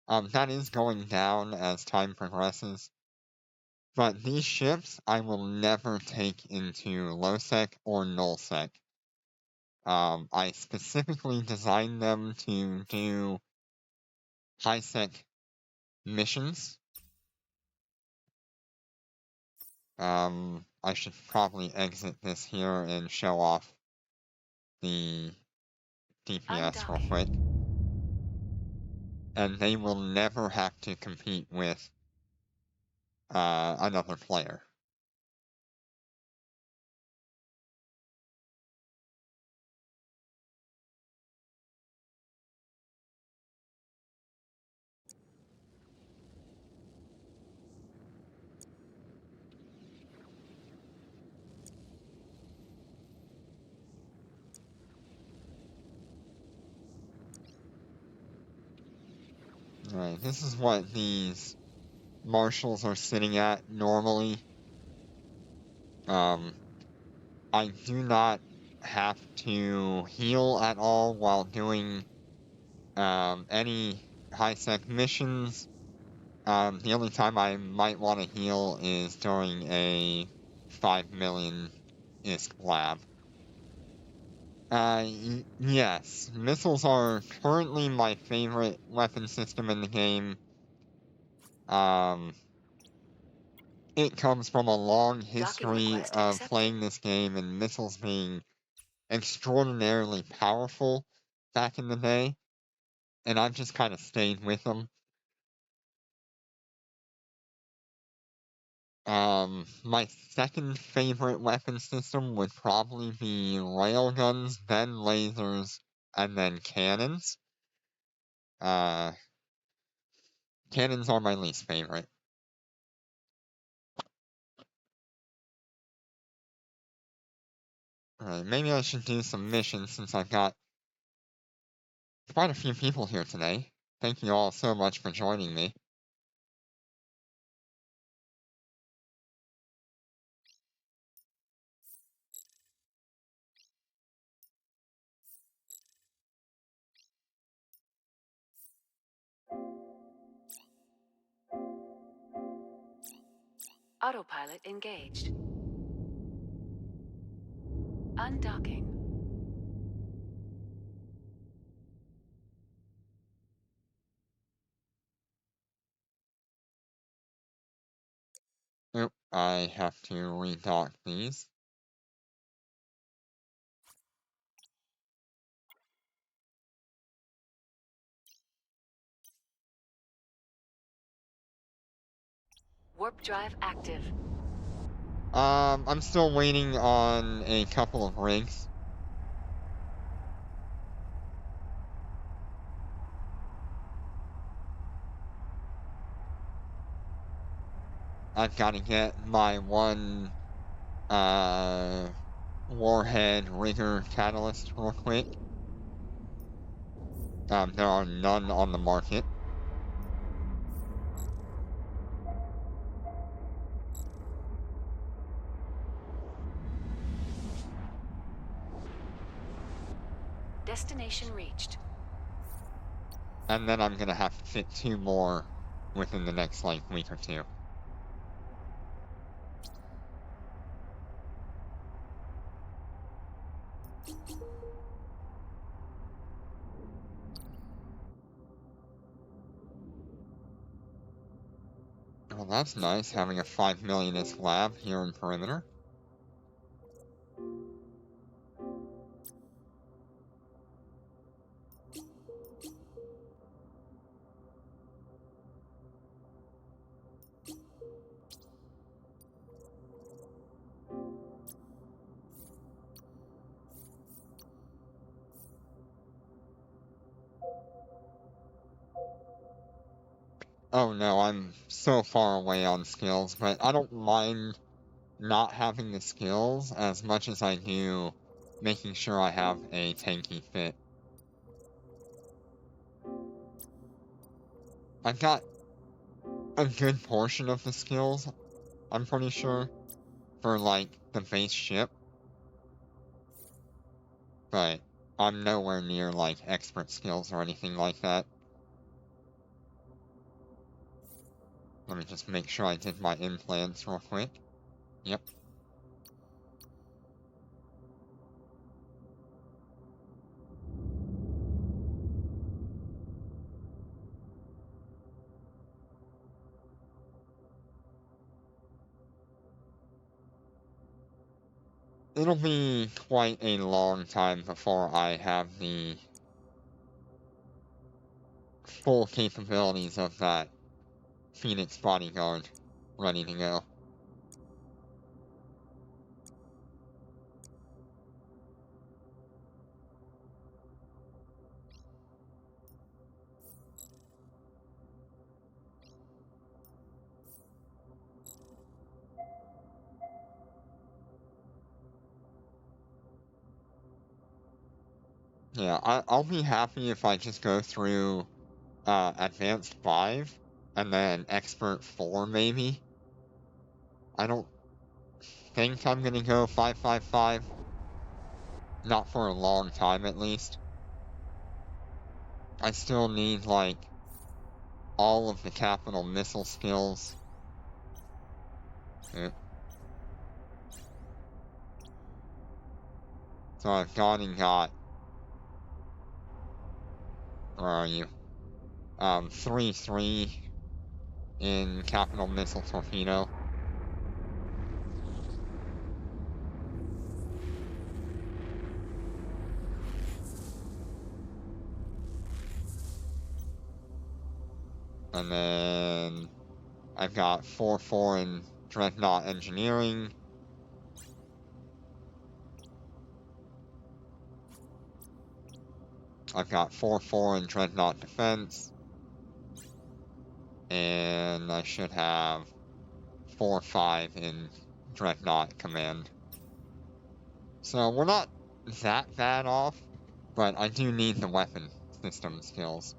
That is going down as time progresses. But these ships I will never take into low sec or null sec. I specifically designed them to do high sec missions. I should probably exit this here and show off the DPS real quick. And they will never have to compete with another player. Alright, this is what these marshals are sitting at normally. I do not have to heal at all while doing any high sec missions. The only time I might want to heal is during a 5 million ISK lab. Yes, missiles are currently my favorite weapon system in the game. It comes from a long history of playing this game and missiles being extraordinarily powerful back in the day, and I've just kind of stayed with them. My second favorite weapon system would probably be railguns, then lasers, and then cannons. Cannons are my least favorite. Alright, maybe I should do some missions since I've got quite a few people here today. Thank you all so much for joining me. Autopilot engaged. Undocking. Nope, I have to redock these. Warp drive active. I'm still waiting on a couple of rigs. I've got to get my one warhead rigger catalyst real quick. There are none on the market. Destination reached. And then I'm gonna have to fit 2 more within the next, like, week or 2. Well, that's nice, having a 5 millionth lab here in Perimeter. Oh no, I'm so far away on skills, but I don't mind not having the skills as much as I do making sure I have a tanky fit. I've got a good portion of the skills, I'm pretty sure, for like the base ship, but I'm nowhere near like expert skills or anything like that. Let me just make sure I did my implants real quick. Yep. It'll be quite a long time before I have the full capabilities of that Phoenix bodyguard ready to go. Yeah, I'll be happy if I just go through Advanced 5 and then Expert 4 maybe. I don't think I'm gonna go 555. Not for a long time at least. I still need like all of the capital missile skills. Yeah. So I've gone and got, where are you? 3-3 in capital missile torpedo. And then I've got 4-4 in dreadnought engineering. I've got 4-4 in dreadnought defense. And I should have 4-5 in dreadnought command. So we're not that bad off, but I do need the weapon system skills.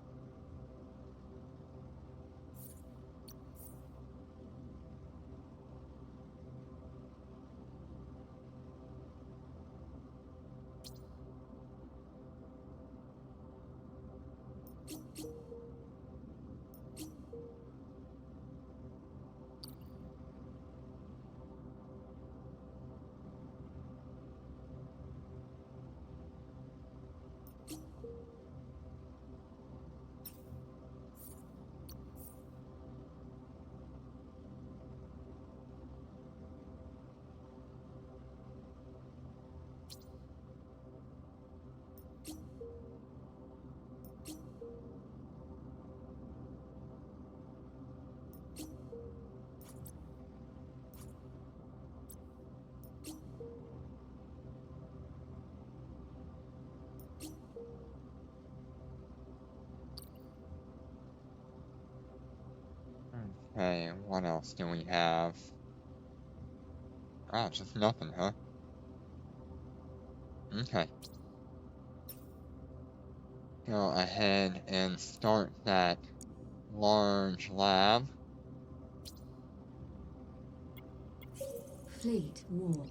Okay, what else do we have? Ah, just nothing, huh? Okay. Go ahead and start that large lab. Fleet warp.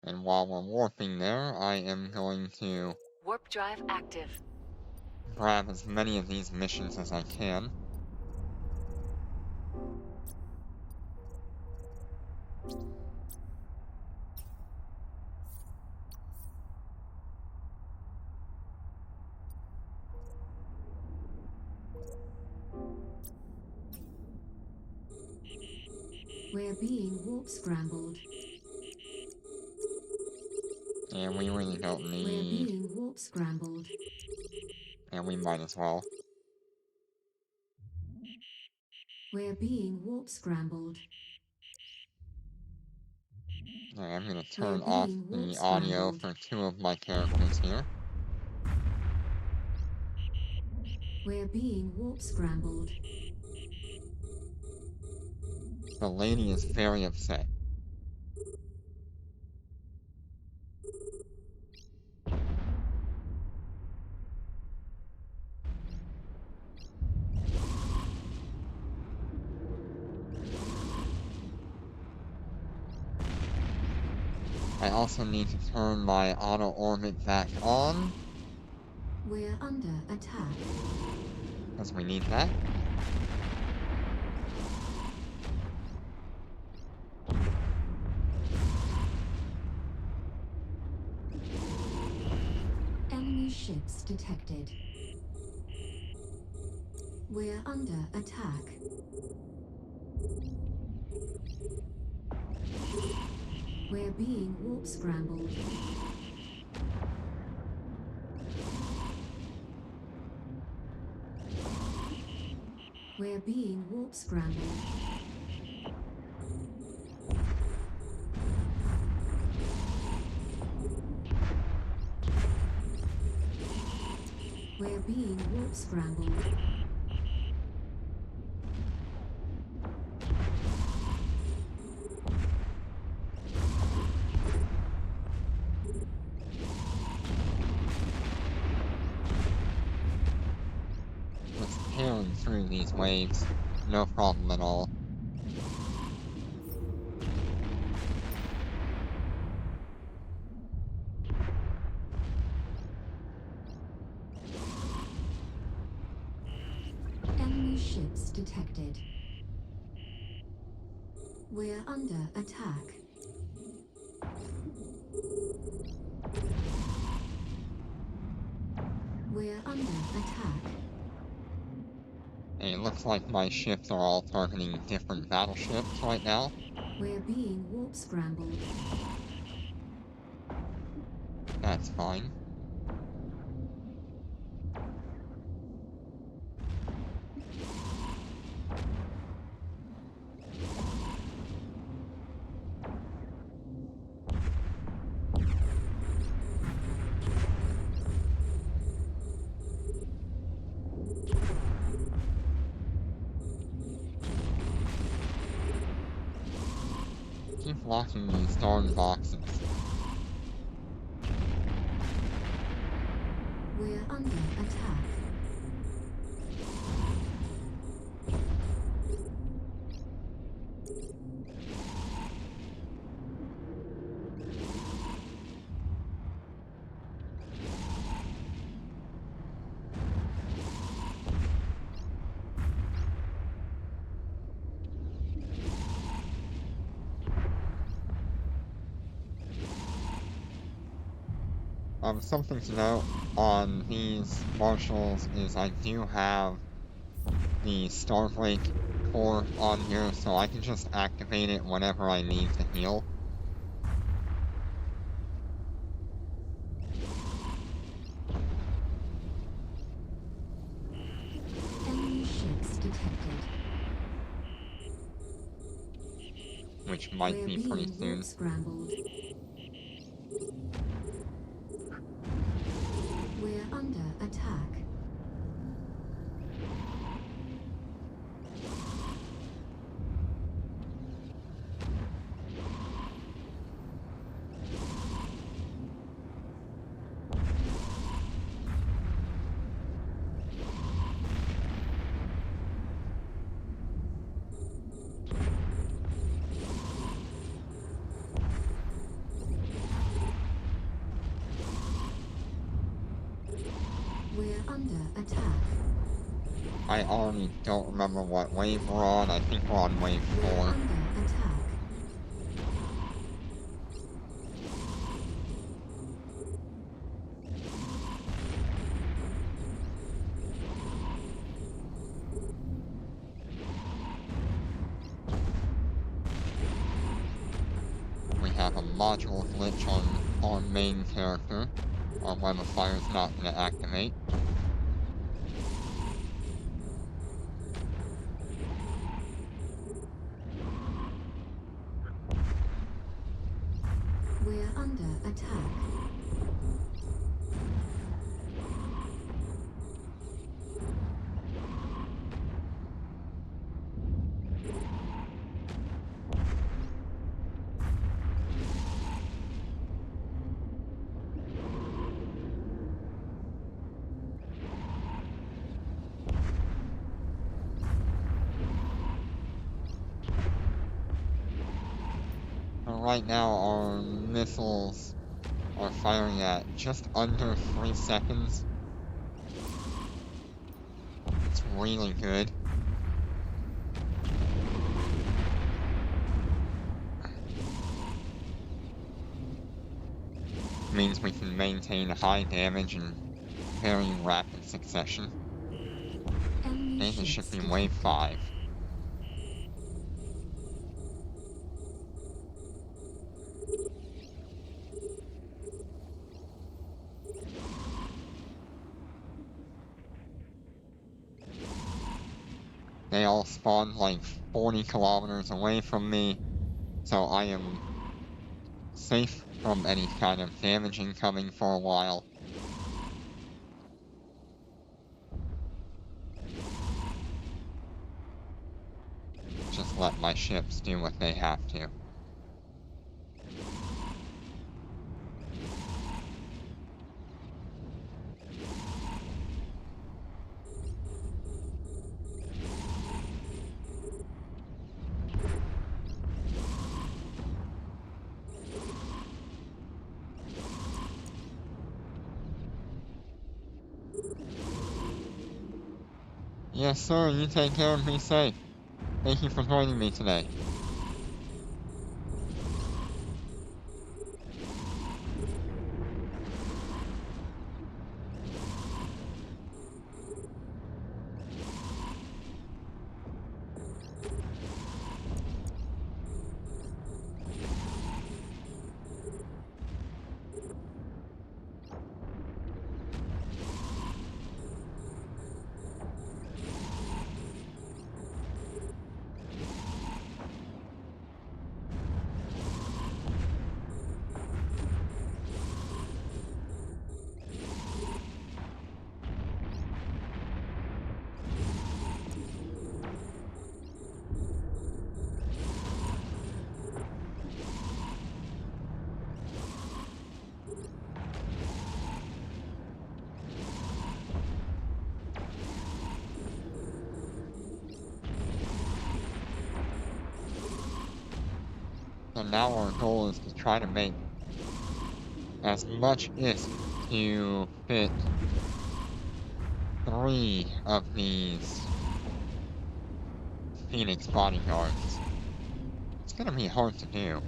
And while we're warping there, I am going to Warp drive active. grab as many of these missions as I can. We're being warp scrambled. And we really don't We're need... being warp scrambled. And we might as well. We're being warp scrambled. Alright, I'm gonna We're turn off being warp the audio scrambled. for 2 of my characters here. We're being warp scrambled. The lady is very upset. I also need to turn my auto orbit back on, We're under attack. because we need that. Enemy ships detected. We're under attack. We're being warp scrambled. We're being warp scrambled. We're being warp scrambled. Just tearing through these waves, no problem at all. Enemy ships detected. We're under attack. We're under attack. It looks like my ships are all targeting different battleships right now. We're being warp scrambled. That's fine. Keep locking these darn boxes. We're under attack. Something to note on these marshals is I do have the Starflake core on here, so I can just activate it whenever I need to heal. Enemy ships detected. Which might We're be pretty being soon. warp scrambled. We're under attack. under attack. I already don't remember what wave we're on. I think we're on wave We're 4. under attack. We have a module glitch on our main character. Our web of fire is not going to activate. We're under attack. Right now, our missiles are firing at just under 3 seconds. It's really good. Means we can maintain high damage in very rapid succession. Enemy And this should ships be detected. wave 5. They all spawned like 40 kilometers away from me, so I am safe from any kind of damage incoming for a while. Just let my ships do what they have to. Yes, sir, you take care and be safe. Thank you for joining me today. So now our goal is to try to make as much ISK to fit 3 of these Phoenix bodyguards. It's gonna be hard to do.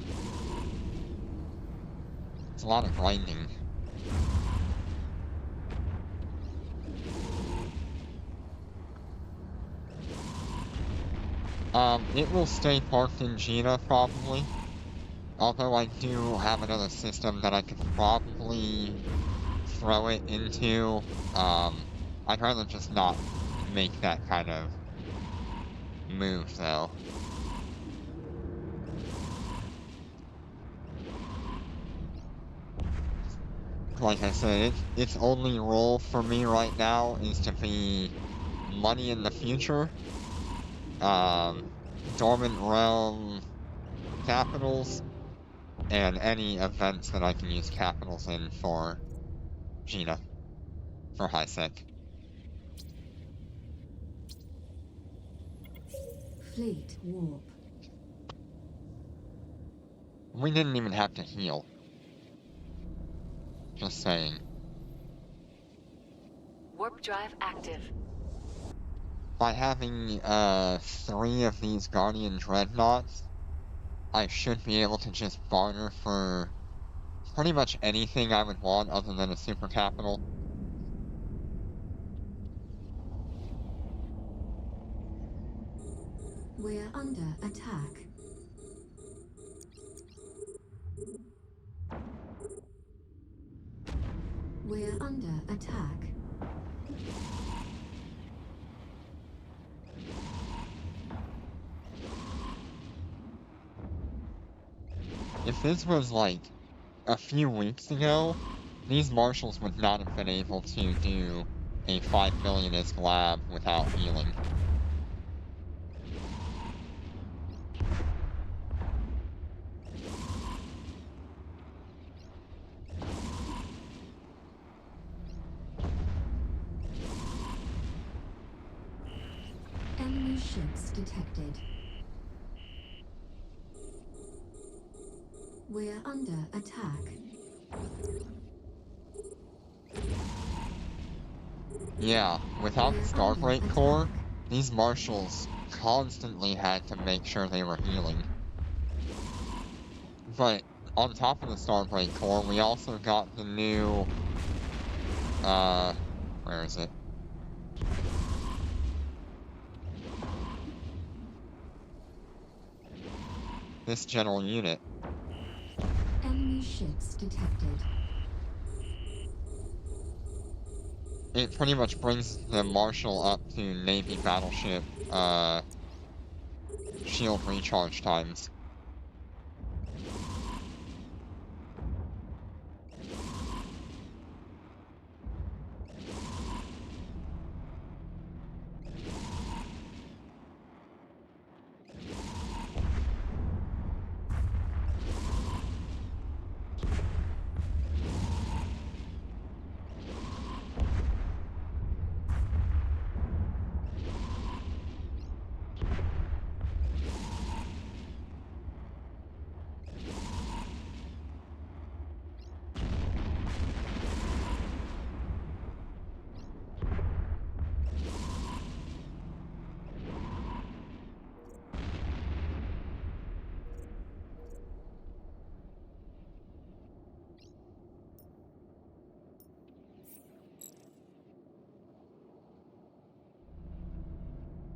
It's a lot of grinding. It will stay parked in Gina, probably. Although I do have another system that I could probably throw it into. I'd rather just not make that kind of move, though. Like I said, its only role for me right now is to be money in the future. Dormant Realm capitals, and any events that I can use capitals in for Gina, for HiSec. Fleet warp. We didn't even have to heal. Just saying. Warp drive active. By having 3 of these Guardian Dreadnoughts, I should be able to just barter for pretty much anything I would want other than a super capital. We're under attack. We're under attack. If this was like a few weeks ago, these marshals would not have been able to do a 5 millionist lab without healing. Enemy ships detected. We're under attack. Yeah, without We're Starbreak under Core, attack. these marshals constantly had to make sure they were healing. But on top of the Starbreak Core, we also got the new, where is it? This general unit. Enemy ships detected. It pretty much brings the Marshal up to Navy battleship, shield recharge times.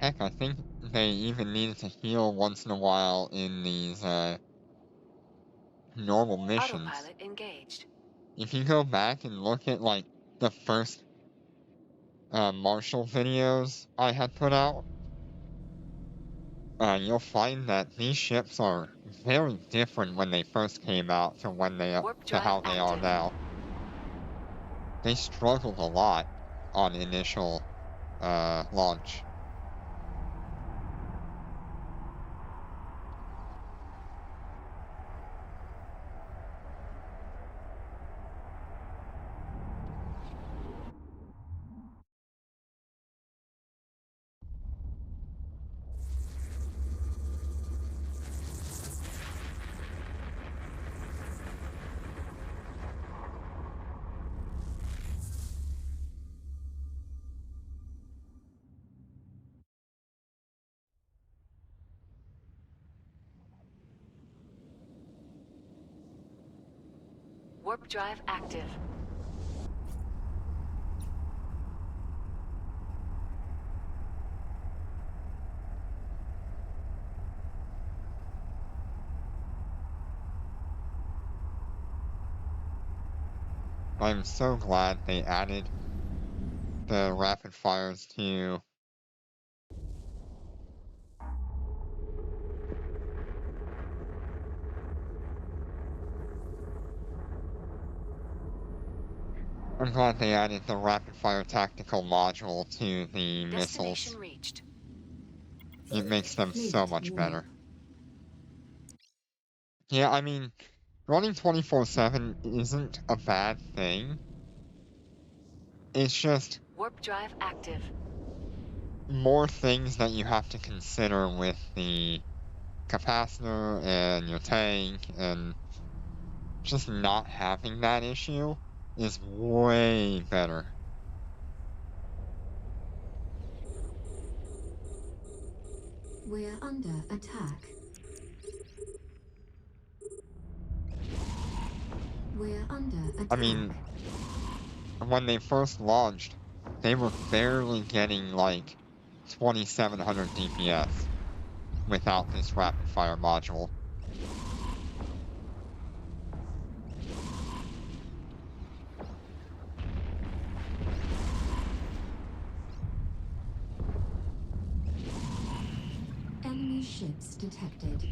Heck, I think they even needed to heal once in a while in these, normal missions. Autopilot engaged. If you go back and look at, like, the first, Marshal videos I had put out, you'll find that these ships are very different when they first came out to when Warp to how drive they are active. now. They struggled a lot on initial, launch. Warp drive active. I'm so glad they added the rapid fires to I'm glad they added the rapid fire tactical module to the missiles. Destination reached. It makes them so Fleet much warp. better. Yeah, I mean, running 24/7 isn't a bad thing. It's just Warp drive active. more things that you have to consider with the capacitor and your tank, and just not having that issue is way better. We're under attack. We're under attack. I mean, when they first launched, they were barely getting like 2700 DPS without this rapid fire module. Enemy ships detected.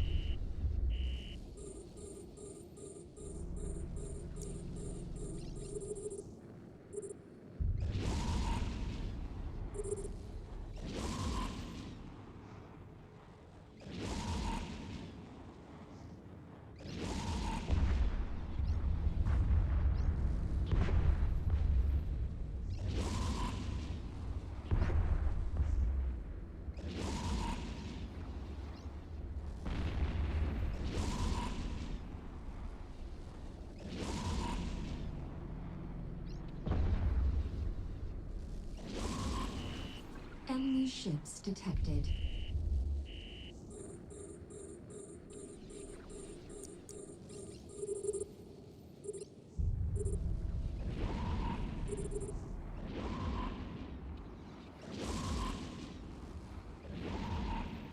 Enemy ships detected.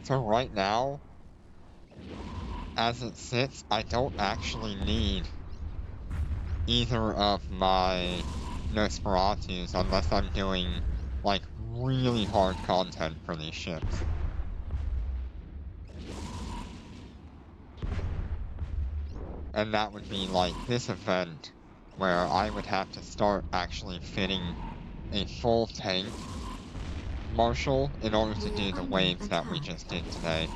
So right now, as it sits, I don't actually need either of my Nosferatus unless I'm doing, like, really hard content for these ships. And that would be like this event, where I would have to start actually fitting a full tank marshal in order to do the waves that we just did today.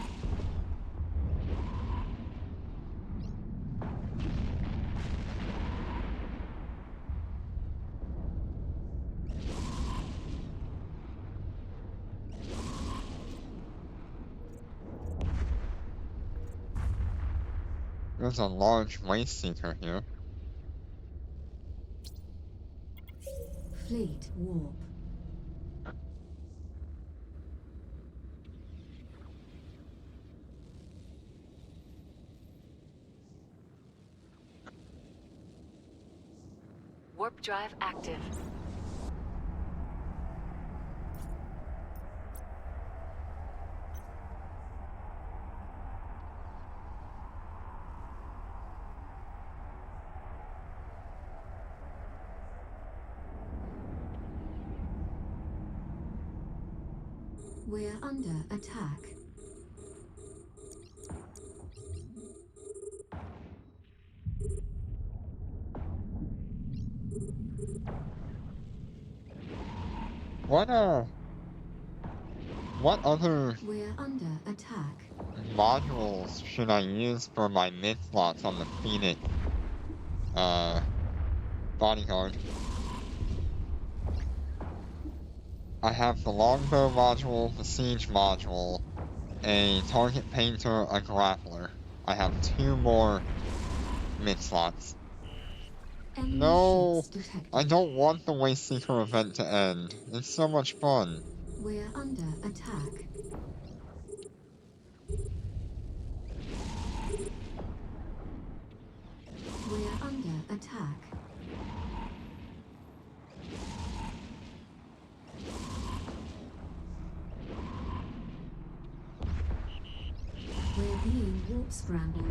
There's a large Wasteseeker here. Fleet warp. Warp drive active. We're under attack. What other We're under attack. modules should I use for my mid slots on the Phoenix, bodyguard? I have the longbow module, the siege module, a target painter, a grappler. I have 2 more mid slots. Enemy No, ships detected. I don't want the Wasteseeker event to end. It's so much fun. We're under attack. We're under attack. We're being warp scrambled.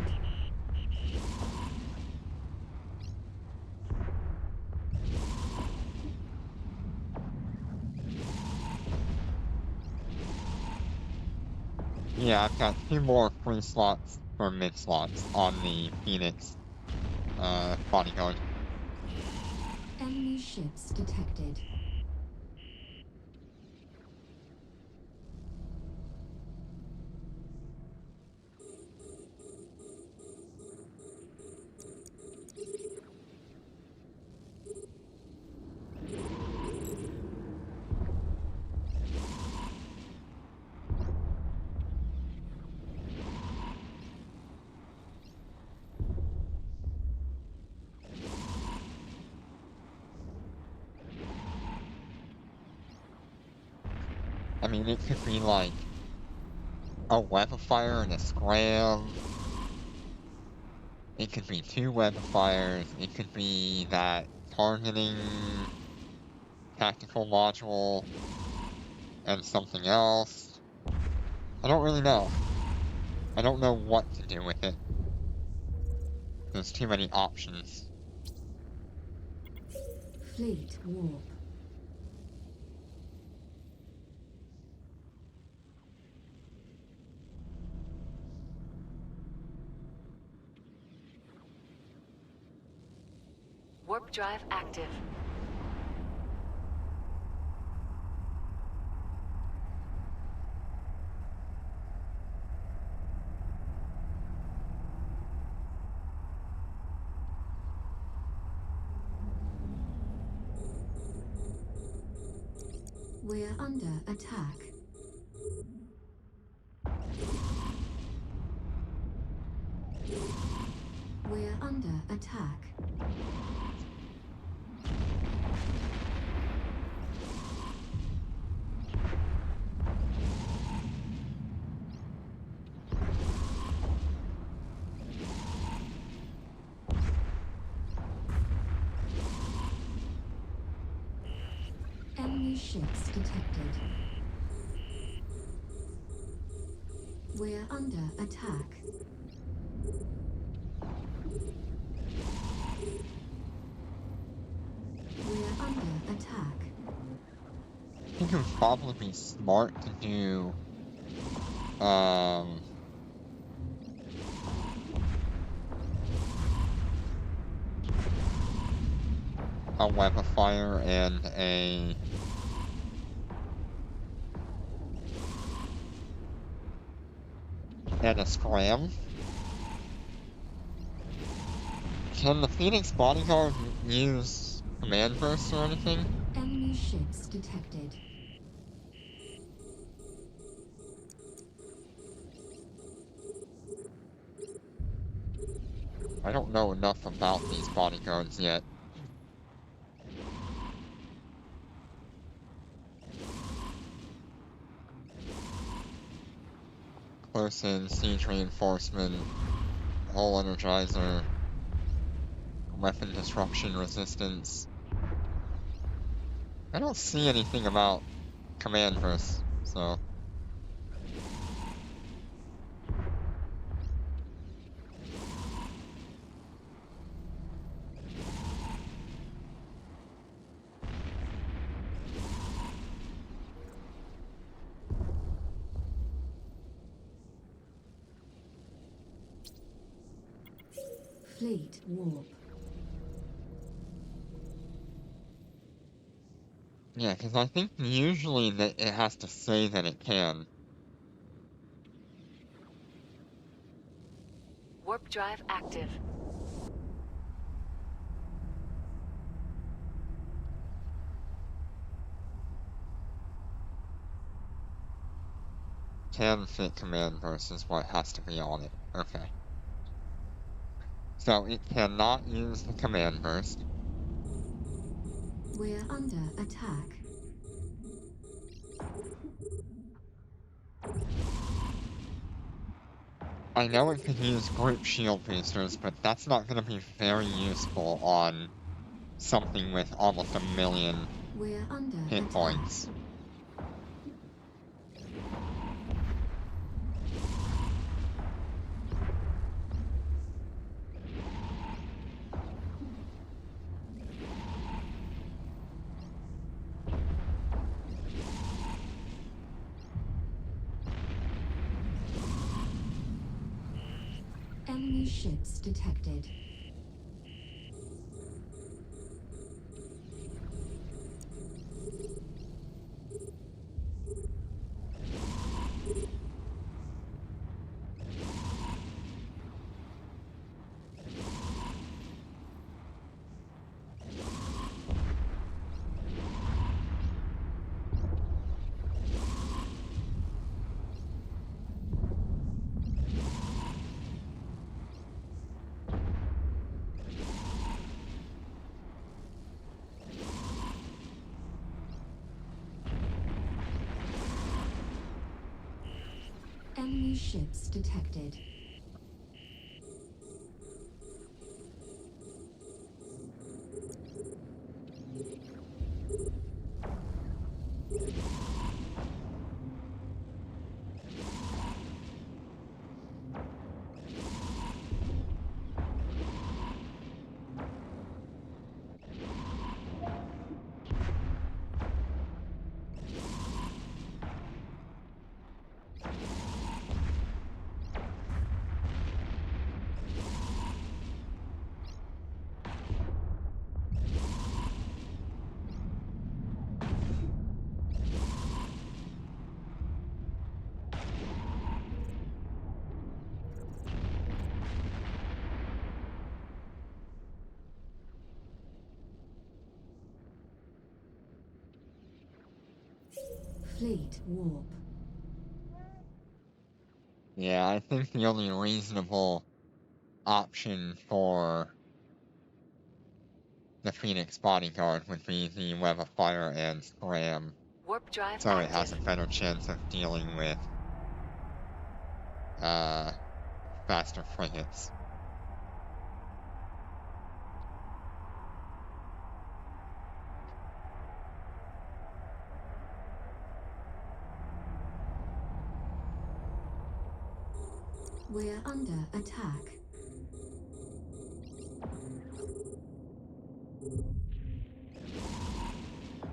Yeah, I've got 2 more free slots for mid slots on the Phoenix, bodyguard. Enemy ships detected. I mean, it could be like a web of fire and a scram. It could be 2 web of fires. It could be that targeting tactical module and something else. I don't really know. I don't know what to do with it. There's too many options. Fleet warp. Warp drive active. We're under attack. We're under attack. Enemy ships detected. We're under attack. We're under attack. I think it would probably be smart to do, a web of fire and a scram. Can the Phoenix bodyguard use command bursts or anything? Enemy ships detected. I don't know enough about these bodyguards yet. Close-in, siege reinforcement, hull energizer, weapon disruption resistance. I don't see anything about command bursts, so... Fleet warp. Yeah, because I think usually that it has to say that it can. Warp drive active. Can fit command burst is what has to be on it. Okay. So it cannot use the command burst. We're under attack. I know it can use group shield boosters, but that's not going to be very useful on something with almost 1 million We're under hit attack. points. Enemy ships detected. Enemy ships detected. Fleet warp. Yeah, I think the only reasonable option for the Phoenix bodyguard would be the web of fire and scram, Warp drive so it has a active. better chance of dealing with faster frigates. We're under attack.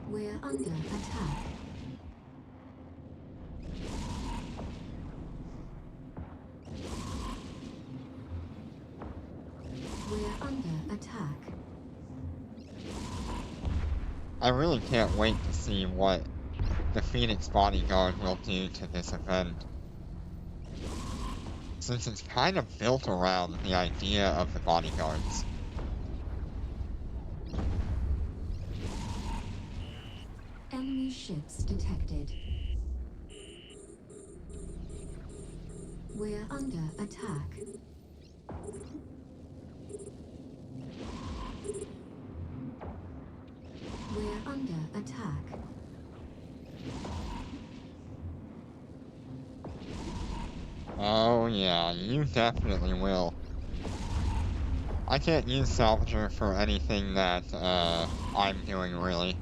We're under attack. We're under attack. I really can't wait to see what the Phoenix bodyguard will do to this event, since it's kind of built around the idea of the bodyguards. Enemy ships detected. We're under attack. We're under attack. Oh yeah, you definitely will. I can't use Salvager for anything that I'm doing, really.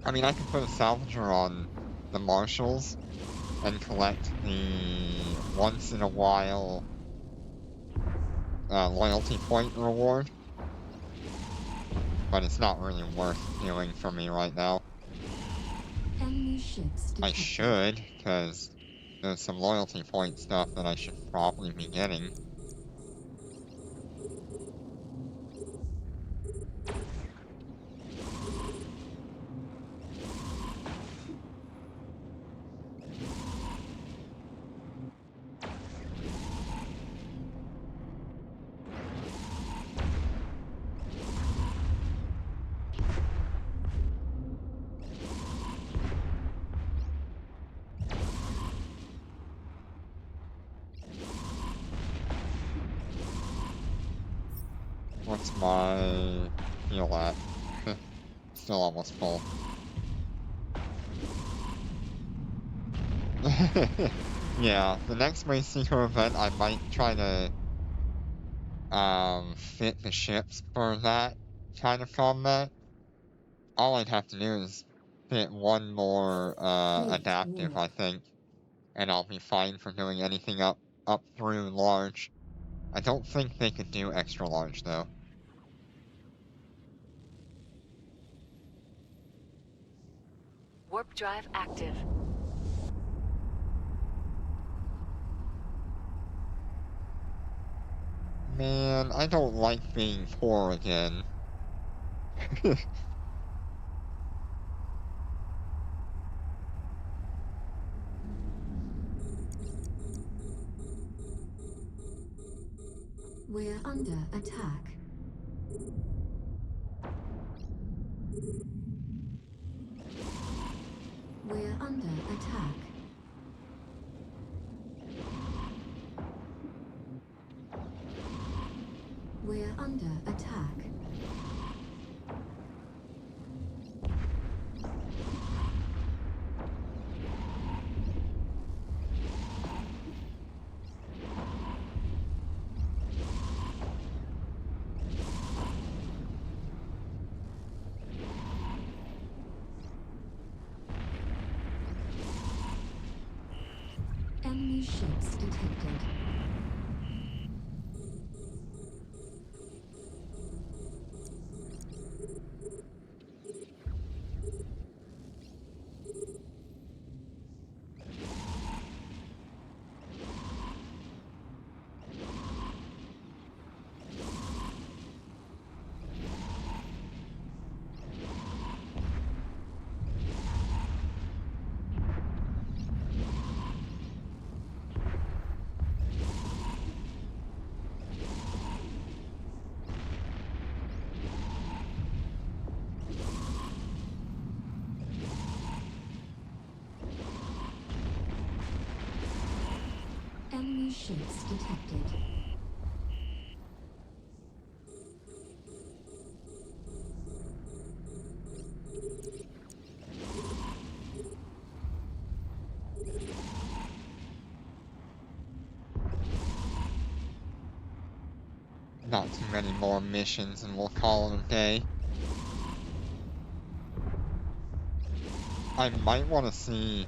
I mean, I could put a Salvager on the Marshals and collect the once-in-a-while loyalty point reward, but it's not really worth doing for me right now. Enemy ships detected. I should, because there's some loyalty point stuff that I should probably be getting. What's my heal at? Still almost full. Yeah, the next Wasteseeker event, I might try to fit the ships for that kind of combat. All I'd have to do is fit one more Fleet adaptive, warp. I think, and I'll be fine for doing anything up through large. I don't think they could do extra large though. Warp drive active. Man, I don't like being poor again. We're under attack. We're under attack. We're under attack. ships detected. Enemy ships detected. Not too many more missions and we'll call it a day. I might want to see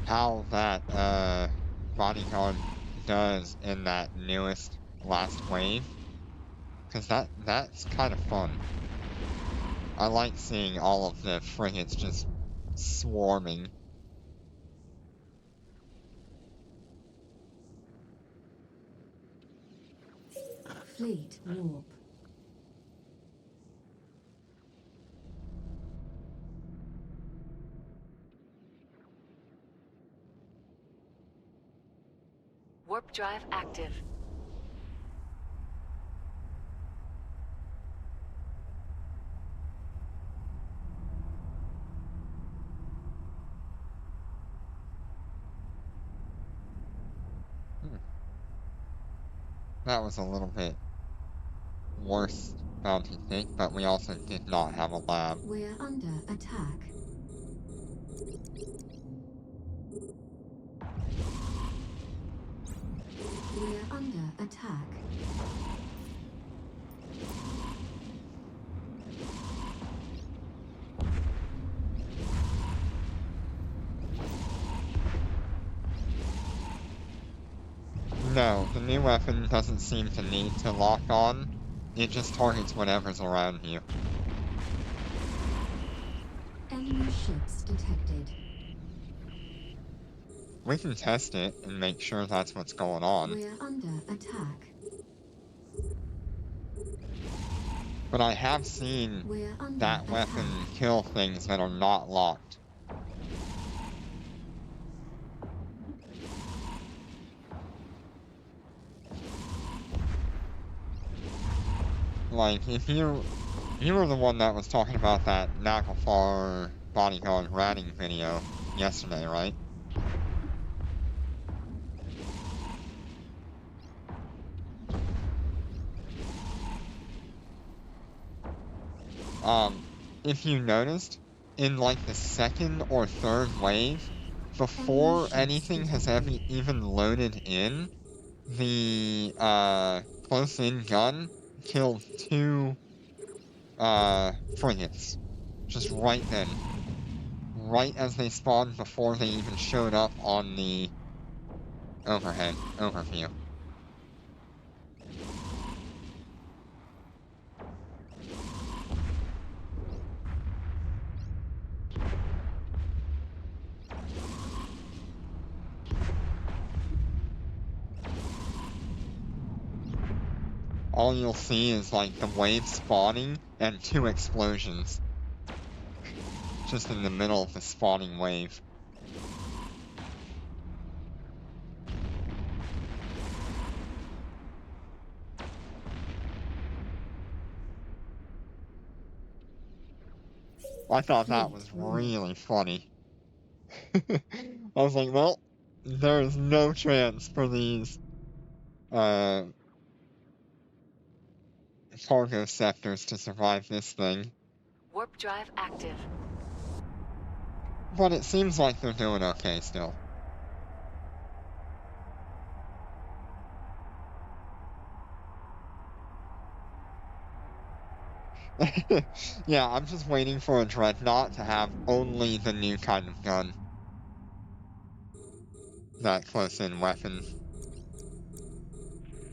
how that bodyguard does in that newest last wave, because that's kind of fun. I like seeing all of the frigates just swarming. Fleet warp. Warp drive active. That was a little bit worse bounty pick, but we also did not have a lab. We're under attack. We're under attack. No, the new weapon doesn't seem to need to lock on. It just targets whatever's around you. Enemy ships detected. We can test it and make sure that's what's going on. We're under attack. But I have seen We're under that weapon attack. kill things that are not locked. Like, if you were the one that was talking about that Naglfar bodyguard ratting video yesterday, right? If you noticed, in like the second or third wave, before anything has even loaded in, the close-in gun killed 2 frigates. Just right then. Right as they spawned before they even showed up on the overview. All you'll see is like the wave spawning and 2 explosions. Just in the middle of the spawning wave. I thought that was really funny. I was like, well, there's no chance for these cargo sectors to survive this thing. Warp drive active. But it seems like they're doing okay still. Yeah, I'm just waiting for a dreadnought to have only the new kind of gun. that close-in weapon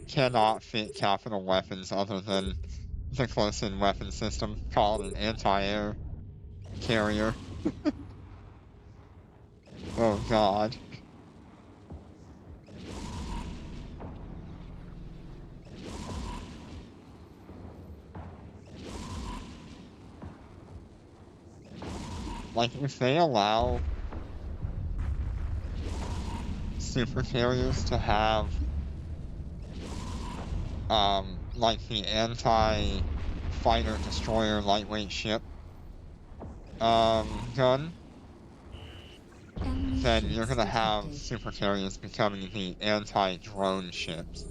cannot fit capital weapons other than the close-in weapon system called an anti-air carrier. Oh god. Like, if they allow super carriers to have, like the anti-fighter destroyer lightweight ship, gun, Enemy then you're ships gonna have detected. super carriers becoming the anti-drone ships.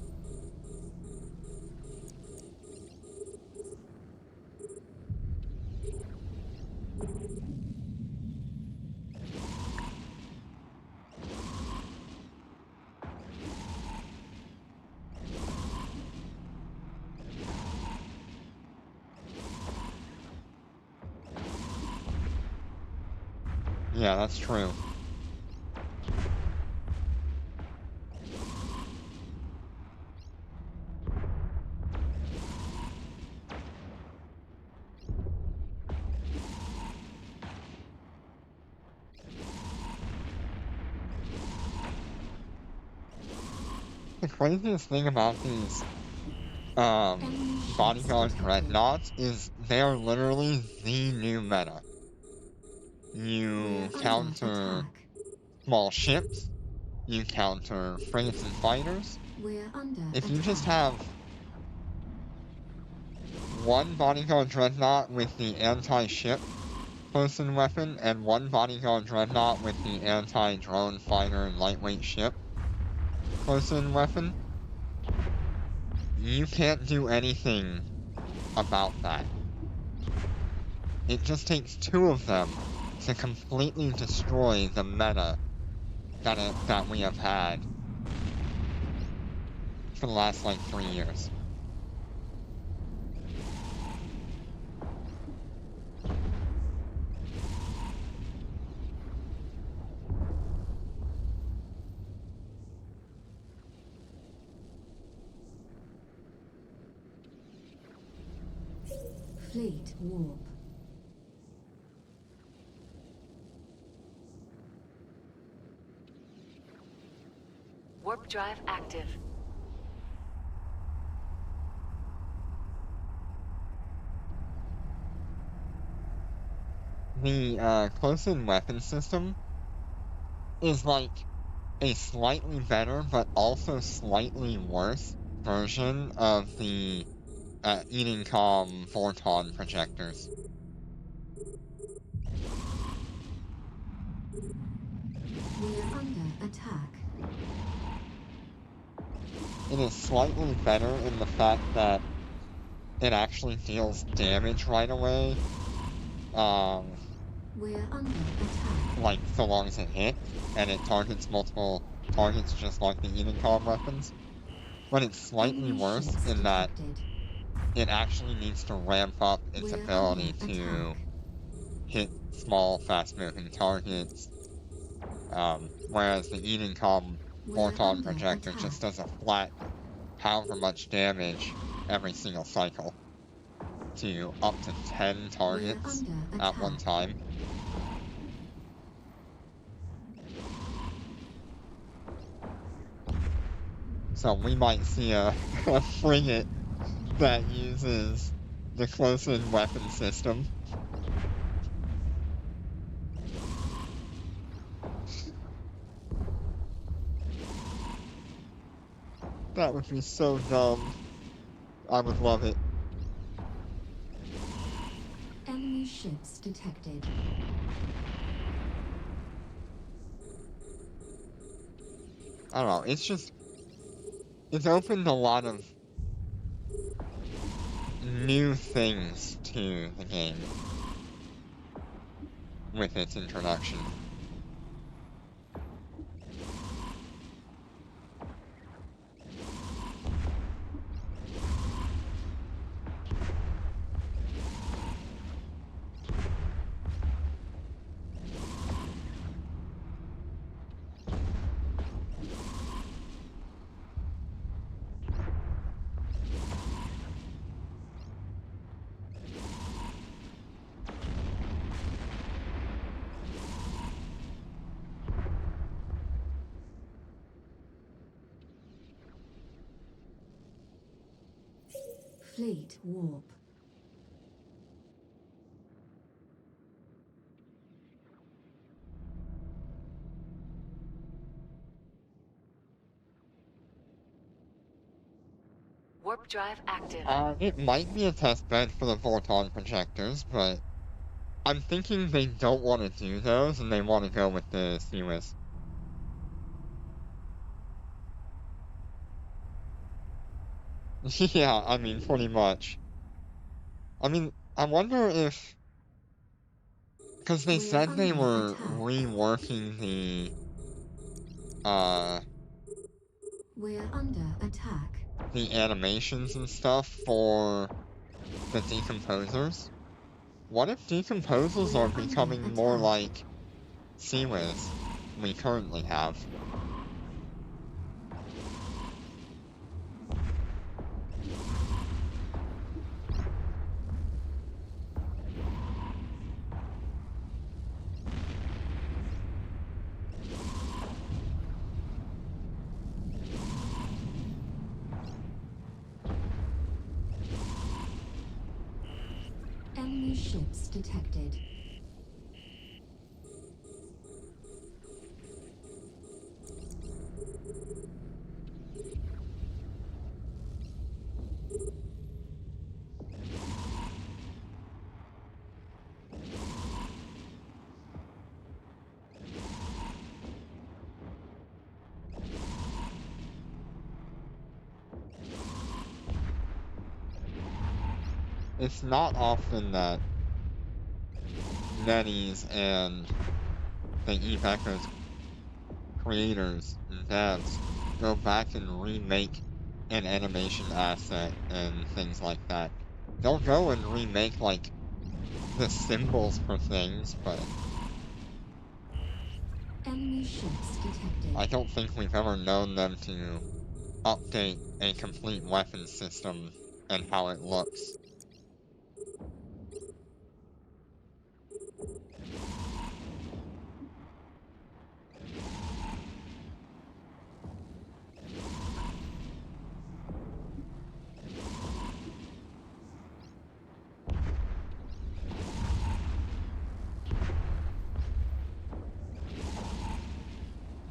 Yeah, that's true. The craziest thing about these Enemy ships bodyguard detected. dreadnoughts is they're literally the new meta. We're You under counter attack. small ships, you counter frigates and fighters. We're under If you just attack. have one bodyguard dreadnought with the anti-ship close-in weapon and one bodyguard dreadnought with the anti-drone fighter and lightweight ship close-in weapon, you can't do anything about that. It just takes two of them to completely destroy the meta that we have had for the last, like, 3 years. Fleet warp. Warp drive active. The close-in weapon system is like a slightly better but also slightly worse version of the Edencom Photon projectors. We're under attack. It is slightly better in the fact that it actually deals damage right away, We're under attack. like so long as it hits, and it targets multiple targets just like the Edencom weapons. But it's slightly Enemy worse ships in that detected. it actually needs to ramp up its We're ability under to attack. hit small, fast-moving targets, whereas the Edencom We're Photon under projector attack. just does a flat however much damage every single cycle to up to 10 We're targets under at one attack. time. So we might see a frigate that uses the close-in weapon system. That would be so dumb. I would love it. Enemy ships detected. I don't know, it's opened a lot of new things to the game with its introduction. Fleet warp. Warp drive active. It might be a test bed for the Volton projectors, but I'm thinking they don't want to do those and they want to go with the Suez. Yeah, I mean, pretty much. I mean, I wonder if, because they We're said they under were attack. reworking We're under attack. the animations and stuff for the decomposers. What if decomposers We're are under becoming more attack. like Seaways we currently have? Enemy ships detected. It's not often that NetEase and the Eve Echoes creators and devs go back and remake an animation asset and things like that. They'll go and remake, like, the symbols for things, but Enemy ships detected. I don't think we've ever known them to update a complete weapon system and how it looks.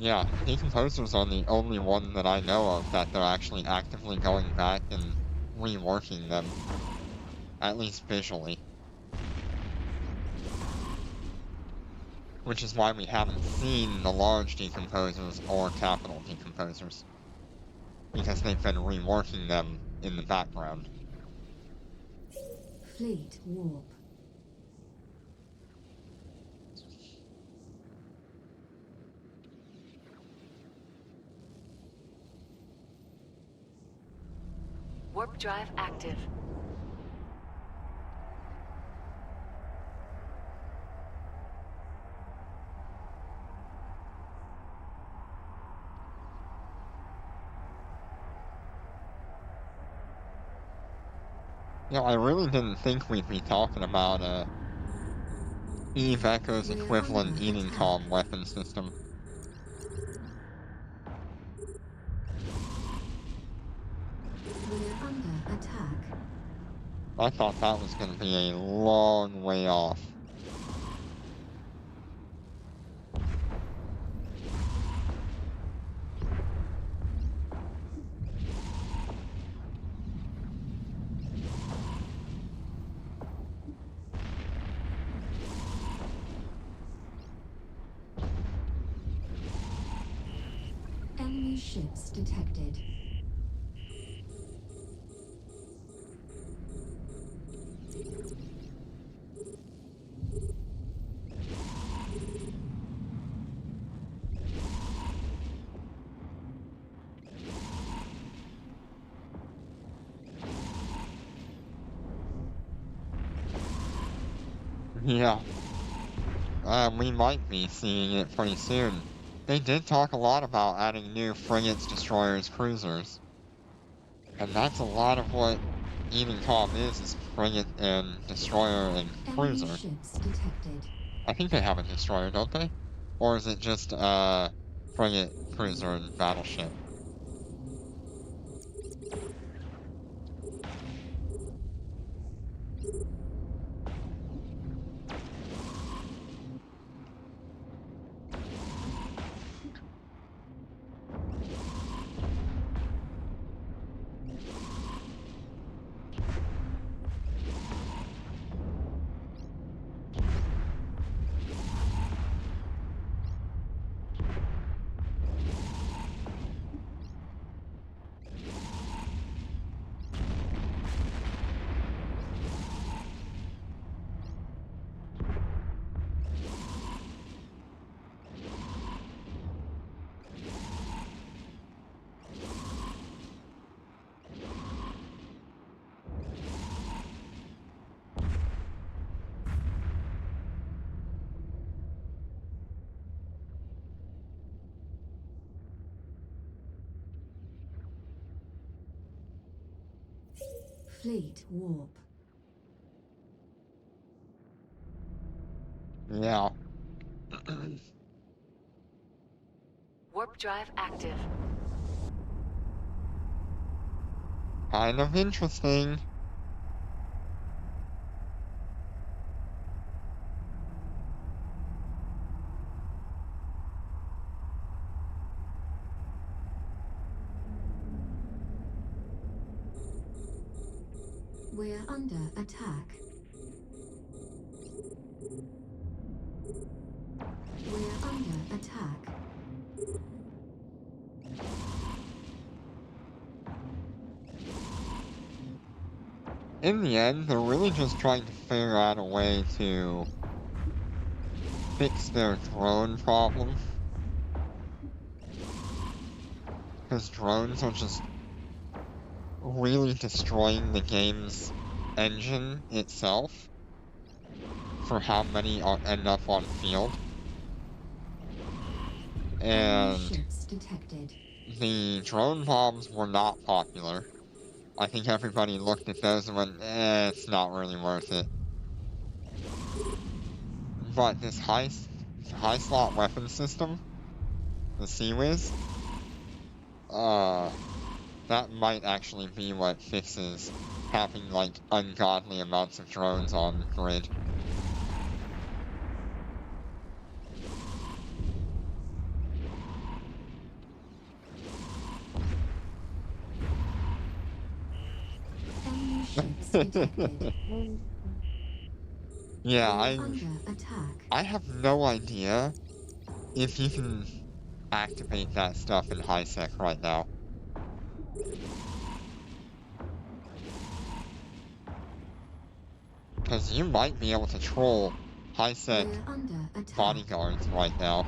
Yeah, decomposers are the only one that I know of that they're actually actively going back and reworking them, at least visually. Which is why we haven't seen the large decomposers or capital decomposers, because they've been reworking them in the background. Fleet warp. Warp drive active. You know, I really didn't think we'd be talking about Eve Echo's We're equivalent under Eating attack. Calm weapon system. We're under attack. I thought that was going to be a long way off. Enemy ships detected. Yeah, we might be seeing it pretty soon. They did talk a lot about adding new frigates, destroyers, cruisers. And that's a lot of what Eating Calm is frigate and destroyer and Enemy cruiser. ships detected. I think they have a destroyer, don't they? Or is it just frigate, cruiser, and battleship? Fleet warp. Yeah. Warp drive active. Kind of interesting. We're under attack. We're under attack. In the end, they're really just trying to figure out a way to fix their drone problem. Because drones are just really destroying the game's engine itself for how many end up on field. Enemy And ships detected. the drone bombs were not popular. I think everybody looked at those and went, it's not really worth it. But this high slot weapon system, the Sea-Wiz, that might actually be what fixes having like ungodly amounts of drones on grid. Enemy ships detected. Yeah, We're under attack. I have no idea if you can activate that stuff in high sec right now. Because you might be able to troll high sec We're under attack. bodyguards right now.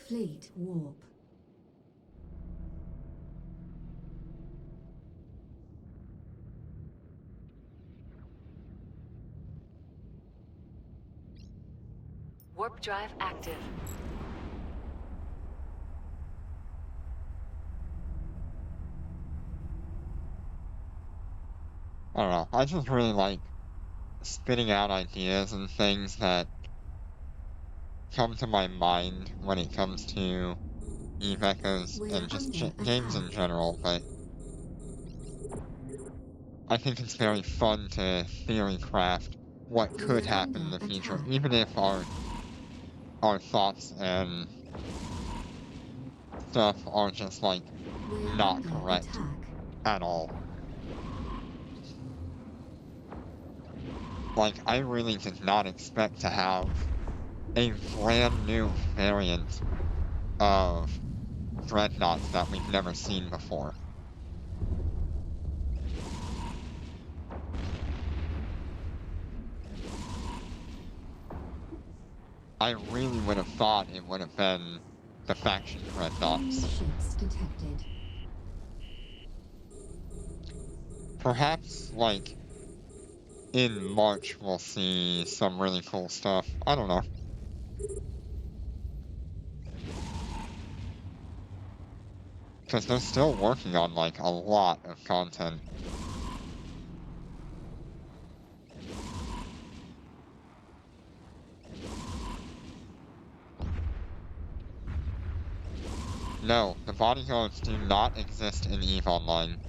Fleet warp. Warp drive active. I don't know. I just really like spitting out ideas and things that come to my mind when it comes to Eve Echoes We're and just under games in attack. general, but I think it's very fun to theory craft what could We're happen in the under future, attack. even if our thoughts and stuff are just like We're not under correct attack. at all. Like, I really did not expect to have a brand new variant of dreadnoughts that we've never seen before. I really would have thought it would have been the faction Enemy dreadnoughts. ships detected. Perhaps, like, in March we'll see some really cool stuff. I don't know. Because they're still working on, like, a lot of content. No, the bodyguards do not exist in EVE Online.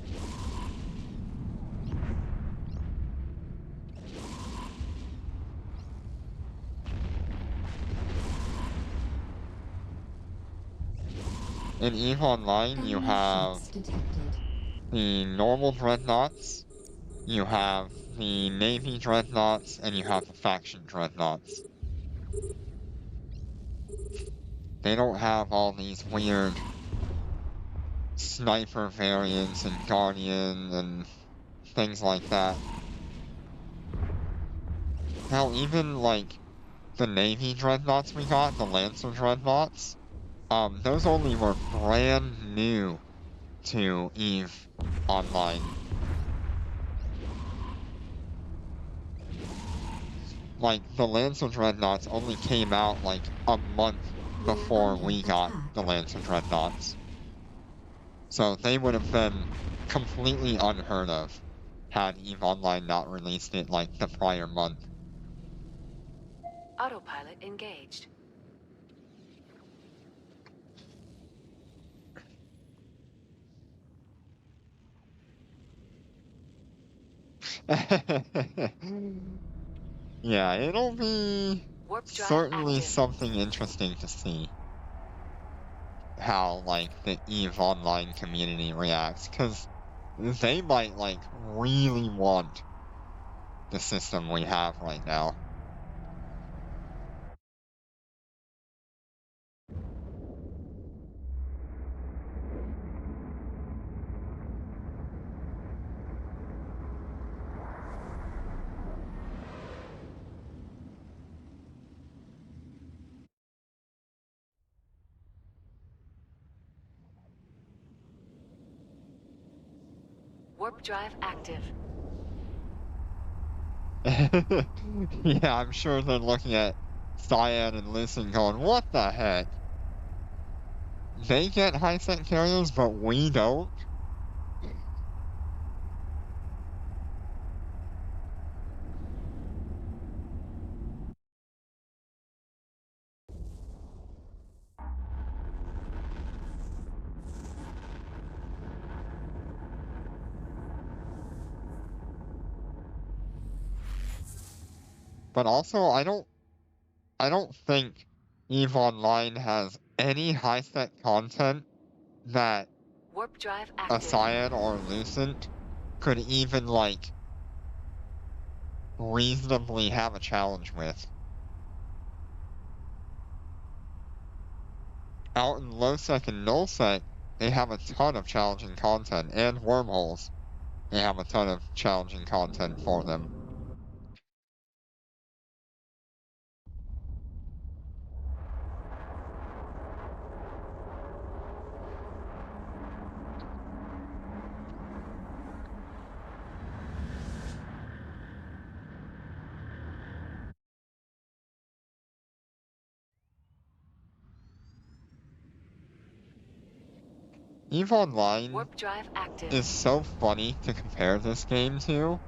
In EVE Online, you Enemy have ships detected. the normal dreadnoughts, you have the Navy dreadnoughts, and you have the faction dreadnoughts. They don't have all these weird sniper variants and guardian and things like that. Now, even, like, the Navy dreadnoughts we got, the Lancer dreadnoughts, those only were brand new to EVE Online. Like, the Lancer dreadnoughts only came out, like, a month We're before under we got attack. the Lancer dreadnoughts. So they would have been completely unheard of had EVE Online not released it, like, the prior month. Autopilot engaged. Yeah, it'll be Warp drive certainly active. something interesting to see how, like, the EVE Online community reacts, because they might, like, really want the system we have right now. Warp drive active. Yeah, I'm sure they're looking at Cyan and Listen going, what the heck? They get high-tech carriers, but we don't? But also, I don't think EVE Online has any high-tech content that Warp drive a active. Cyan or Lucent could even, like, reasonably have a challenge with. Out in low-sec and null-sec, they have a ton of challenging content, and wormholes. They have a ton of challenging content for them. EVE Online Warp drive active. is so funny to compare this game to,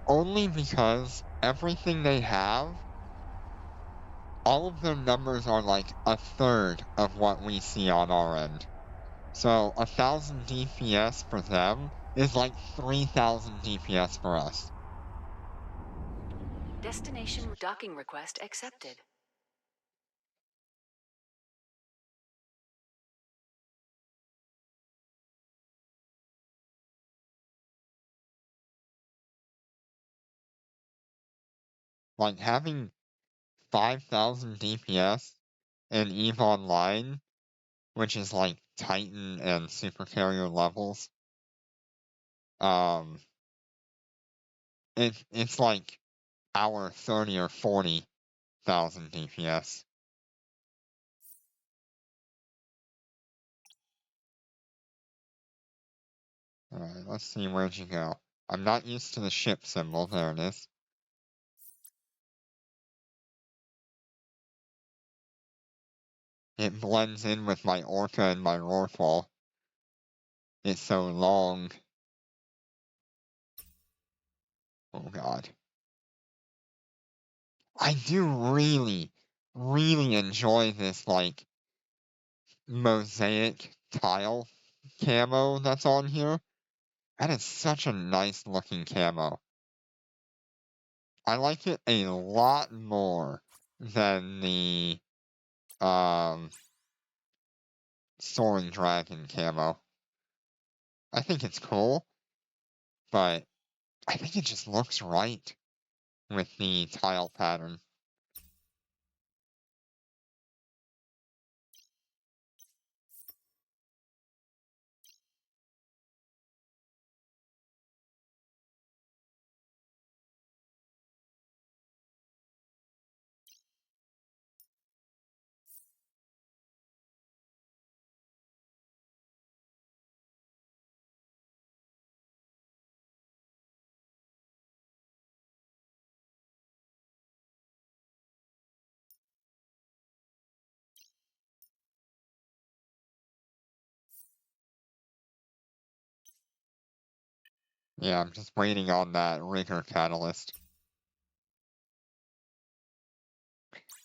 only because everything they have, all of their numbers are like a third of what we see on our end. So 1,000 DPS for them is like 3,000 DPS for us. Destination docking request accepted. Like having 5,000 DPS in EVE Online, which is like Titan and Super Carrier levels, um, it's like our 30 or 40,000 DPS. Alright, let's see, where'd you go? I'm not used to the ship symbol, there it is. It blends in with my Orca and my Rorqual. It's so long. Oh god. I do really, really enjoy this, like, mosaic tile camo that's on here. That is such a nice looking camo. I like it a lot more than the, um, Soaring Dragon camo. I think it's cool, but I think it just looks right with the tile pattern. Yeah, I'm just waiting on that rigor catalyst.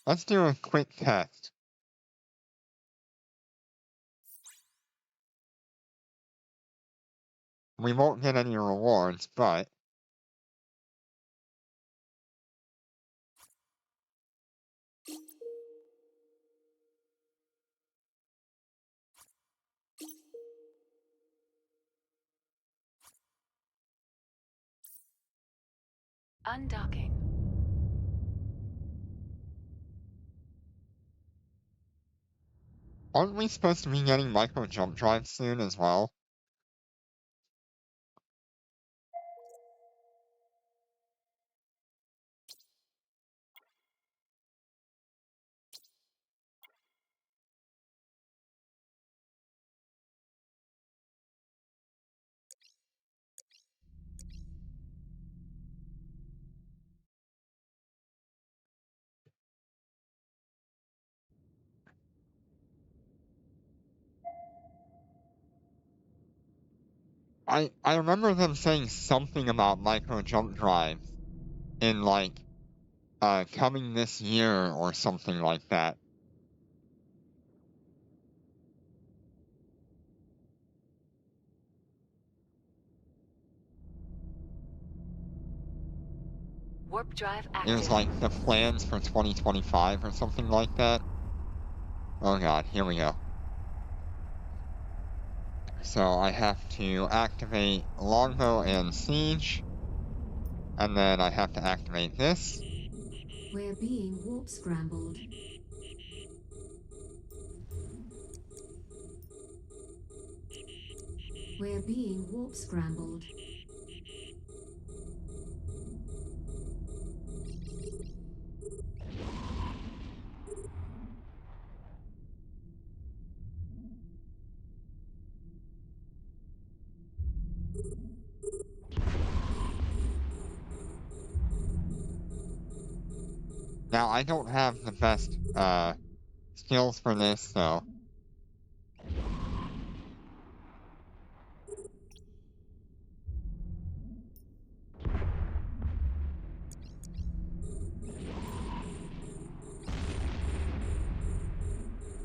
Let's do a quick test. We won't get any rewards, but Undocking. aren't we supposed to be getting micro jump drives soon as well? I remember them saying something about micro jump drives in like coming this year or something like that. Warp drive It was active. like the plans for 2025 or something like that. Oh god, here we go. So I have to activate Longbow and Siege, and then I have to activate this. We're being warp scrambled. We're being warp scrambled. Now I don't have the best skills for this, so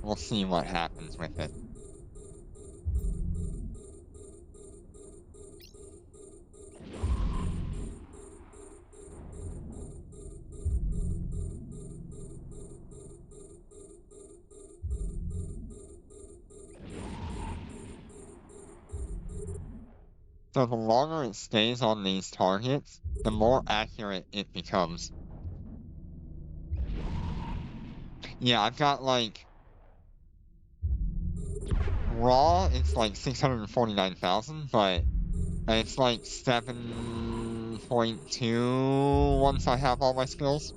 we'll see what happens with it. So the longer it stays on these targets, the more accurate it becomes. Yeah, I've got like raw, it's like 649,000, but it's like 7.2 once I have all my skills.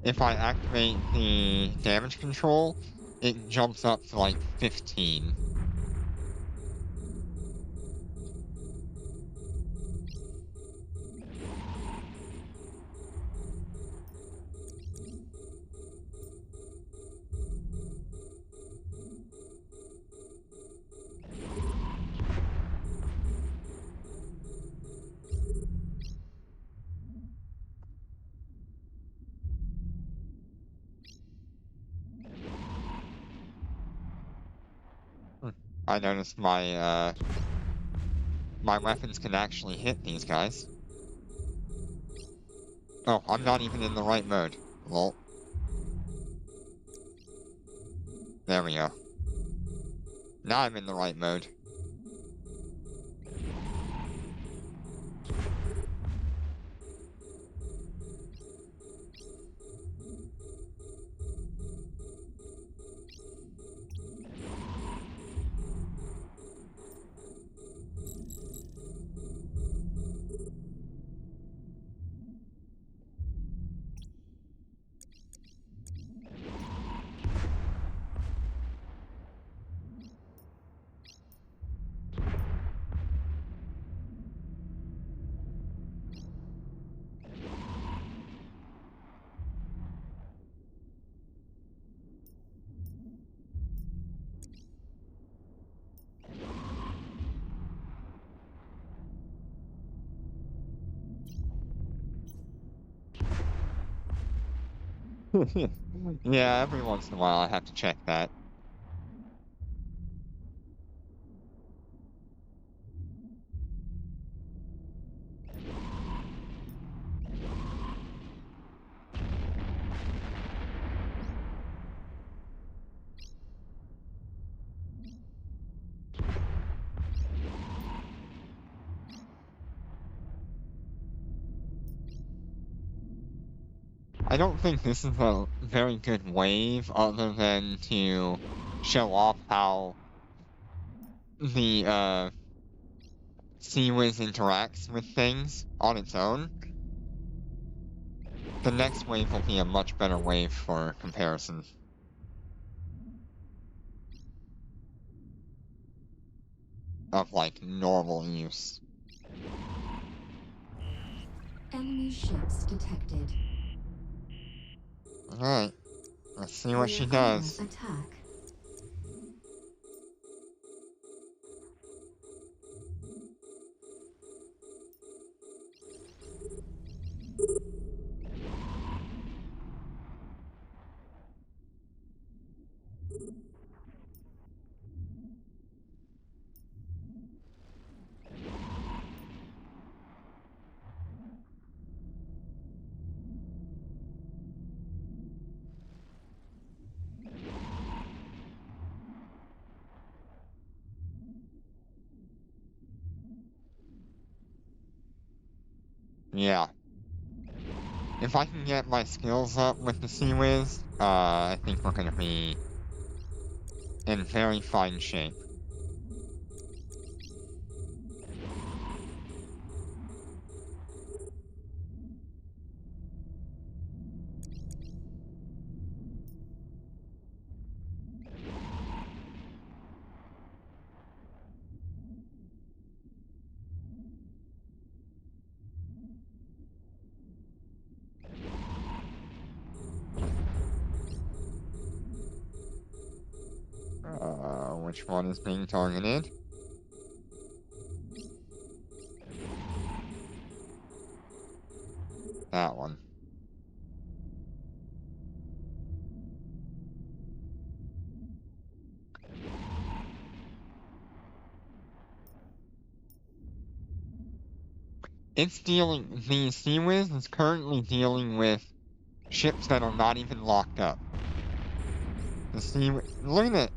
If I activate the damage control, it jumps up to like 15. Hmm. I noticed my weapons can actually hit these guys. Oh, I'm not even in the right mode. Well, there we go. Now I'm in the right mode. Yeah, every once in a while I have to check that. I don't think this is a very good wave other than to show off how the Seawiz interacts with things on its own. The next wave will be a much better wave for comparison. Of like normal use. Enemy ships detected. Alright, let's see what she We're under does. attack. Yeah. If I can get my skills up with the Seawiz, I think we're gonna be in very fine shape. Which one is being targeted? That one. The Seawiz is currently dealing with ships that are not even locked up. The Seawiz, look at it.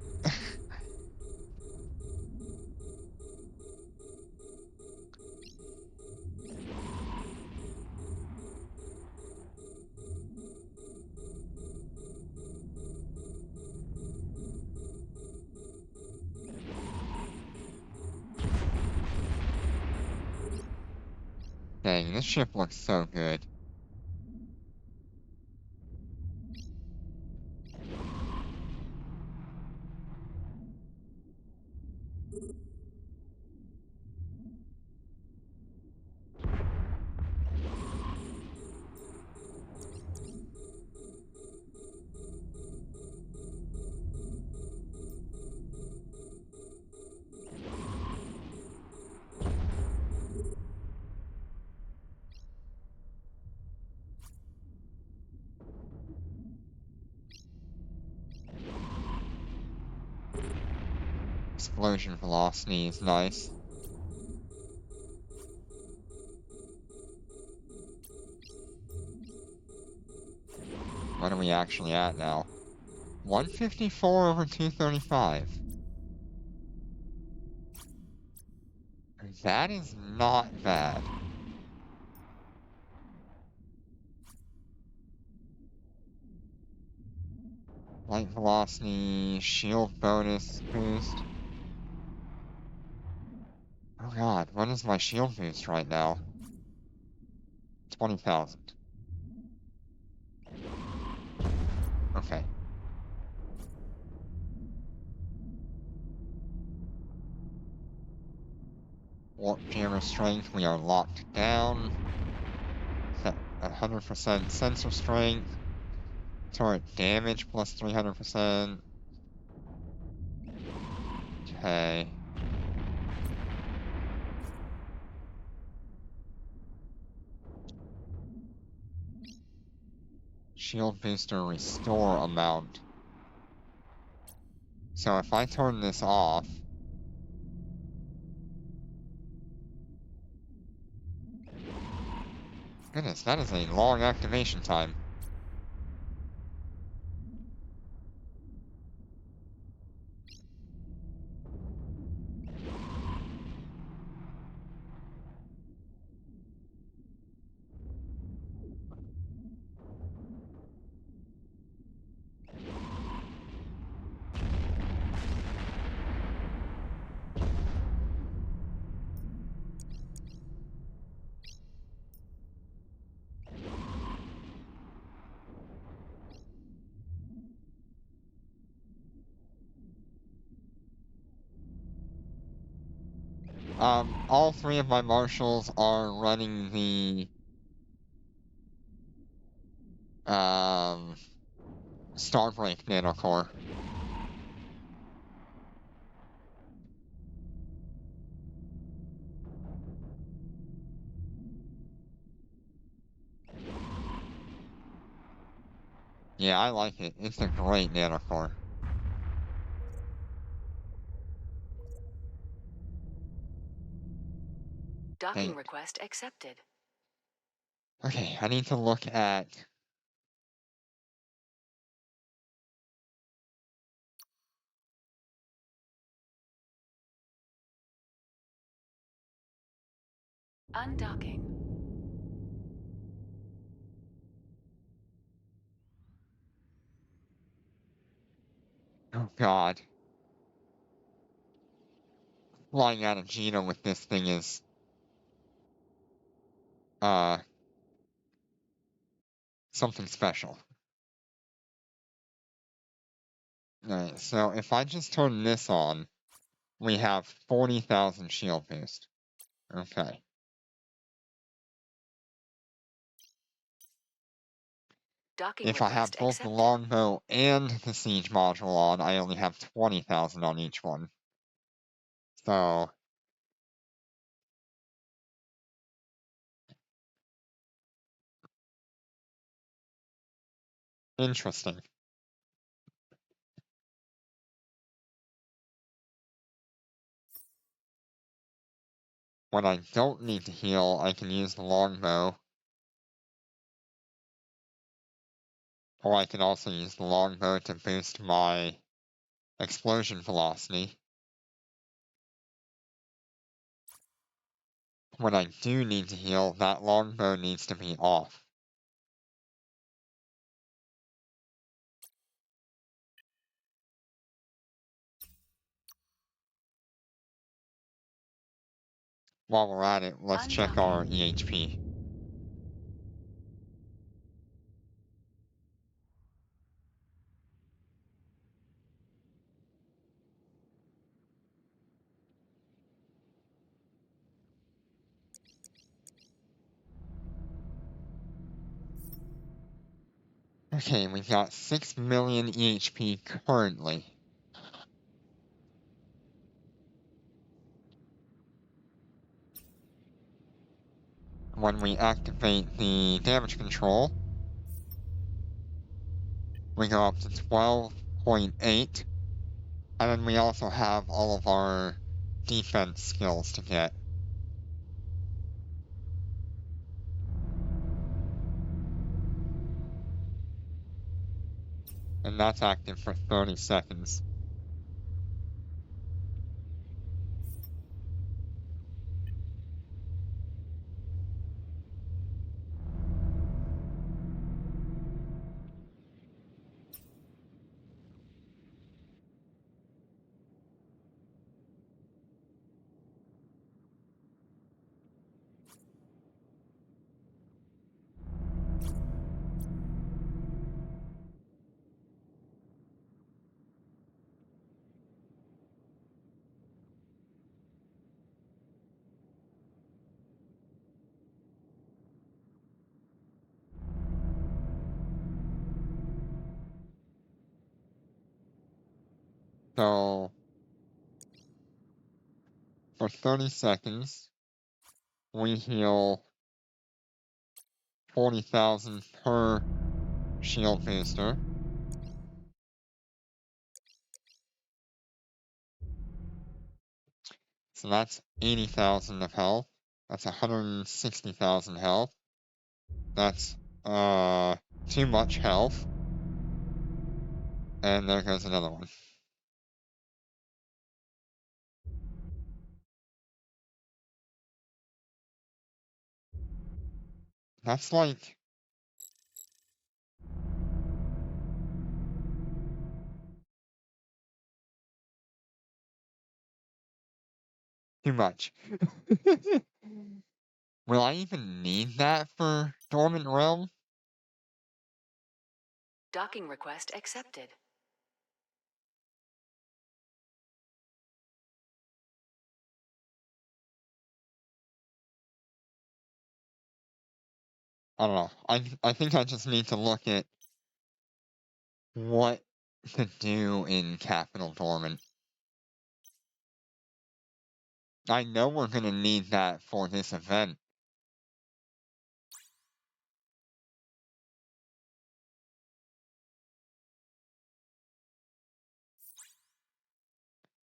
Dang, this ship looks so good. Explosion velocity is nice. What are we actually at now? 154 over 235. That is not bad. Light velocity, shield bonus boost. Oh god, what is my shield boost right now? 20,000. Okay. Warp jammer strength, we are locked down. 100% sensor strength. Turret damage plus 300%. Okay. shield booster restore amount. So if I turn this off, goodness, that is a long activation time. All three of my marshals are running the Starbreak nanocore. Yeah, I like it. It's a great nanocore. Docking Hey, request accepted. okay, I need to look at... Undocking. Oh god. Flying out of Gina with this thing is... something special. Alright, so if I just turn this on, we have 40,000 shield boost. Okay. Docking If I have request both the accepted. longbow and the siege module on, I only have 20,000 on each one. So... interesting. When I don't need to heal, I can use the longbow. Or I can also use the longbow to boost my explosion velocity. When I do need to heal, that longbow needs to be off. While we're at it, let's check our EHP. Okay, we've got 6 million EHP currently. When we activate the damage control, we go up to 12.8, and then we also have all of our defense skills to get. And that's active for 30 seconds. So, for 30 seconds, we heal 40,000 per shield booster. So that's 80,000 of health. That's 160,000 health. That's too much health. And there goes another one. That's like too much. Will I even need that for Dormant Realm? Docking request accepted. I don't know. I think I just need to look at what to do in Capital Dormant. I know we're gonna need that for this event.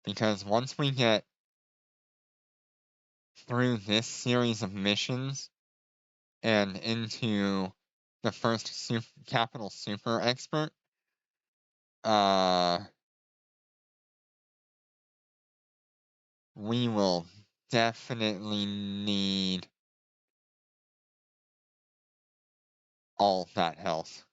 Because once we get through this series of missions and into the first Capital Super Expert, we will definitely need all of that health.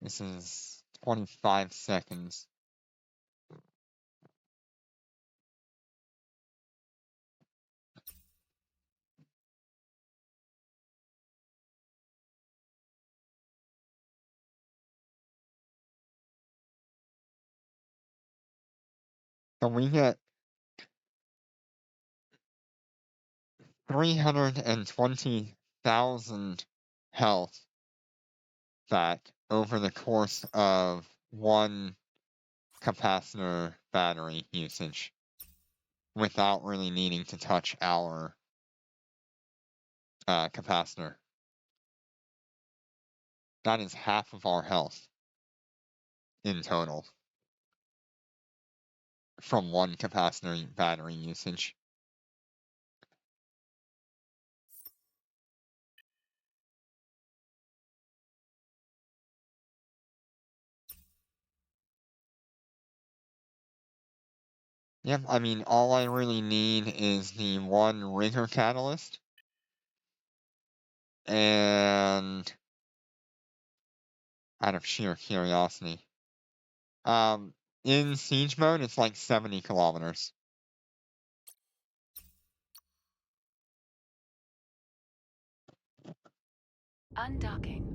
This is 25 seconds. So we get 320,000 health back over the course of one capacitor battery usage without really needing to touch our capacitor. That is half of our health in total from one capacitor battery usage. Yep, I mean, all I really need is the one rigor catalyst. And out of sheer curiosity. In siege mode, it's like 70 kilometers. Undocking.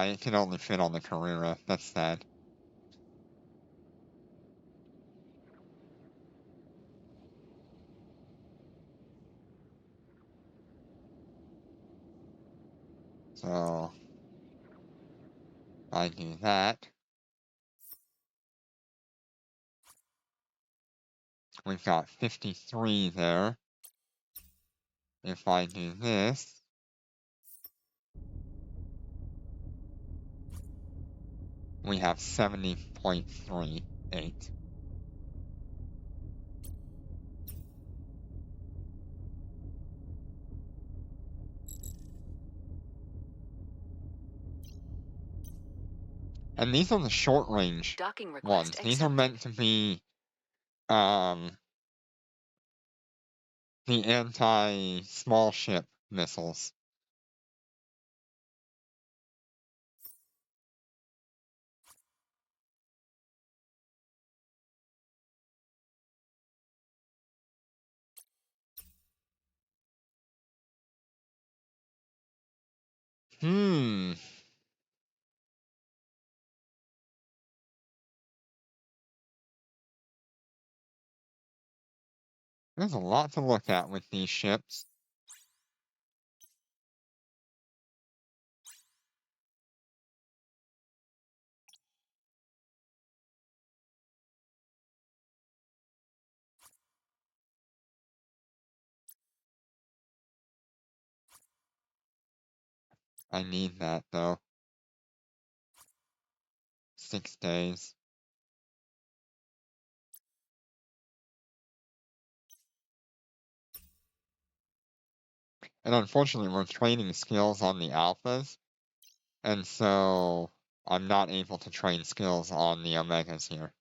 It can only fit on the Carrera. That's sad. So, I do that. We've got 53 there. If I do this, we have 70.38. And these are the short range Docking request ones. accepted. These are meant to be the anti-small ship missiles. Hmm. There's a lot to look at with these ships. I need that, though. 6 days. And unfortunately, we're training skills on the alphas, and so I'm not able to train skills on the omegas here.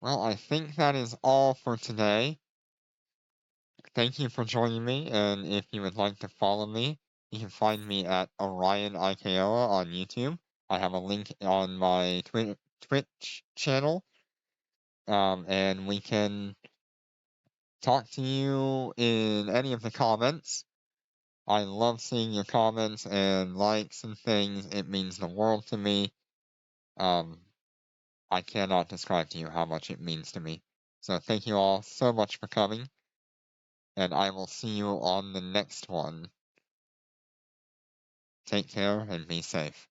Well, I think that is all for today. Thank you for joining me, and if you would like to follow me, you can find me at Orion Ikeoa on YouTube. I have a link on my Twitch channel, and we can talk to you in any of the comments. I love seeing your comments and likes and things. It means the world to me. Um, I cannot describe to you how much it means to me. So thank you all so much for coming, and I will see you on the next one. Take care and be safe.